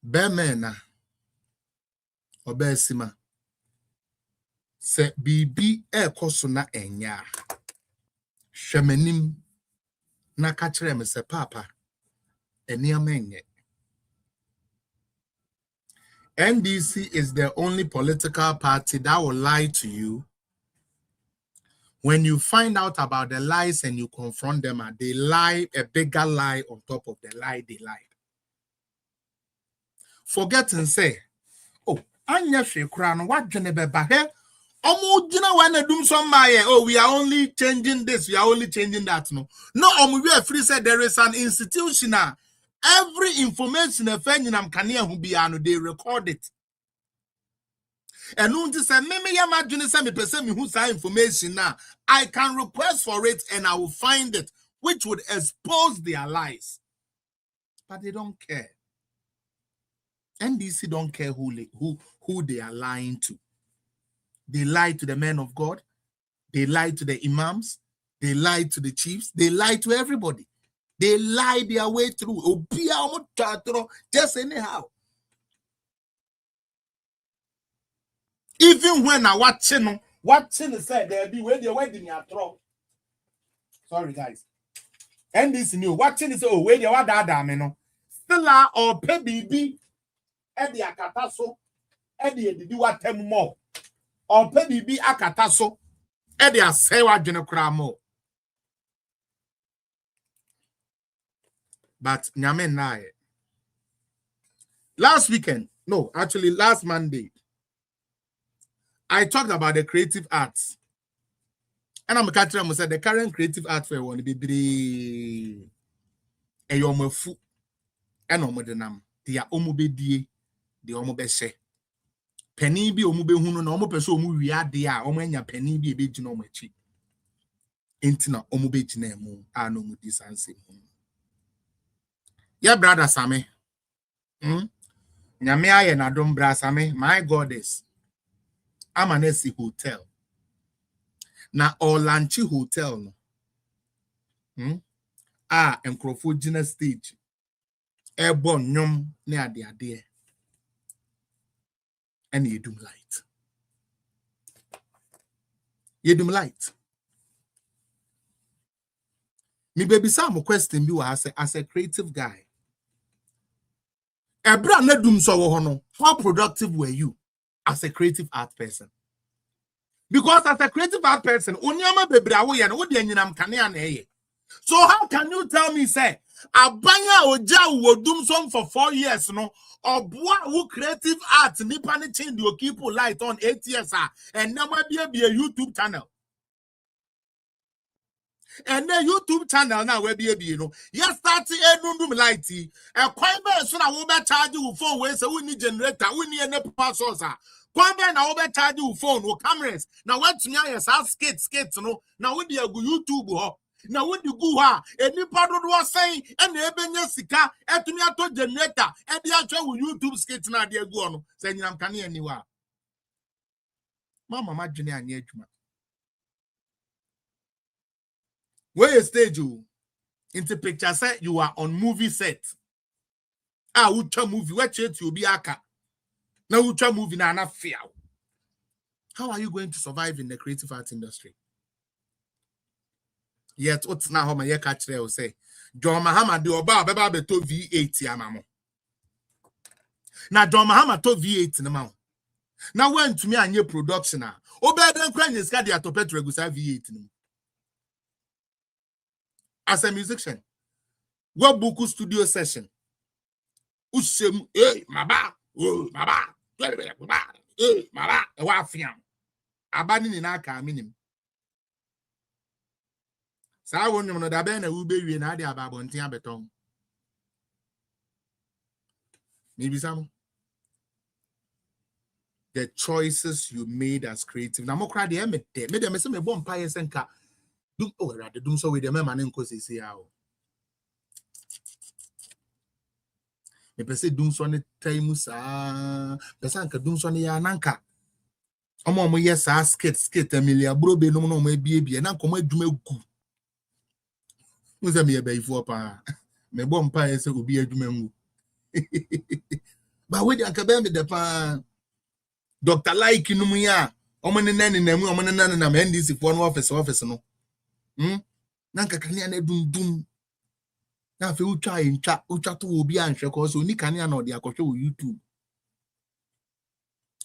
Bemena obesima se bibi kosuna enya. Shemenim na kachere me se papa eniamenye. NDC is the only political party that will lie to you. When you find out about the lies and you confront them, they lie a bigger lie on top of the lie they lied. Forget and say, oh, anya shekrano what jenebe here. Oh, we are only changing this, we are only changing that. No, we are free said there is an institution. Every information a friend in who be they record it. And no say me imagine me person who say information now. I can request for it and I will find it, which would expose their lies. But they don't care. NDC don't care who they are lying to. They lie to the men of God. They lie to the imams. They lie to the chiefs. They lie to everybody. They lie their way through. Just anyhow. Even when I watching said they'll be where they're waiting your throw. Sorry, guys. And this new watching is where they are that still are or pay BB at the akataso at the do what them more. Or pay BB akataso at the asewa genokramo. But Nyamen na last weekend, no, actually last Monday, I talked about the creative arts And I'm catching them say the current creative art fair one be a yomafu and omodenam. They are omobedie, the omobeshe. Penny be omube huno no omo person omu wi ade a omo anya penny bi ebe gina omo achi. Intina omube gina mu a no mu disanse mu. Ya brother Same. Nyame aye na dom bra Same, my goddess. Amanesi Hotel. Na Olanchi Hotel no. Enkrofo gina stage. Airborne nyom ne ade. And you do light. You do light. Me baby some question you as a creative guy. Ebra na Dumsor wo no. How productive were you as a creative art person? Because as a creative art person, onyama bebra wo ye no wo de anyinam kane na eye. So how can you tell me say abanya oja wo Dumsor for 4 years no? Or who creative art nipa ne change your keep light on 8 years and now might be a YouTube channel. And then YouTube channel now will be you know. Yes, that's a lighty. A quite so I will charge you phone ways so we need generator, we need a password. Quite now will charge you phone or cameras. Now what's me as skates, no. Now we be a good YouTube. Now when you go any part of what saying and the sika and to generator and the actual YouTube skate now they go on saying I'm canny anywhere. Mama imagine an age. Where stage you into picture set you are on movie set. Which movie watch it you be aka. Now which movie na fear. How are you going to survive in the creative art industry? Yet what's now how my catch there will say John Mahama do about to V8 amamo. Now John Mahama to V8 in amount. Now when to me and your production now. Obeden Kran is got the atopet regular V8 in. As a musician, what book studio session? Usem maba, maba, wafiam. Abandon in our minim. So I want to da na ube wi na dia ba bontin abeton. Maybe some the choices you made as creative. Na mo kra de me dem say me bom pa yesenka. Do rather do so with the man nko sesi a o. Me pese dum so ne time sa pese anka dum so ne ya nanka. Omo yes skate Amelia bro be no no mo ebie na nko mo adwuma gu. Musa me be ifo pa. Me bom pa ese obi adwuma ngu. Ba we anka be me de pa Dr. Like no mu ya. Omo ne nani na mu omo ne nani na NDC for no office no. Nanka kania na dum na fe ucha to obi anhwe ko so ni kania na odi akohwe wo YouTube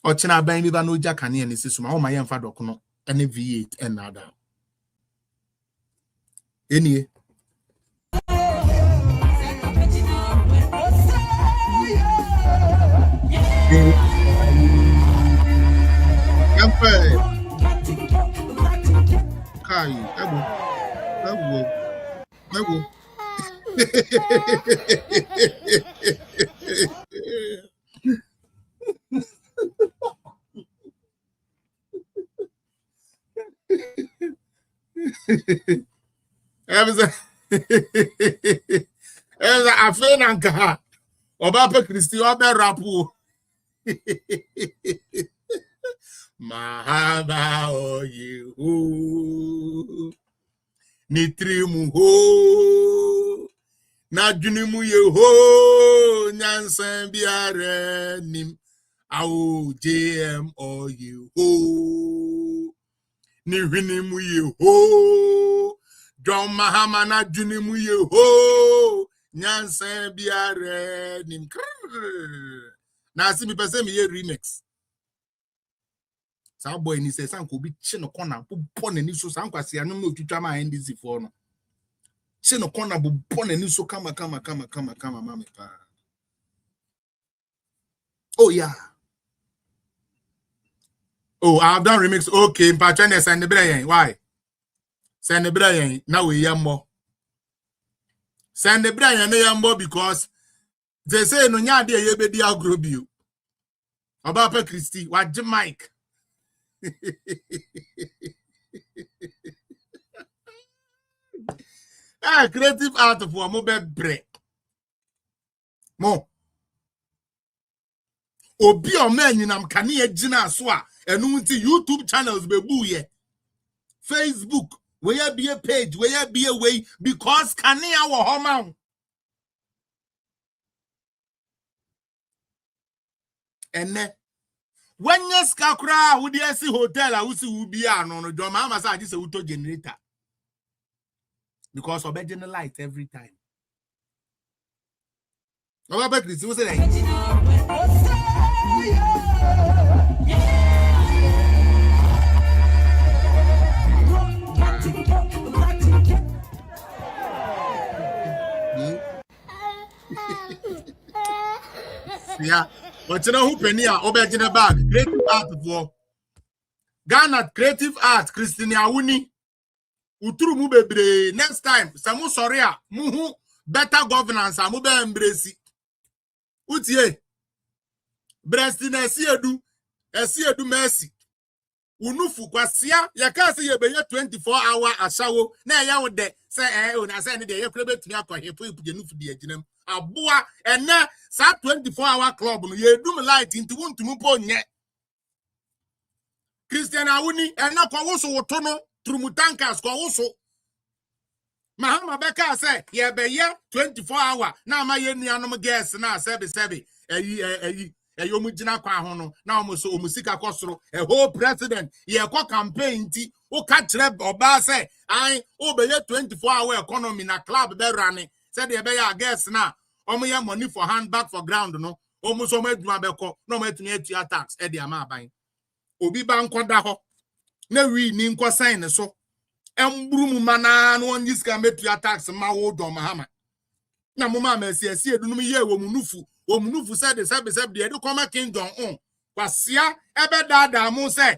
o chena ban mi ba no ja kania ne sisuma o ma ye mfa doko no ene V8 and nada enie kai ebo I feel nanka Obapa Christi obe rapu Mahaba o you Nitrimu ho na dwunimu ye ho nyansan biare nim awo JM o ye ho ni hwinimu ye ho John Mahama na dwunimu ye ho nyansan biare nim na asibi pese me ye remix sa boy ni se sanko bi chi no kona bo na ni so sankwase anum na otwitwa ma NDC for no chi no kona bo na ni so kama mama pa. Oh yeah. Oh, I've done remix. Okay, Pachenes and the brain. Why? Send the Brian, now we yambo. Send the Brian, no yambo because they say no nyadi ye be dia group you. Obapa Christy, what the mic? Ah, creative art for mobile break. Mo. Obi o men yinam kane agina so a enu nti YouTube channels be buye. Facebook, where be a page, where be a way because kane our home. And when you skakra would you see hotel I will be no do mama say this auto generator. Because of the light every time. What about this? What's it yeah, but you know who penny are over in the bag? Creative art for Ghana creative art, Christina Awuni. Uturu mu bebre next time samu sorry a muhu better governance amu be embrace utie breast na esiedu mercy unufu kwasia yaka se ye beye 24-hour ashawo na ya wo de se una se ne de ye kure betumi akwahepo ipuje nufu de aginam aboa ene sa 24-hour club no ye dum light into wontum po nye Christian Awuni ena kwa wo so woto no Trumutankas kwa uso. Mahama beka say ye be ye 24-hour na ma ye nuanom guest na sebe omugina kwa ho no na omusika kosoro a whole president ye kwa campaign ti o ka kire oba say ai o be ye 24-hour economy na club be rane say de be ye guest na omo ye money for hand back for ground no omuso maduma beko na omo atuni atua tax e de ama aban obi ba nkoda ho na wi ni nkwa sign so emburu mu mana no onyi ska metua tax ma wo do mahama na mo ma mesi edunum ye wo munufu said the sebe de come kingdom on kwasia ebe dada mo say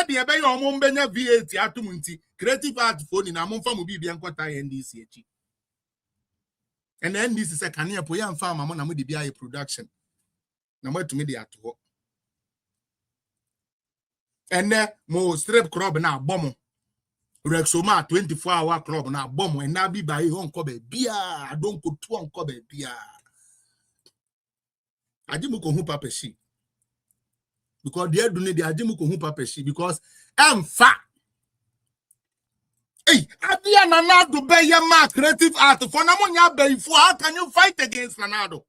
de ebe ye omo mbenya VAT atum nti creative art for ni na mo mfa mo bibia nkwata NDC echi and NDC say kan ye po ya mfa ma mo na mo de bia ye production na mo atumi de ato ene mo strip club na bomo Rexoma 24-hour club na bomo and na bi ba ho nko ba bia adonko tu nko ba bia ajimu ko hu papeshi because they do need the ajimu ko hu papeshi because emfa hey abia nanado be ye ma creative art for na mo nya be fu how can you fight against Nanado?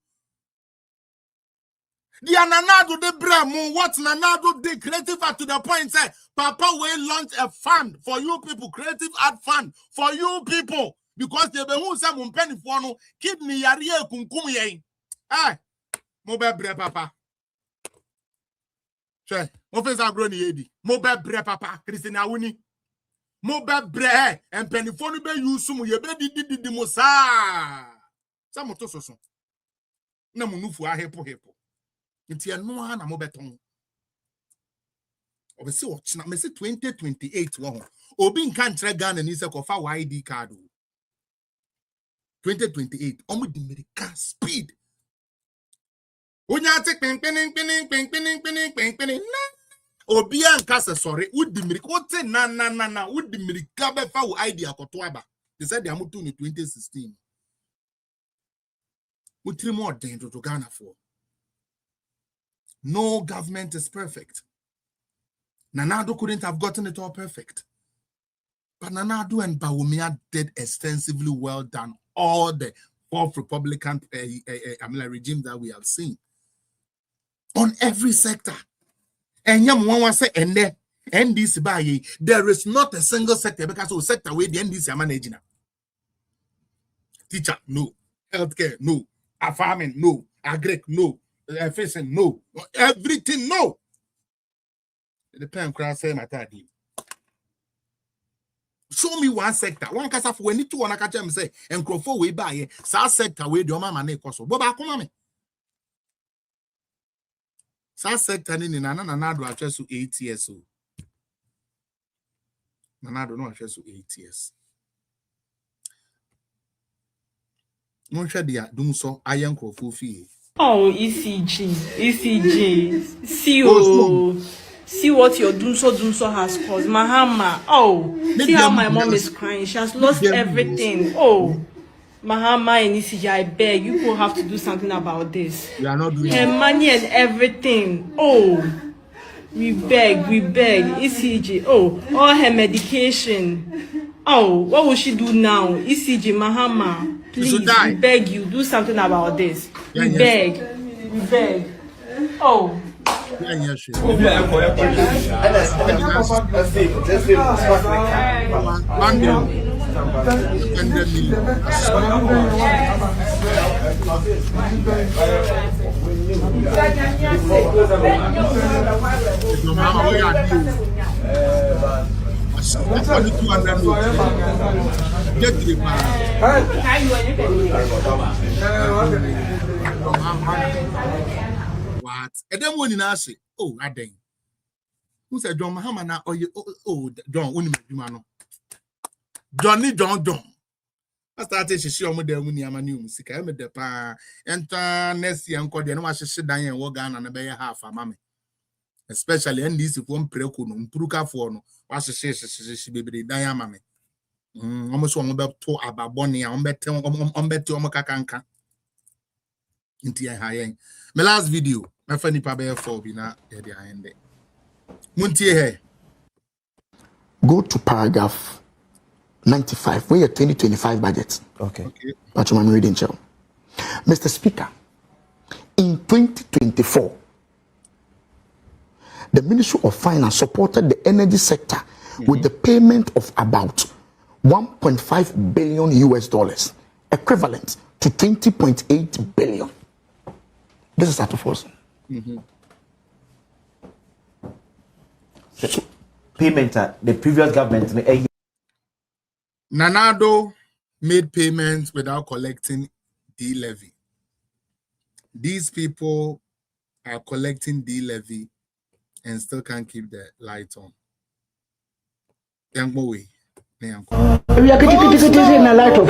The Nanado de Bremo, what Nanado did creative art to the point say, Papa will launch a fund for you people, creative art fund for you people, because they be who say penny for no kidney yariye kunkum ye. Hey, mobile bre papa. Che, mo fe sa gro ni yedi. Mobile bre papa, Christina Awuni. Mobile bre and penny for no be use mu ye be di mo sa. Sa mo to so. Na mo nufu a hepo. Nti eno ha na mo beton obese ochina me se 2028 wo obi nka ntre Ghana ni se kofa ID card 2028 omo di America speed onya ate pin obi anka se sorry udi America wote na udi America be fa wo ID akoto aba they said they am to in 2016 mutri mo den to Ghana for. No government is perfect. Nanado couldn't have gotten it all perfect. But Nanado and Bawumia did extensively well done all the fourth Republican regime that we have seen. On every sector. And Yamwa say, and there, NDC there is not a single sector because of sector where the NDC are managing. Teacher, no. Healthcare, no. Farming, no. Agric, no. Facing no, everything no. The pen cross say my daddy. Show me one sector. One case for when you want to catch them say and crop way by sa sector where the mama na koso. Boba come me. Sa sector ni na do atwa so 8 years o. Na do no atwa so 8 years. Monshare dia Dumsor ayen crofo fie. Oh, ECG. See what your Dumsor has caused. Mahama. Oh, see how my mom is crying. She has lost everything. Oh, Mahama and ECG, I beg. You will have to do something about this. We are not doing her money and everything. Oh, we beg. ECG. Oh, all her medication. Oh, what will she do now? ECG, Mahama. Please, we beg you, do something about this. We beg. Oh. What? And then when you say, oh, I dang. Who said John Mahama now? Oh, John, Unimano. Johnny John. I started to show me the new music. I made the pa and next year, Uncle, and I should sit down and walk down and obey half a mammy. Especially and this if one preocunum, Pruka for no, was a she baby diamame. Almost one about 2 about Bonnie, on bet to Omokakanka. Into a high. My last video, my funny pabe for bina at the end. Muntie. Go to paragraph 95, where your 2025 budget. Okay. But I'm reading, Joe. Mr. Speaker, in 2024, the Ministry of Finance supported the energy sector with the payment of about $1.5 billion US, equivalent to 20.8 billion. This is out of us. So, payment the previous government. Nanado made payments without collecting D levy. These people are collecting D levy and still can't keep the lights on. Young boy. We are getting a light of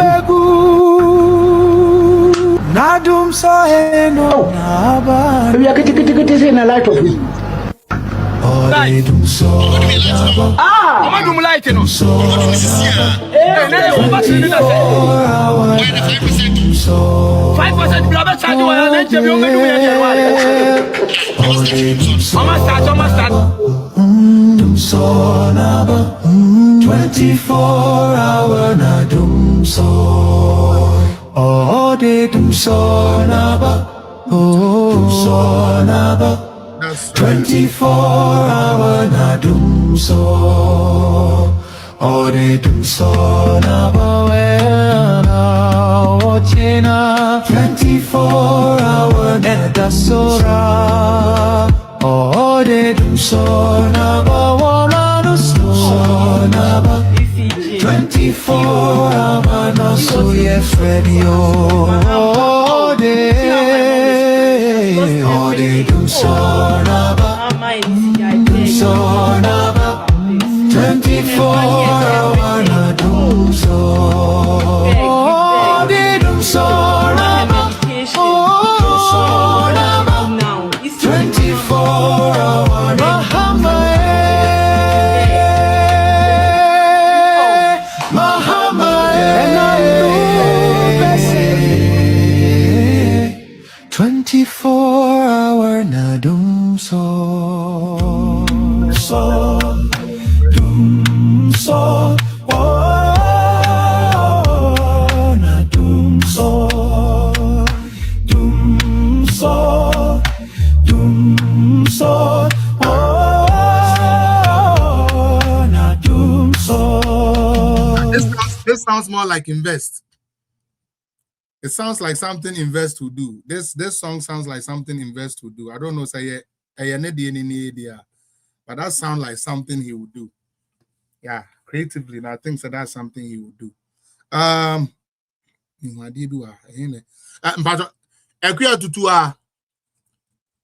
Nadum Saheno. We are getting a light of I'm going to light it. 5% blabber charge you and then you may start. 24-hour na Dumsor. Oh, de Dumsor naba. Oh, Dumsor naba. 24-hour na Dumsor. Oh, de Dumsor naba. Wena ochena. 24-hour na Dasora. Oh, de Dumsor naba. Woman Dumsor naba. 24-hour na so ye Freddy. Oh, de Dumsor naba. Dumsor naba. 24-hour na Dumsor. Oh, de Dumsor naba. Oh, naba. 24-hour na Four-hour na Dumsor. Dumsor. Oh, na Dumsor. Dumsor. Dumsor. Oh, na Dumsor. This sounds more like invest. It sounds like something Invest would do. This song sounds like something Invest would do. I don't know, say any idea, but that sounds like something he would do. Yeah, creatively, and I think so that's something he would do. But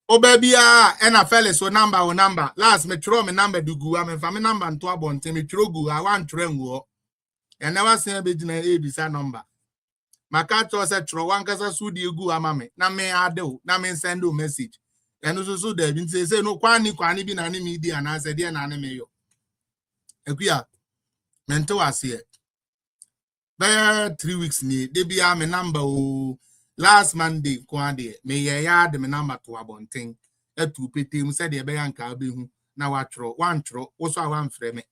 oh baby, and I fell so number. Last me throw me number do go. I mean, family number and 2 abon. Me throw go. I want train go. And never say a bit in a beside number. Makato said tro one kasa su di gu amame na me ade na me send you message eno so there bin say no kwani bi na ne media na say de na ne me yo ekuya mente wase by 3 weeks ni de bia me number o last Monday kwade me ye ya de me number to abonten atu petem say de be yanka behu na watro wan tro wo so awan frɛ me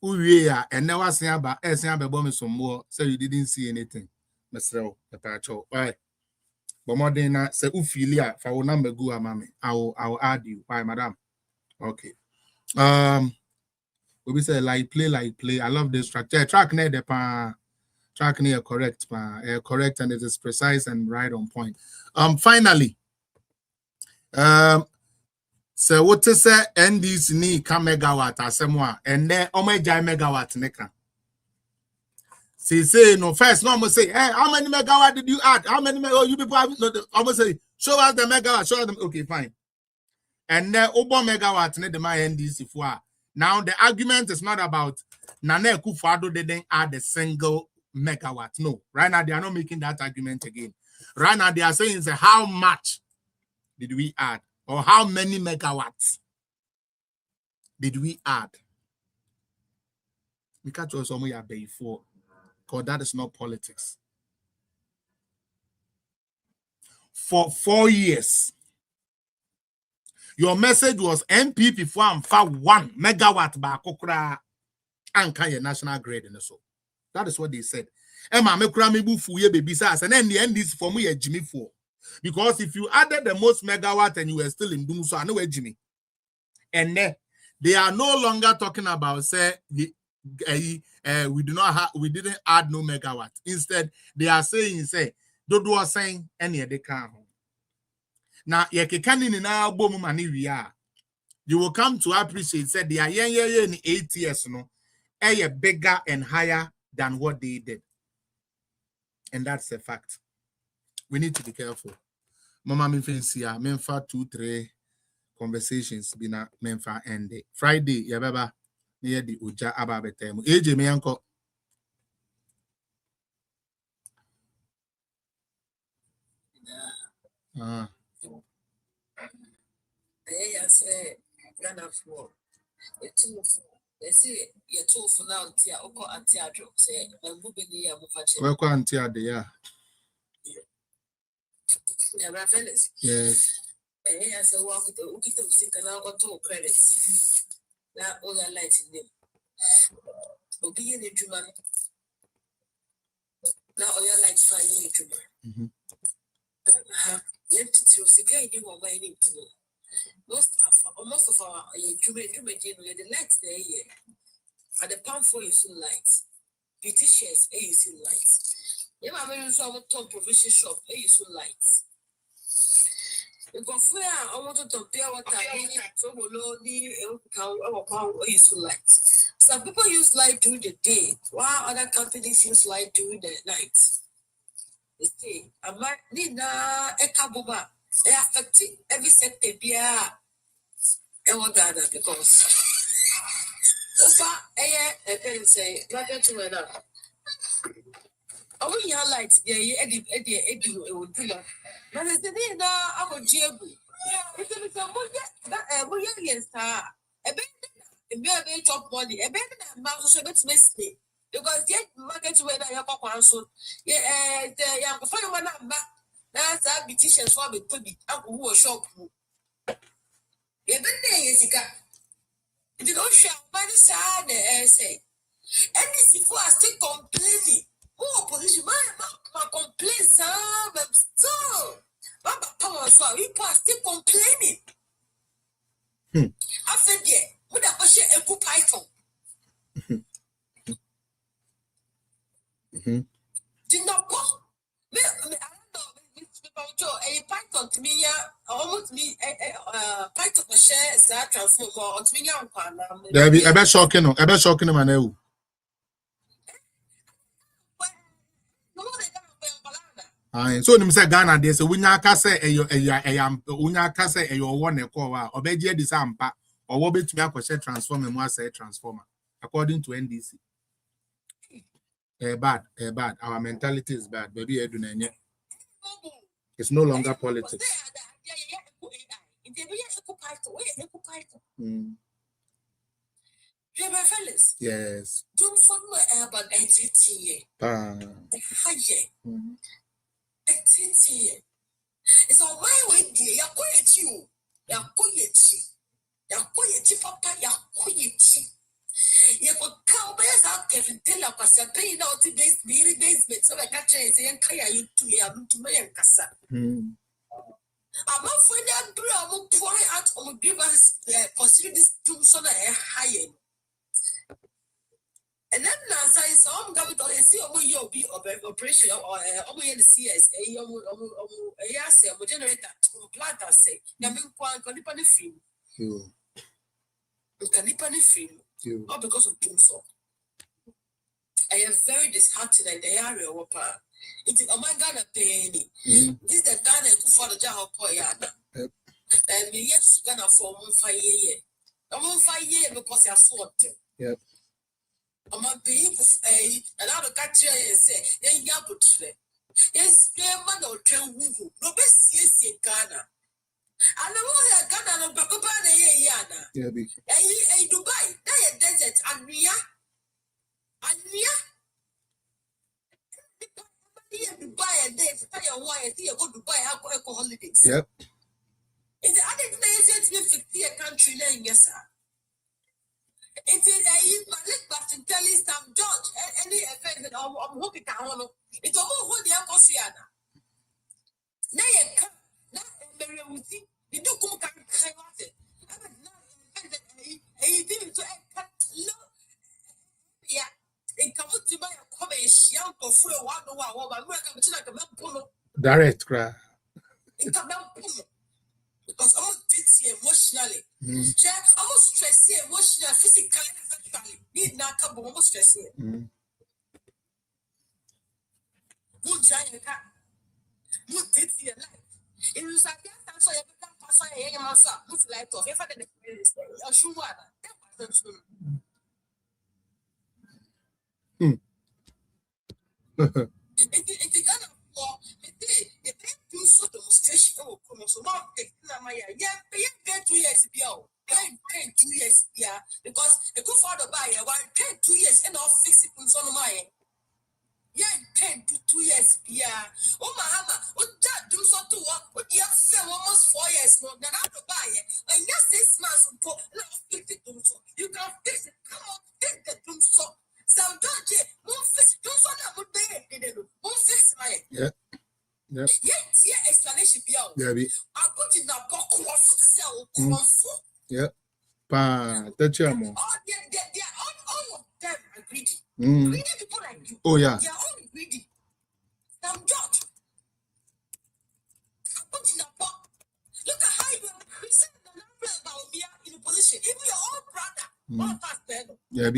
uwie ya ene wase aba esen abebo me sombo say you didn't see anything mesrel patacho why bomodin na say ufilia fa wo number go amame I'll add you why madam okay we say like play I love this track near the track near correct correct and it is precise and right on point. Finally so what to say NDC ni ka megawatt asemwa and then omeja megawatt neka say no first no almost say hey how many megawatt did you add how many you people have no almost say show us the megawatt show them okay fine and then obo megawatt ne the my NDC for now the argument is not about Nana Akufo-Addo didn't add a single megawatt. No, right now they are not making that argument again. Right now they are saying say how much did we add or how many megawatts did we add? We can't tell someone you are paying for because that is not politics. For 4 years, your message was MPP for 1 megawatt by Kokra and Kanye National Grid and so. That is what they said. Emma mekura mebu fuye baby says and then the end is for me a Jimmy for. Because if you added the most megawatt and you were still in Dumsor, I know where Jimmy. And they are no longer talking about say we didn't add no megawatt. Instead, they are saying say Dodo was saying any they can't. Now you will come to appreciate said they are in 8 years no bigger and higher than what they did. And that's a fact. We need to be careful. Mama Minfinsia, Menfa 2-3 conversations bina Menfa end Friday, Yababa near the Uja Ababetem. AJ Meyanko. I say, Ghana for they say you're too for now, Tia Oko and Tiadro. Say, I'm moving here. Welcome, Tiadia. Yeah, my fellas. Yes. I say, walk with the Ukito sick and I got 2 credits. Now, all the lights in them. Obey the Juman. Now, all your lights finding it. You have to see you or my name to know. Most of our the lights there here. At the palm for you soon lights. Beauty shares, you soon lights. You have a top provision shop, you soon lights. You go for I want to compare what I need so below the soon lights. Some people use light during the day, while other companies use light during the night. They say, I might need a kabuba. They affect every sector because say rather to weather. Oh, yeah, lights, Eddie, would do that. But I said, I would jebu. If there is a more young star, a baby top body, a baby mouse, so let's miss me. Because yet, market weather, your papa, so yeah, the young fireman, that's a beautician for me to be up who was shop. Even there, it don't show by the side, say. And these people are still complaining. Oh, opposition, my complaints, but still, people are still complaining. I said, yeah, would I push a good python? Did not go. I don't know, a python to me, almost me, python share, that transform or to me, there be a bit shocking, man. So you say Ghana there so wunya ka say wunya ka say eyo one e call wa obeje di sampa or wo betumi akose transformer mu say transformer according to NDC bad. Our mentality is bad. Baby, it's no longer politics. Yes. Dumsor no about 18 years. It's on my way, dear. You're quiet, you. You're quiet, papa. You're quiet. You could come back out, Kevin Taylor, because you're paying out the basement. So I catch it and carry you to me. I'm to my casa. I'm not for that, bro. I will pour out on give us consider this Dumsor higher. And then as I saw him come to see you'll be operation or the CS, a generator, plant, I say, Yamin film. Film, all because of Dumsor. I am very disheartened in the area of it is my Ghana penny. This is the Ghana for the job of Koyana. And yes, Ghana for 1 year. I won't 5 years because I saw it. Yep. I'm a being a lot of catcher and say, yes, man or train woo, no best yes, Ghana. I know Ghana no Bakopana Yana. A Dubai, they desert, and Ria. Dubai and they pay a wire, you go to buy alcohol holidays. Yep. In the other days, it's 50 country name, yes, sir. It is a Malik Bastin telling some George any event that I'm hoping to it's all who the Alcosiana. Nay, Mary Wuthi, you do come and cry out it. I would not didn't to yeah, it comes to buy a comment, young or for a 1 hour, but we're going to like a direct cry. It come down because I'm busy emotionally. I'm stressed emotionally, physically, and sexually. Need not come almost stressed. Who giant cat? Who did your life? It was like that, so you become person, a young man, who's like to if I didn't a shoe It's kind of war. It do so demonstration. Oh, come on, so now take my yeah, 2 years, Pay 2 years, yeah, because a good father buy a 2 years and I'll fix it in some of my yeah, 10 to 2 years, yeah. Oh, my hammer, what that do so to what? What you have said almost 4 years more than I have to buy it. And just 6 months ago, fix it. You can fix it. Come on, fix the Dumsor. So, don't you? Won't fix it. Dumsor that would be it. Won't fix my yeah. Yep. Yeah, explanation be out. Yeah, I put in a box to sell. Yep. That's your mom. All of them are greedy. Greedy people like you. Oh, yeah. They are all greedy. I'm George. I put in a box. Look at how you are increasing the number about me in a position. Even your own brother. All past then. Yeah,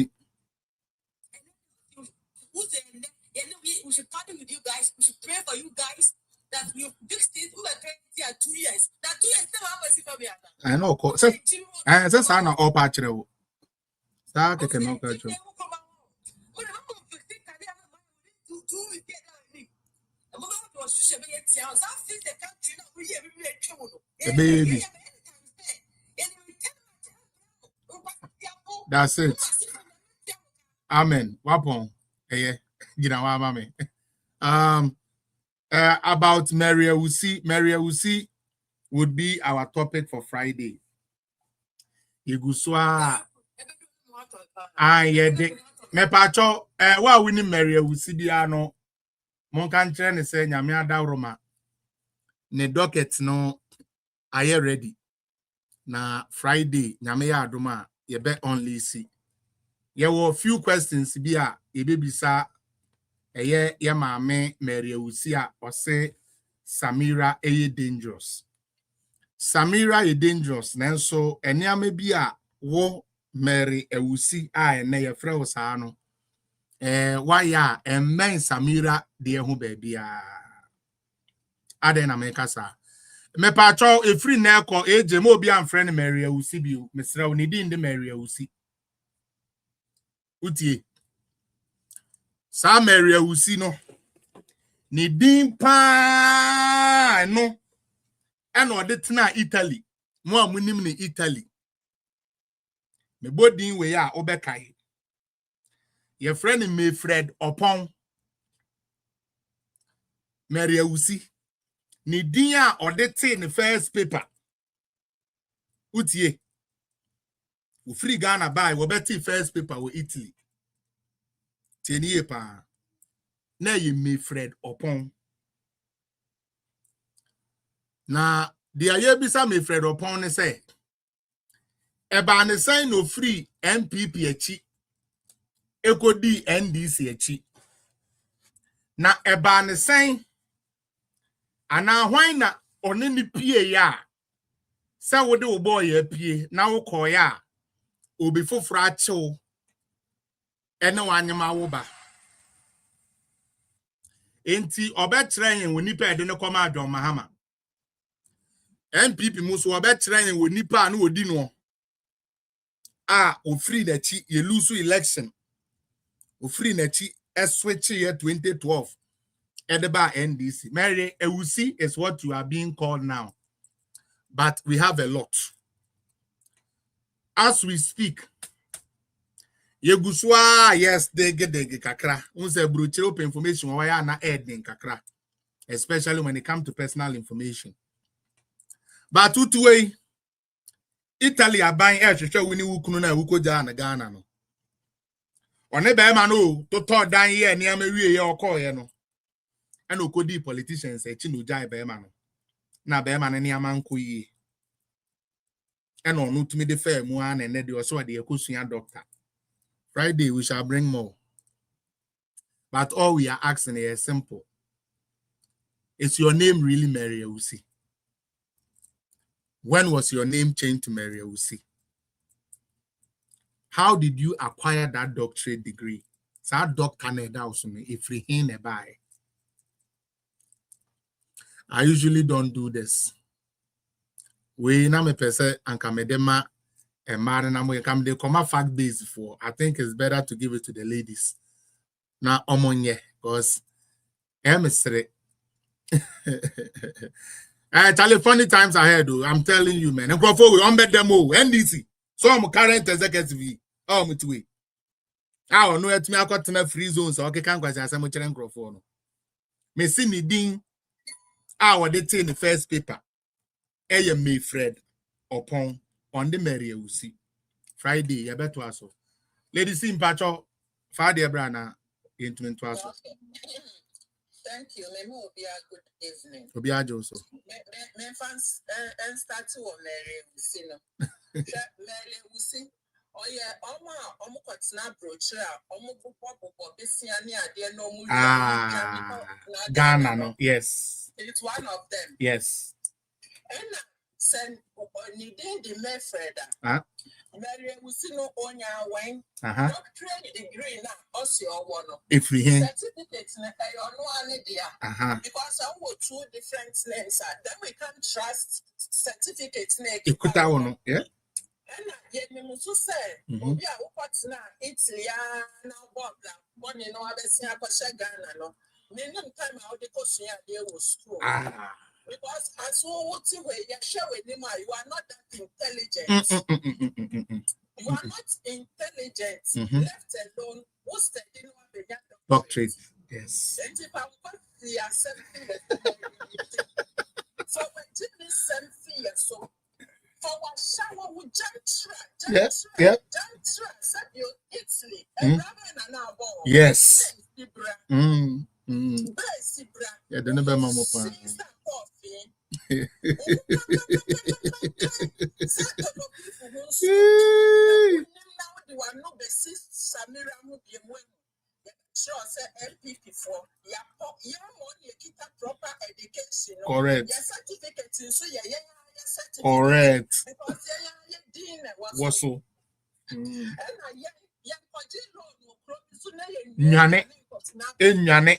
we should partner with you guys. We should pray for you guys that we fix it. We are trying 2 years. That 2 years never happens if we are. I know. I said, "I know all patro." Start taking no patro. Baby. That's it. Amen. Wapon. Hey, you know what, mommy. About Maria Usi would be our topic for Friday. Iguswa. Yeah, me pacho. Wa winning Maria Usi biano. Mon kantre ne se nyame adawroma. Ne docket no aye ready. Na Friday nyame ya adoma ye be only see. There were a few questions bia ye bisa eye ya maame Maria Usia or say Samira eye dangerous. Samira is dangerous nanso eniame bia wo Mary Ewusi a ene ye frɛ wo saa no why ya men Samira de ho baabia ade na meka sa me pacho e free na ekọ eje mo obi am friend Mary Ewusi bio mesra wo ni din de Mary Ewusi utie Sa Maria Usino. Ni din pa no. Ano de tena Italy. Mo amunim ni Italy. Me bodin we ya obekai. Your friend Mayfred Opon. Maria Usi. Ni din ya odete in the first paper. Utie. We free Ghana buy we beti first paper with Italy. Tieniye pa. Na ye Mayfred Opon. Na the aye bisa Mayfred Opon ne say. Eba ne sign no free MPP echi. Ekodi NDC echi. Na eba ne sign ana hwan na one ni pie ya. Sa wo de wo boy ya pie na wo koy ya. Obi foforo achew. Ene wanyema wo ba. Enti obetre yen woni pa de ne koma adon mahama. MPP muso obetre yen woni pa na odi no. O free the chi ye lose election. O free na chi switch year 2012. Edeba NDC. Mary Ewusi is what you are being called now. But we have a lot. As we speak, Yeguswa, yes, they get kakra. Unse brutal open information why are not adding kakra. Especially when it comes to personal information. But way, Italy are buying air to show winnie wukuna wuko jana Ghana no. One be man to talk down here near me or call no. And okodi politicians say chinu jai be man. Na be man any man kuyi. And on to me the fair muan and nedi also the Ekusuya doctor. Friday we shall bring more. But all we are asking is simple. Is your name really Mary Ewusi? When was your name changed to Mary Ewusi? How did you acquire that doctorate degree? So doctor if we in buy. I usually don't do this. We na me pese ankamedema and marina come they come fact based for. I think it's better to give it to the ladies. Now omonye because emissary. Charlie, funny times ahead, though. I'm telling you, man. And go forward, I'm bet them all. NDC. So I'm current executive. Oh, me too. I don't know at me. I got to free zones. So okay, can't go as I'm a challenge for no. Me see me ding. I was in the first paper. Mayfred upon on the Mary Ewusi. Friday, you better also. Ladies in Pacho, Friday, Brana, into also. Thank you. Let me be a good evening. Obiajo also. Me fans and start to Mary Ewusi no. Mary Ewusi. Oh yeah, omo kwatina brochure, omo popo besia ni ade no mu. Ghana no. Yes. It's one of them. Yes. And send ni the Mayfred. Mary Ewusi no onya wine. Doctorate degree na also one. If we hear certificates na because I want two different names. Then we can't trust certificates na. Ikuta one, yeah. And yet me musu say, obi a ukwatina Italy na bobla. Money no abesia kwasha Ghana no. Me no time how they kosuya dey wo school. Because as what you share with him, you are not that intelligent. You are not intelligent. Left alone, what's the doctorate? Yes. And if I want the assembly, so when Jimmy sent fear, so for what shower would jump Italy, and yes. Yeah, the number mama. Correct. Correct. What's so? Nyane. Nyane.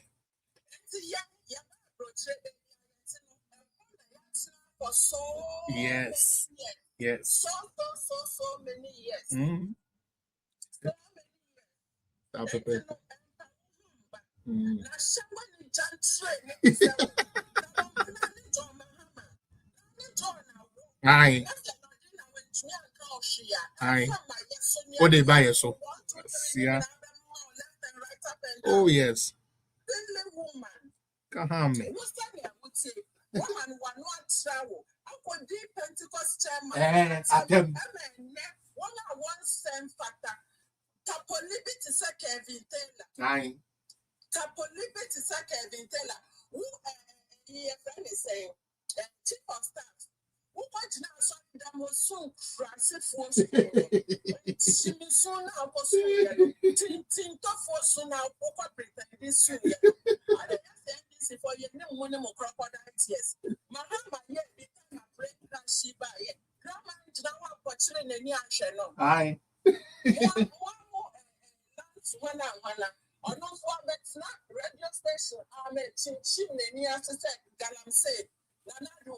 Yes. Yes. So many years. Aye. Aye. What they buy so? Yeah. Oh yes. Come on, me. At them. Aye. Who friend is saying chief of staff. Who watch now something that was so crazy for she soon now was tin for soon now pretend this soon. I this for you no money more crocodile tears. Mahama ye become a break that she buy it. Grandma now watching any action no. Aye. One more one on no one that's not radio station. I met chin any answer Galam said. Nana do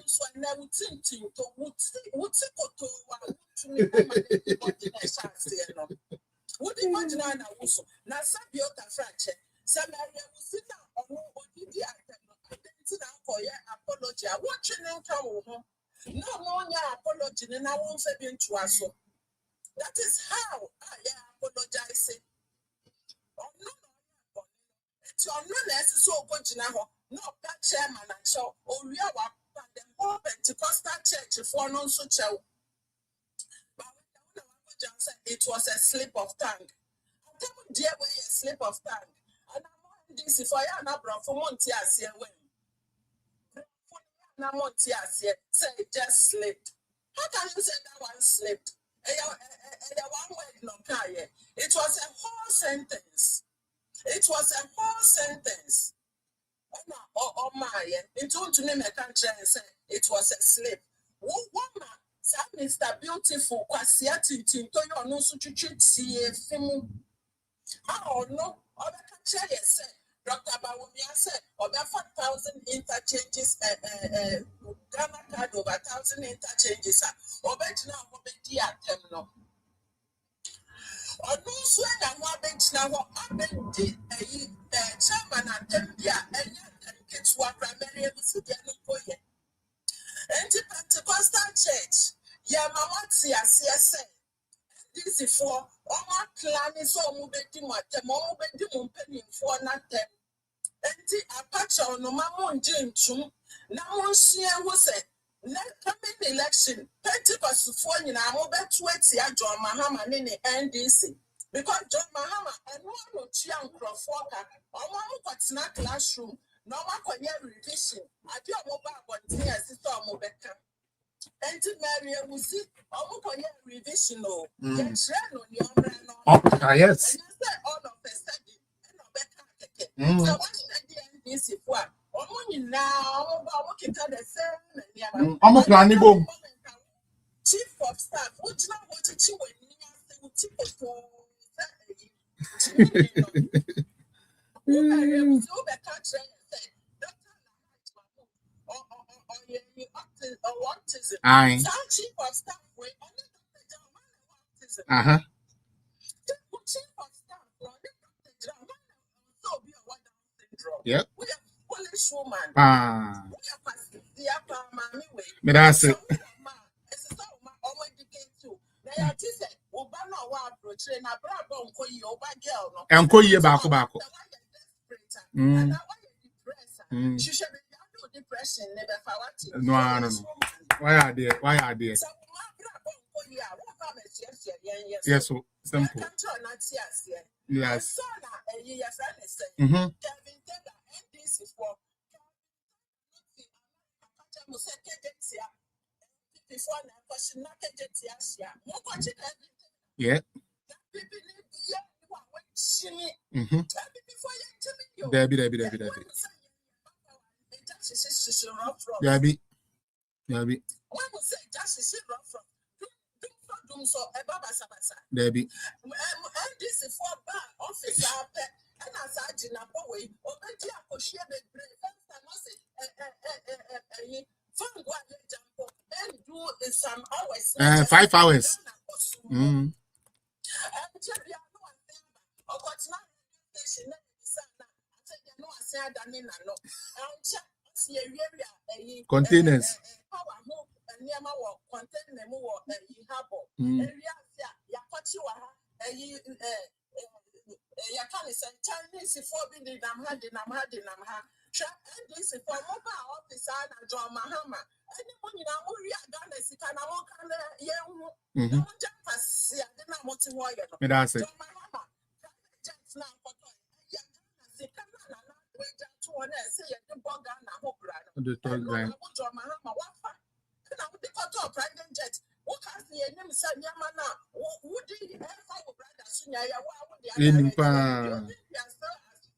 so now tinting to would to would imagine I also now Sabiota Franche. Samaria will sit down on the identity for your apology. I want you to come home. No more apology, and I won't say to us. That is how I apologize. It's your non so good now. No, that chairman and show, or we are the whole Pentecostal church for non so chow. But it was a slip of tongue. I tell you, dear way a slip of tongue. And I'm this if I am not brought for Montias here when Montias here say it just slipped. How can you say that one slipped? One word no carry. It was a whole sentence. It was a whole sentence. Oh my, it told to name a country and say it was a slip. Woman, Mr. Beautiful, Quasiati, Tintoyo, no such film. Oh no, other country said, Dr. Bawumia said, over 4,000 interchanges, Ghana card over 1,000 interchanges, over now, no. Or no swear that one bench now, I been chairman and them there, and kids were primarily able to Pentecostal church, yeah, Mama CSA. This is for all my clan is all moving what the mom penny for not them. And the Apache on no mamma Jim Chum, now one she was said. Next coming election, Pentecost for you now, over 20 John Mahama in the NDC. Because John Mahama and one of Chiang Crawford, or one what's not classroom, no one can revision. I do a mobile one here, sister Mobeka. And to Mary, we see, almost can revision. No, yes. Yes. And you say all of a sudden, and no better. So what is the NDC for? Now, I'm a planning boom. Chief of staff, which now what a chief Aye. Chief of staff, chief of staff, yep. Polish woman. But that's it. And call you back. She should be depression, never. No. Why are they? Yes, so simple. Yes. Yeah. Debbie. Debbie. And this is for bar officer and as I did not go away, already I could share the brain. And do some hours. 5 hours. Containers. Chinese for being this for mobile office and John Mahama. Anyone in Amuria done a sick and I won't come there. No one just I didn't know what to worry about. That's it. The third line.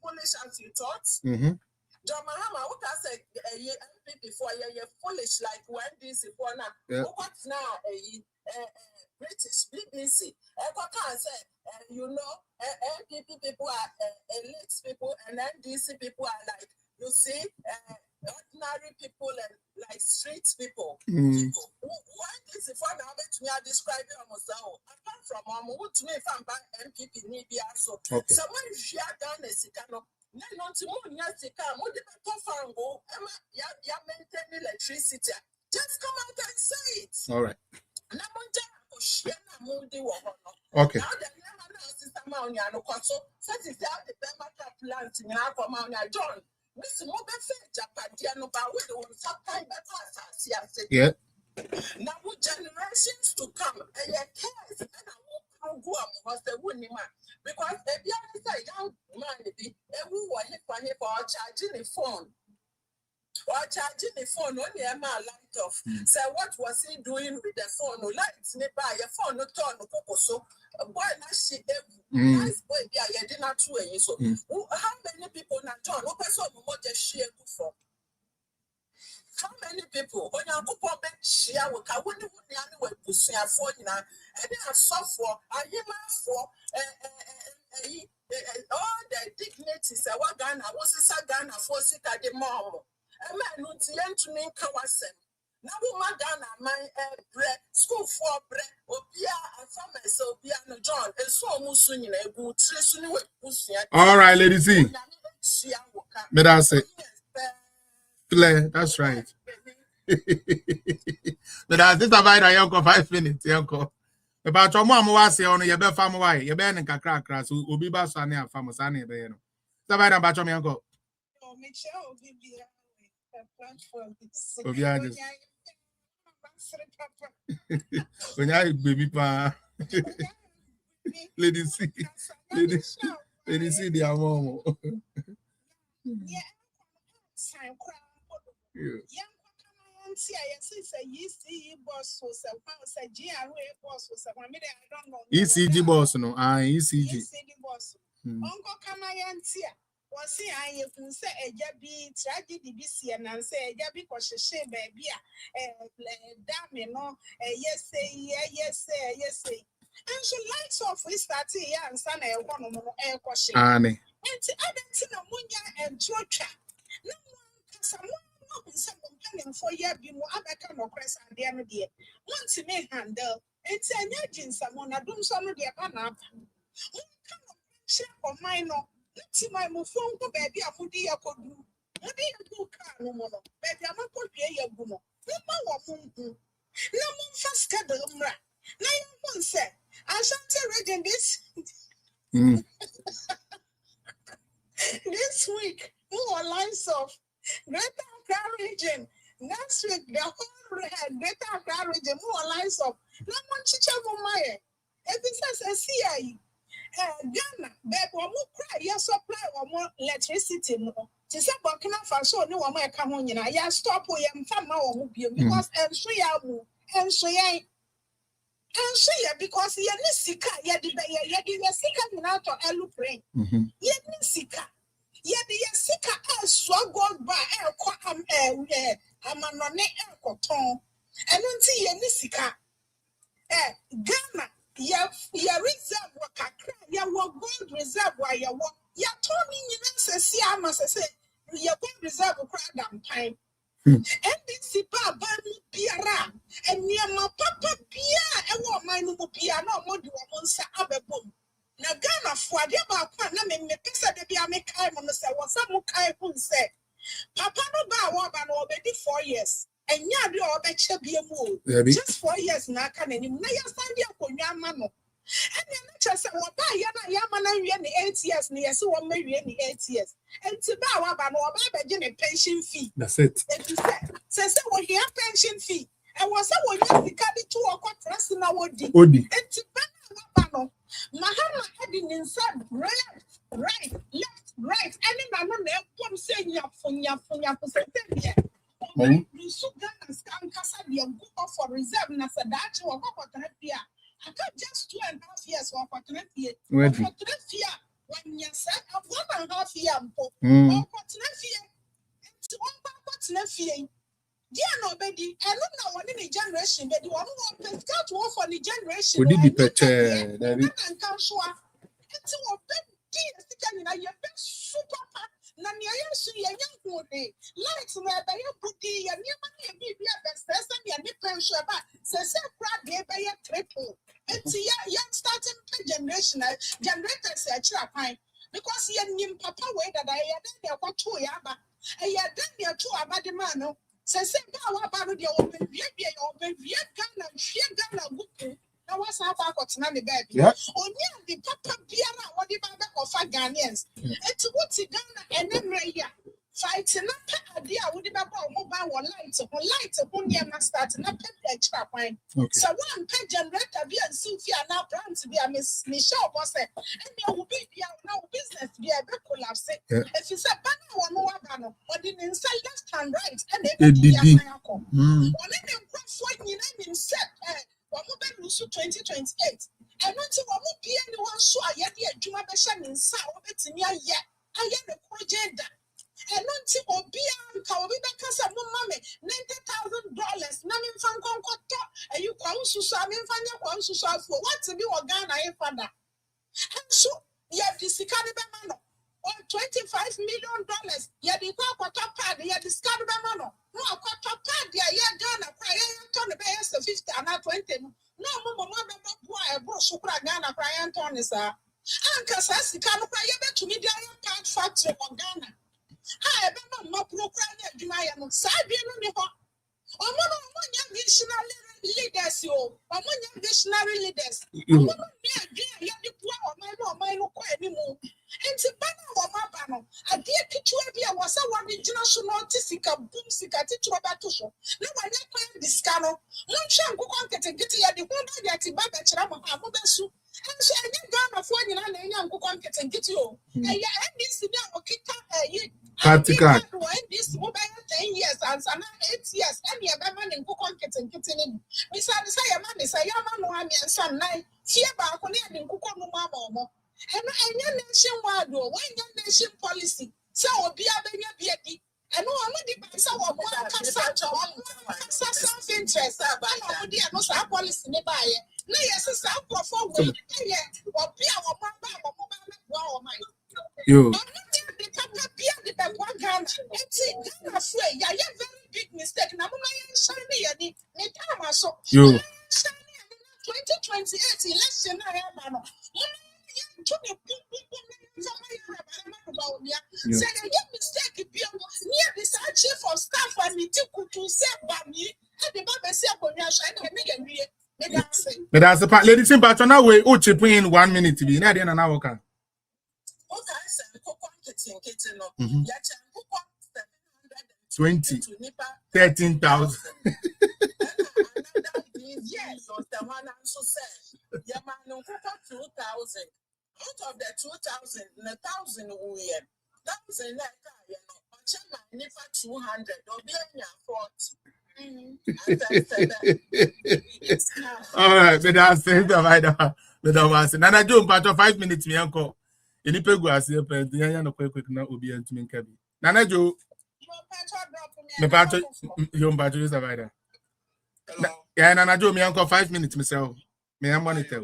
Foolish as you thought. John Mahama, what I say before you're foolish like when this is for now. What's now British BBC? What can I say? You know, NPP people are elite people, and NDC people are like, you see, ordinary people and like street people. Why this is for now? Me I describe it almost now. Apart from who to me from NPP Nibia so. Someone share down the Sikano. Not to moon Yasika, more than Fango, ya maintain electricity. Just come out and say it. All right. Okay. Yeah. Now generations to come, and your cares and I won't go up the winning man. Because if you young man, everyone hit for charging the phone. Or charging the phone only a man light off. So what was he doing with the phone? No lights nearby your phone, no turn no coco so boy not she nice boy yeah you did not do any so how many people not turn no person more just share for how many people when you go for share with I wouldn't anyway pushing a phone now and they are software and you for all the dignities what Ghana was a Ghana for sick at the mom. A man who to me Kawasem. Now, Madonna, my bread, school for bread, Obia, and farmers, Obia, no John, and so Musun in a good treason with Pussy. All right, ladies. But I say, that's right. But I think about a young 5 minutes, uncle. About your mom was on your bed farm away, your band and crackers who will be bassani and farmers. I never know. About your uncle. When I baby pa ladies see the mom. ECG boss no ECG boss. Uncle Kamayantia. Wasi anye kunse ejabi tragedy bisi na nse ejabi ko sheshe baby dame no yes and so lights off we start here and sana e hono no e ko she ane enti adenti na munya entrocha na someone say company for year bi mu abeka no kwesa de no de want me handle enti anya jinsa mo na Dumsor no de ka na share for mine no. Let's my phone go baby, a foodie a could do. What do you do, Carno? Baby, I'm a good year, Gumo. No more no more fast cuddle. Now you won't say, I shan't read this. This week, more lines of Greater Accra region. Next week, the whole Greater Accra region, more lines of no one chicha my. If says a CIA. Ghana, baby, one more cry, yes, supply one more electricity. To say, but can I find so no one may come on, ya stop with him from now because and so ya because ye nisika, ye the sika out of Eluprain. Ye nisika, ye the sika as so God by I'm on air cotton. And until ye nisika, Ghana. Ya reserve wakakra ya gold reserve wa ya wo ya toni nyina sesi ama sese ya gold reserve kra dam time NDC pa ba mi biara eniema papa bia e wo man no bia na mo de wo nsa abebom na Ghana fo ade ba kwa na me pesa de kai kun say papa no ba wa ba no be 4 years enya de obeche biemu just 4 years na aka na nim na ya stand ya konwa ama no ene na chese wo ba ya na ya ma na wie ni 8 years ni yesi wo ma wie ni 8 years enti ba wa ba no wo ba be ni pension fee that's it say wo here pension fee and was say wo nya sika bi to wo kwatras na wodi enti ba na wa ba no mahama edi ni nsa right left right any na no na pom say nyafu say there you so Ghana scan kasa de go for reserve na say that wo kwatras pia I can't just 2.5 years for 3 years. For 3 years, 1 year, 1.5 years. For 3 years, it's 1.5 years. Dear nobody, I don't know what any generation, but you want to start one for the generation. Would it be better? And come show up. It's a big super. Nani ayesu young lights where by your booty and your money be a best person and your pension about say crowd by your triple. It's young starting generation generators at your time because you papa way that I had what 2 yaba. I had done your 2 abadimano. Say power about the open Ghana Ghana. Now what's up about the baby? Only the papa piano what the baby of Ghanaians. It's what's Ghana and then right here. Fighting up idea would be about mobile lights upon the start and up extra point. So one pay generator be and Sophia now brand to be a Miss Michelle was it. And there will be no business be a bit collapse. If you said banner or no banner, or the inside left and right, and they be a miracle. Only them for you name set 2028. And not to be anyone so I had the Jumabeshan in South Betinia yet. I am a agenda. And not to be because of mommy $90,000. Namin fan concoto, and you come to Samin Fania comes to South for what to be Ghana father. And so you have this Canada or $25 million. You have the top pad, you have this Canada no top pad, yeah, Ghana, turn the base of 50 and not 20. No, Mama, boy, bro, Supra Ghana, Brian Tonis. Uncle Sassy can't cry to me, the iron part factory of Ghana. I don't know, Procrania, Jumayan, Sabian, visionary leaders, visionary leaders. And to banner my banner, I did picture was a one international Tisica, boom, Sika, teacher about to show. No one playing this cano. No shall go on get the one that Baba Chama, Amobasu. And so I didn't go for any young go on get and get you. And this is now this mobile 10 years and 8 years, and you have man in Cook and kitchen. We said, say a man is a young man and some night. See about Conan Cook no mamma. And I nation wide, one young nation policy. So be a baby. I know I'm not the so self-interest. I know no policy nearby. No, yes, it's out for forward. Or be our mobile. You. Big mistake. You. 2028 election. Say a mistake. Near this chief of staff and me to say by me. And the Bible said, but that's the part, ladies and gentlemen, now we chip in 1 minute to be not in an hour. Okay, 20, 13,000. Yes, the one also said, yeah, man, 2,000. Out of the 2,000, 1,000 we 1,000 like 200 or be 40. All right, but that's it. But Nana Joe, part of 5 minutes, me uncle. Any pegu as a pen, the young quick now will be and to me. Nana Joe, the part of your battery is a rider. Yeah, Nana Joe, me uncle 5 minutes, myself. May I monitor?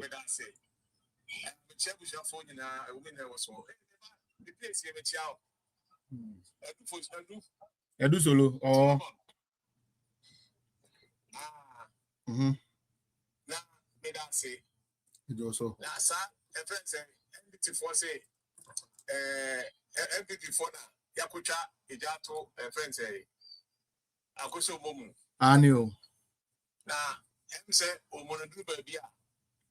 I do solo or now me that say it also now sir a friend say MPT for say MPT for now Yakucha Ejato friends Akoso Momu. Annual. Now M say Omonodu Babia.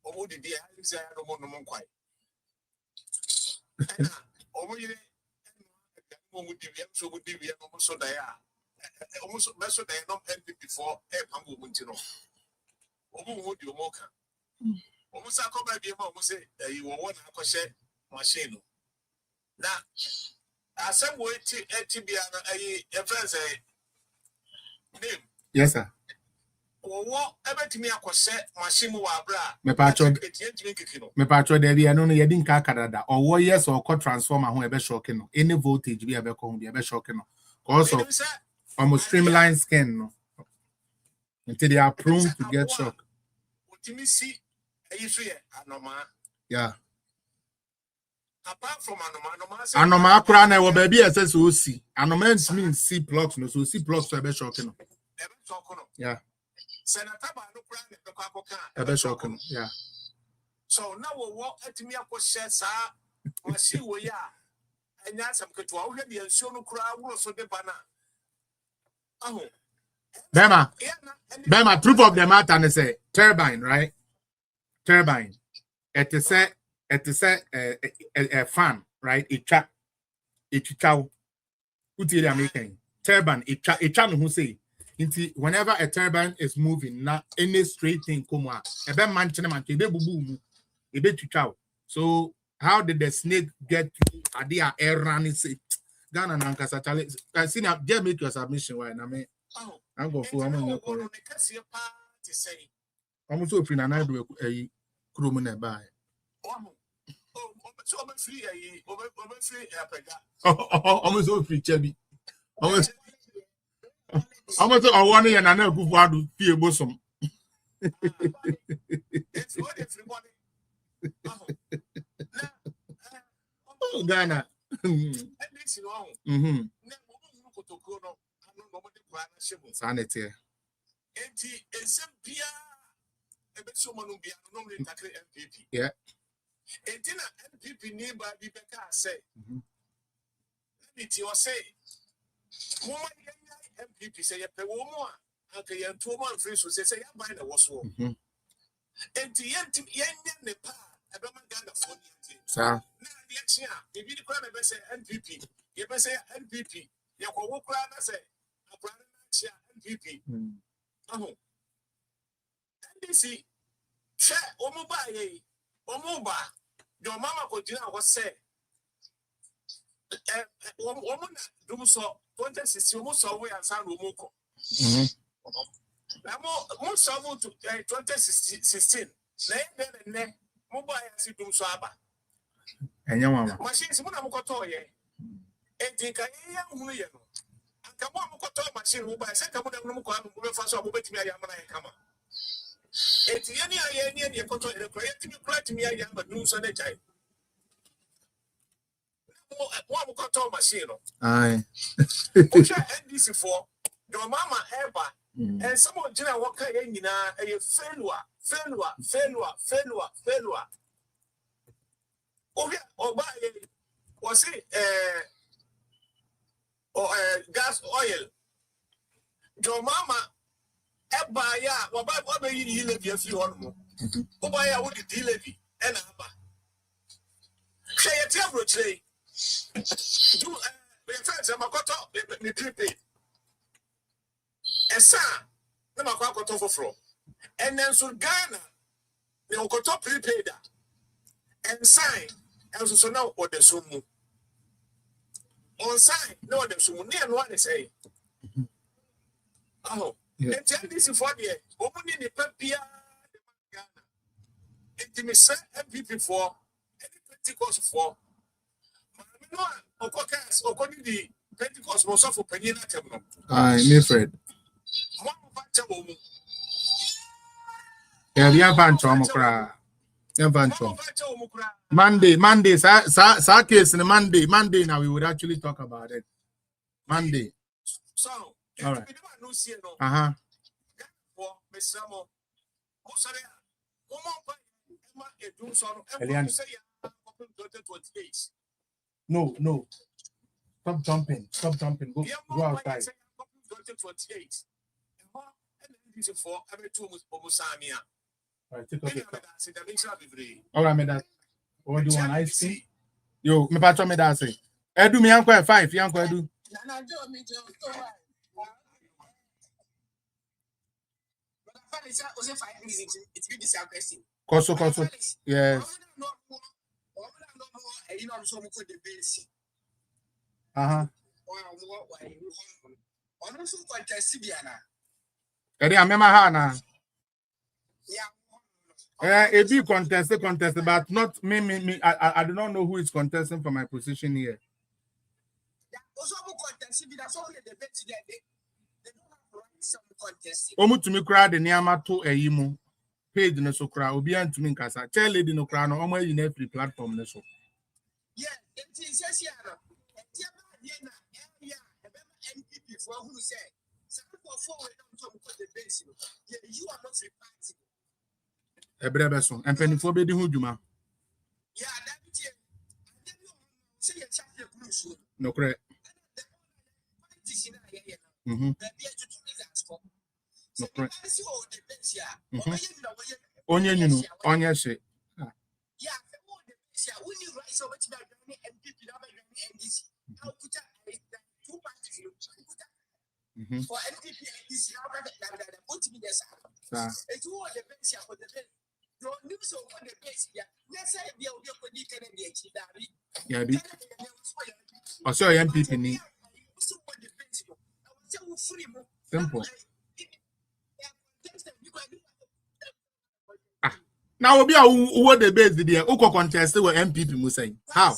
Omo di dia say no mo no kwai. Omo yire omo di dia so mo di dia no so da ya. Omo so meso da no NPP before pambo mo ntino. Omo mo di omo ka. Omo sa ko ba bi ma omo say yi wo wona akose machine no. Na asem wo eti bia no ayi e friend say name. Yes sir. Wo ebetimi akose machine mu wa bra. Me patro there be no ye din ka kadada or yes or co transformer ho e be shock no any voltage be e be ko ho be shock no cause of almost streamline skin no until they are prone to get shock. Yeah. Apart from anoma kura na wo baby ss oc anoma means C blocks no so C blocks so be shock no. Yeah. Senator Bano Ebe shocking. Yeah. So now we walk at me up share sa machine we ya and that's some to our the ensure crowd was so the banner. Oh Bema truth of the matter and say turbine, right? Turbine. It is a fan, right? It chow. Uti making turbine, it chow who say whenever a turbine is moving, not any straight thing come out. So how did the snake get to Adia air running? Ghana Nankasa challenge. I see now, just make your submission. Why? I mean, I'm going for I'm so free and I do a crew nearby. I'm so free, Chevy. I'm also a 1 year and I know good for to be a bosom. Oh, Ghana. Sanity. Yeah. MPP say you pay more. Okay, you 2 months free, so say you buy the was war. And the yen pa, I don't mind for you. Sir. Next year, if you declare the best MPP, you best say MPP, you go walk around and say, a brand next year MPP. Oh, and you see, share Omuba, your mama could dinner was say, woman, Dumsor. 2016, almost away and San Romoko. Most of 2016. Then, mobile as Dumsor. And your mama. Machines, Munamokoto, and think I am Mulian. And come on, Mokoto machine, who by second Munamoko, who first of all, bet me I am a come. It's any photo, and creating you cry to me, I am a news on the time. One control machine. Aye. Push NDC for your mama ever and someone general walker in a failure. Oh, yeah, or buy was it gas oil. Your mama ever, yeah, or buy what you levy a few on more. Oh, buy a wood levy and abba. Say a table today. Do friends, I'm a cut off the prepaid. And sir, no matter what over from. And then so Ghana, they will cut off prepaid and sign, and so now what the sumu. On sign, no the sumu, near one is say. Oh, and tell this for the opening the papia Ghana. It may say MPP for any Pentecost for. No, according to the Pentecost was for Penina Temno. Aye, my friend. Yeah, we have Bancho. Monday, case in Monday. Now we would actually talk about it. Monday. So, all right. No. Stop jumping. Stop jumping. Go outside. 2028. All right, take off your top. All right, me that. What do you want? Ice cream? Yo, me patch me that say. Edu me uncle 5. You uncle Edu. Koso. Yes. Edi amema ha na. It be contested, but not me. I do not know who is contesting for my position here. Omu to me crowd the Niama to a yimu. Page no so crowd, obi and to me kasa. Tell lady no crowd, no omo in every platform no so. Yeah, it is NPP for who say, you are not reparting. Ebrebeso, and penny for bedi hujuma. Yeah, that say a champion blue. No correct. No correct. Onye shit. Yeah, when you write so much about NPP, how put up 2 parties for NPP and this put me this. It's all the best for the best. Your news over the best. Let's say we are going to be. Yeah, I saw NPP ni. Simple. Now we be who the base there. Who can contest with MPP Musay? How?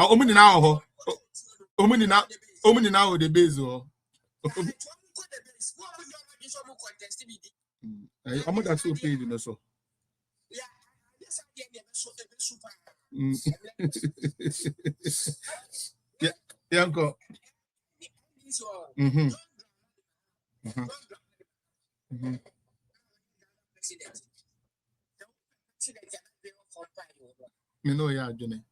Omuni now the base oh. I'm not so paid in so. Yeah, uncle. Me know ya Johnny.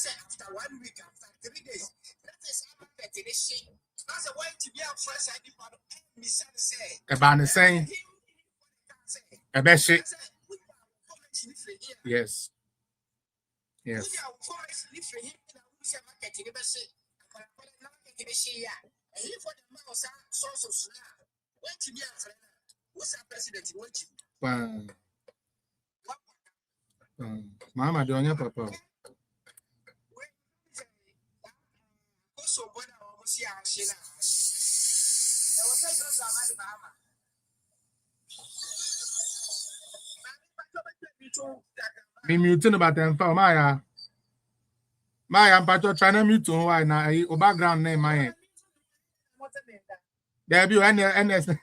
After 1 week, after 3 days, that is how that's a way to be a fresh ID part of any say. About the same. I bet shit. Yes. Yes. Mama, do you papa? Me muting about them for Maya. I'm part of China muting why now a background name my there be any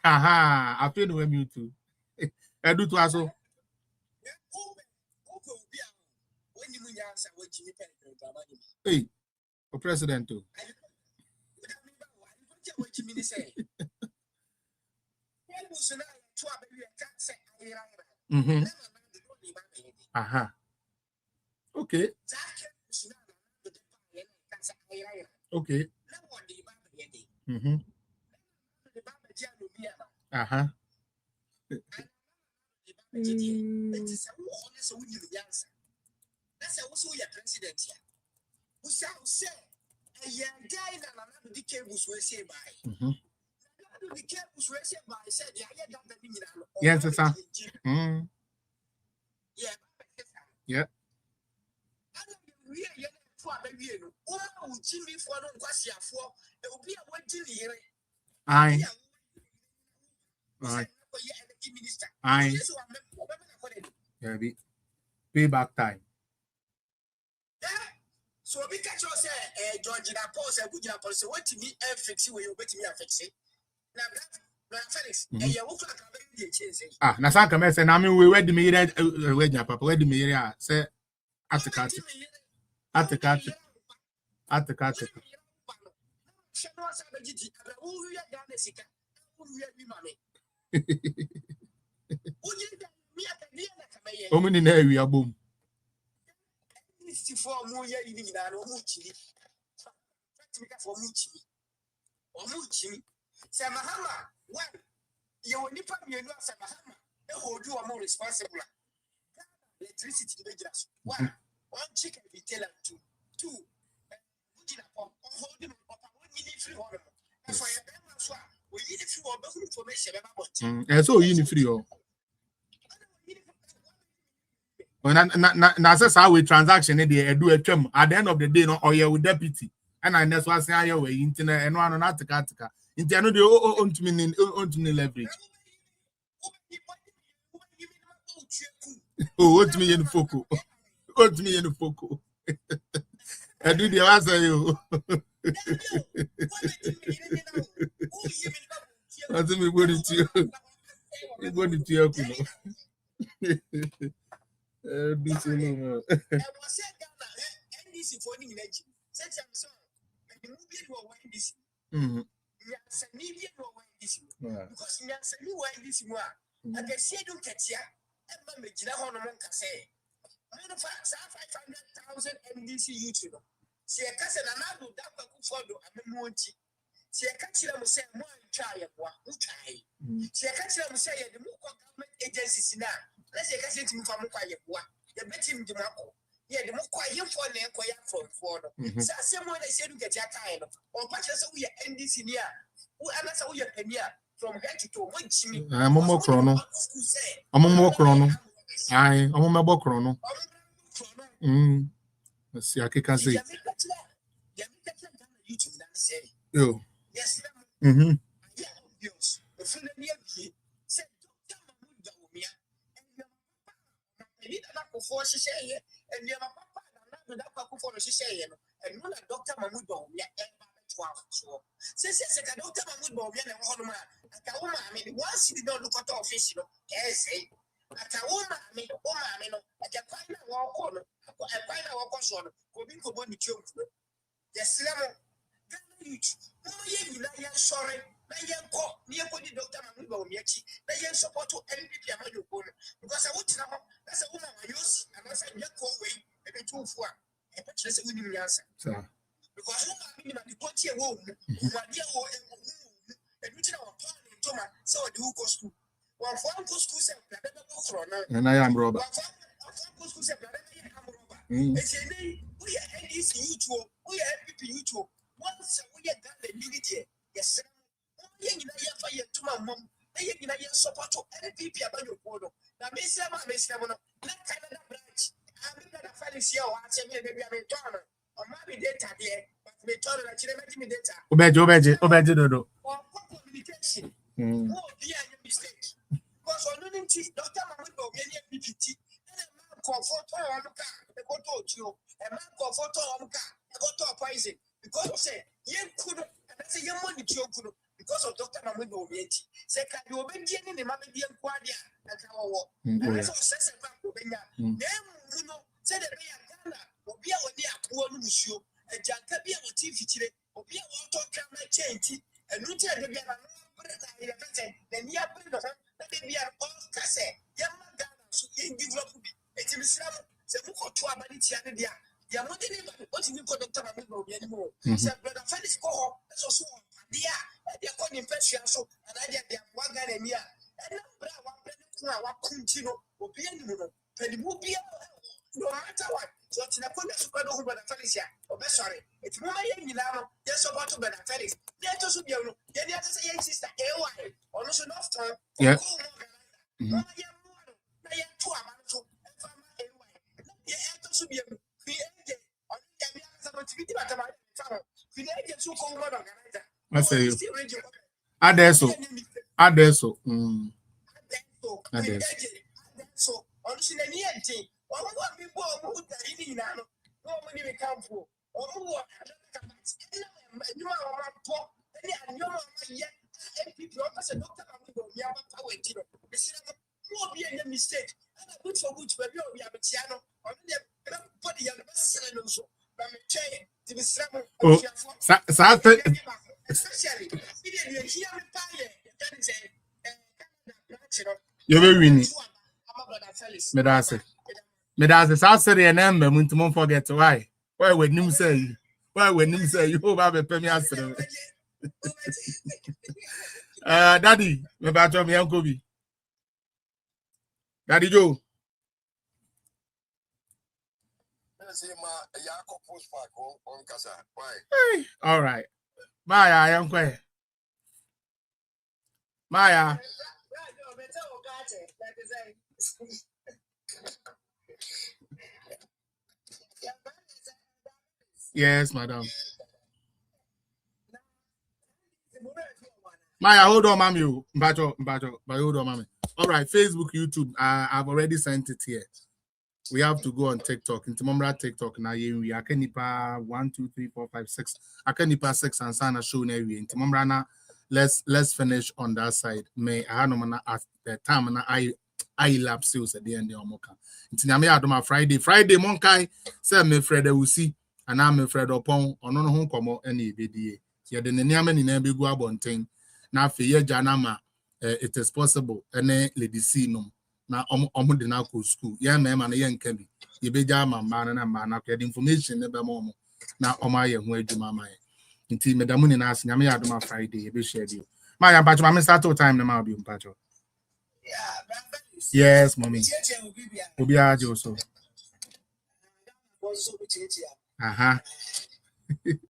haha I feel the mute too. I do to us so. Hey, o president too. Okay. Okay. That's also your president here. Who say a young guy that the cables were say by. The cables were say by said, yes, sir. Yeah. Aye. Yeah, be payback time. So we catch us George Paul said good policy what to be fix where you bet me fix it. Ah, na sa kama say na me we wedi me yire wenya papa wedi me yire say atikati. Omuni na ewi abom. You nipa mienu asabahama e hold you more responsible. Electricity to be just one chicken retailer two hold them up one minute free order. For your them so we need if you want information about And so you need free oh. Na say how we transaction e dey do atwam at the end of the day no or you deputy and I next one say aye we internet eno ano na tika inti ano dey ontumi leverage. Oh, what me in foco? What me in foco? I do the answer you. I think we go to you. We go to you. This is no more. MDC YouTube. See a cousin and I do that for the Amemonti. See a cousin and say, more try a boy, try. See a cousin and say, the more government agencies now. Let's say, cousin to from quiet one. You bet him to Marco. Yeah, the more quiet for an quiet from so someone I said to get your time or patches we are NDC near. Who answer we are near from head to toe. I'm a more chrono. Aye, I'm a more chrono. Let's see, I can say. Yo. Yes. Dr. Mahmoud Bawumia since Dr. Mahmoud Bawumia and Honoma, I mean, once you don't look at office, yes, at a woman, I mean, I can find a walk on, I find a walk on, going for one children. Yes, sorry, near Dr. Mahmoud Bawumia, they support to NPP because I want to know that's a woman I use, and I said, you're going to 2 4. Because the 20 year old, and so do go school. One for school, and I am Robert. We are YouTube, we are YouTube. Once we are done the military, yes, to my mom. I support to NPP about your photo. Now, Miss Emma, not Canada branch. I'm not a fancy or maybe I'm a donor. Or maybe data there, but we told her that you data. Obey, or communication. Oh, dear, mistake. Because on Dr. Mahmoud Bawumia PPT, and a man called photo on the car, the photo you, a man called photo on the car, I got to a poison. Because you say, you couldn't, and I say, your money to your because of Dr. Mahmoud Bawumia. Say, can you obey the Mamadian Quadia and our war? And I saw Sessa Bawumia. Then, you know, said the Ghana, or be our near poor Lucio, and Jankabia or TV, or be a water camera change, and you tell the Ghana, then you have been that they are all cassette. Young Ghana, so you give up. It's in Islam, so you go to a Manitia. They are not anybody. What you got Dr. Mahmoud Bawumia anymore? Said, brother, Felix Coho, that's also they are calling infection, so and I did one guy and yeah. And now, continue, no matter what. So it's not going to super over the Felicia. Oh, sorry. It's more young, just about to be the Felix. Let us be able to say, sister, also enough time. Yeah. I say, adesso. Adesso. So, on the people who are now, no money we come for. Or who are you are poor, and you are yet MPP or person doctor am go me about power di no be say no be any mistake and I put for good baby o be abetia no on the body ya no be no so ba me try to be sram especially if you hear me pay that is you be winning Medase sa sere na mba muntu mo forget why when him say you over be pay me asere daddy me ba to me uncle bi Daddy Joe all right Maya uncle Maya yes madam Maya, hold on, mommy. Mbacho, but hold on, mommy. All right, Facebook, YouTube. I've already sent it here. We have to go on TikTok. Into Momra TikTok now. We are nipa 1, 2, 3, 4, 5, 6. I can nipa 6 and sana show na we. Into Momra na. Let's finish on that side. May I no mana at the time na I lapse sales at the end of Omoka. Into Nyame adoma Friday monkai. Say me Fred will see. And I'm Fred upon or no home come any video. Yeah, the Nyame ni na be go abonten. Na fe ye janama it is possible ene lady see no na omo de na ko school ya me ma na ye nka bi ye be jama ma na ma na the information ne be mo na omo aye ho adwuma ma ye nti medamu ni na ase nyame ya adoma Friday ye be share bi ma ya bacho ma me start time na ma bi mpacho yes mommy obi aje so aha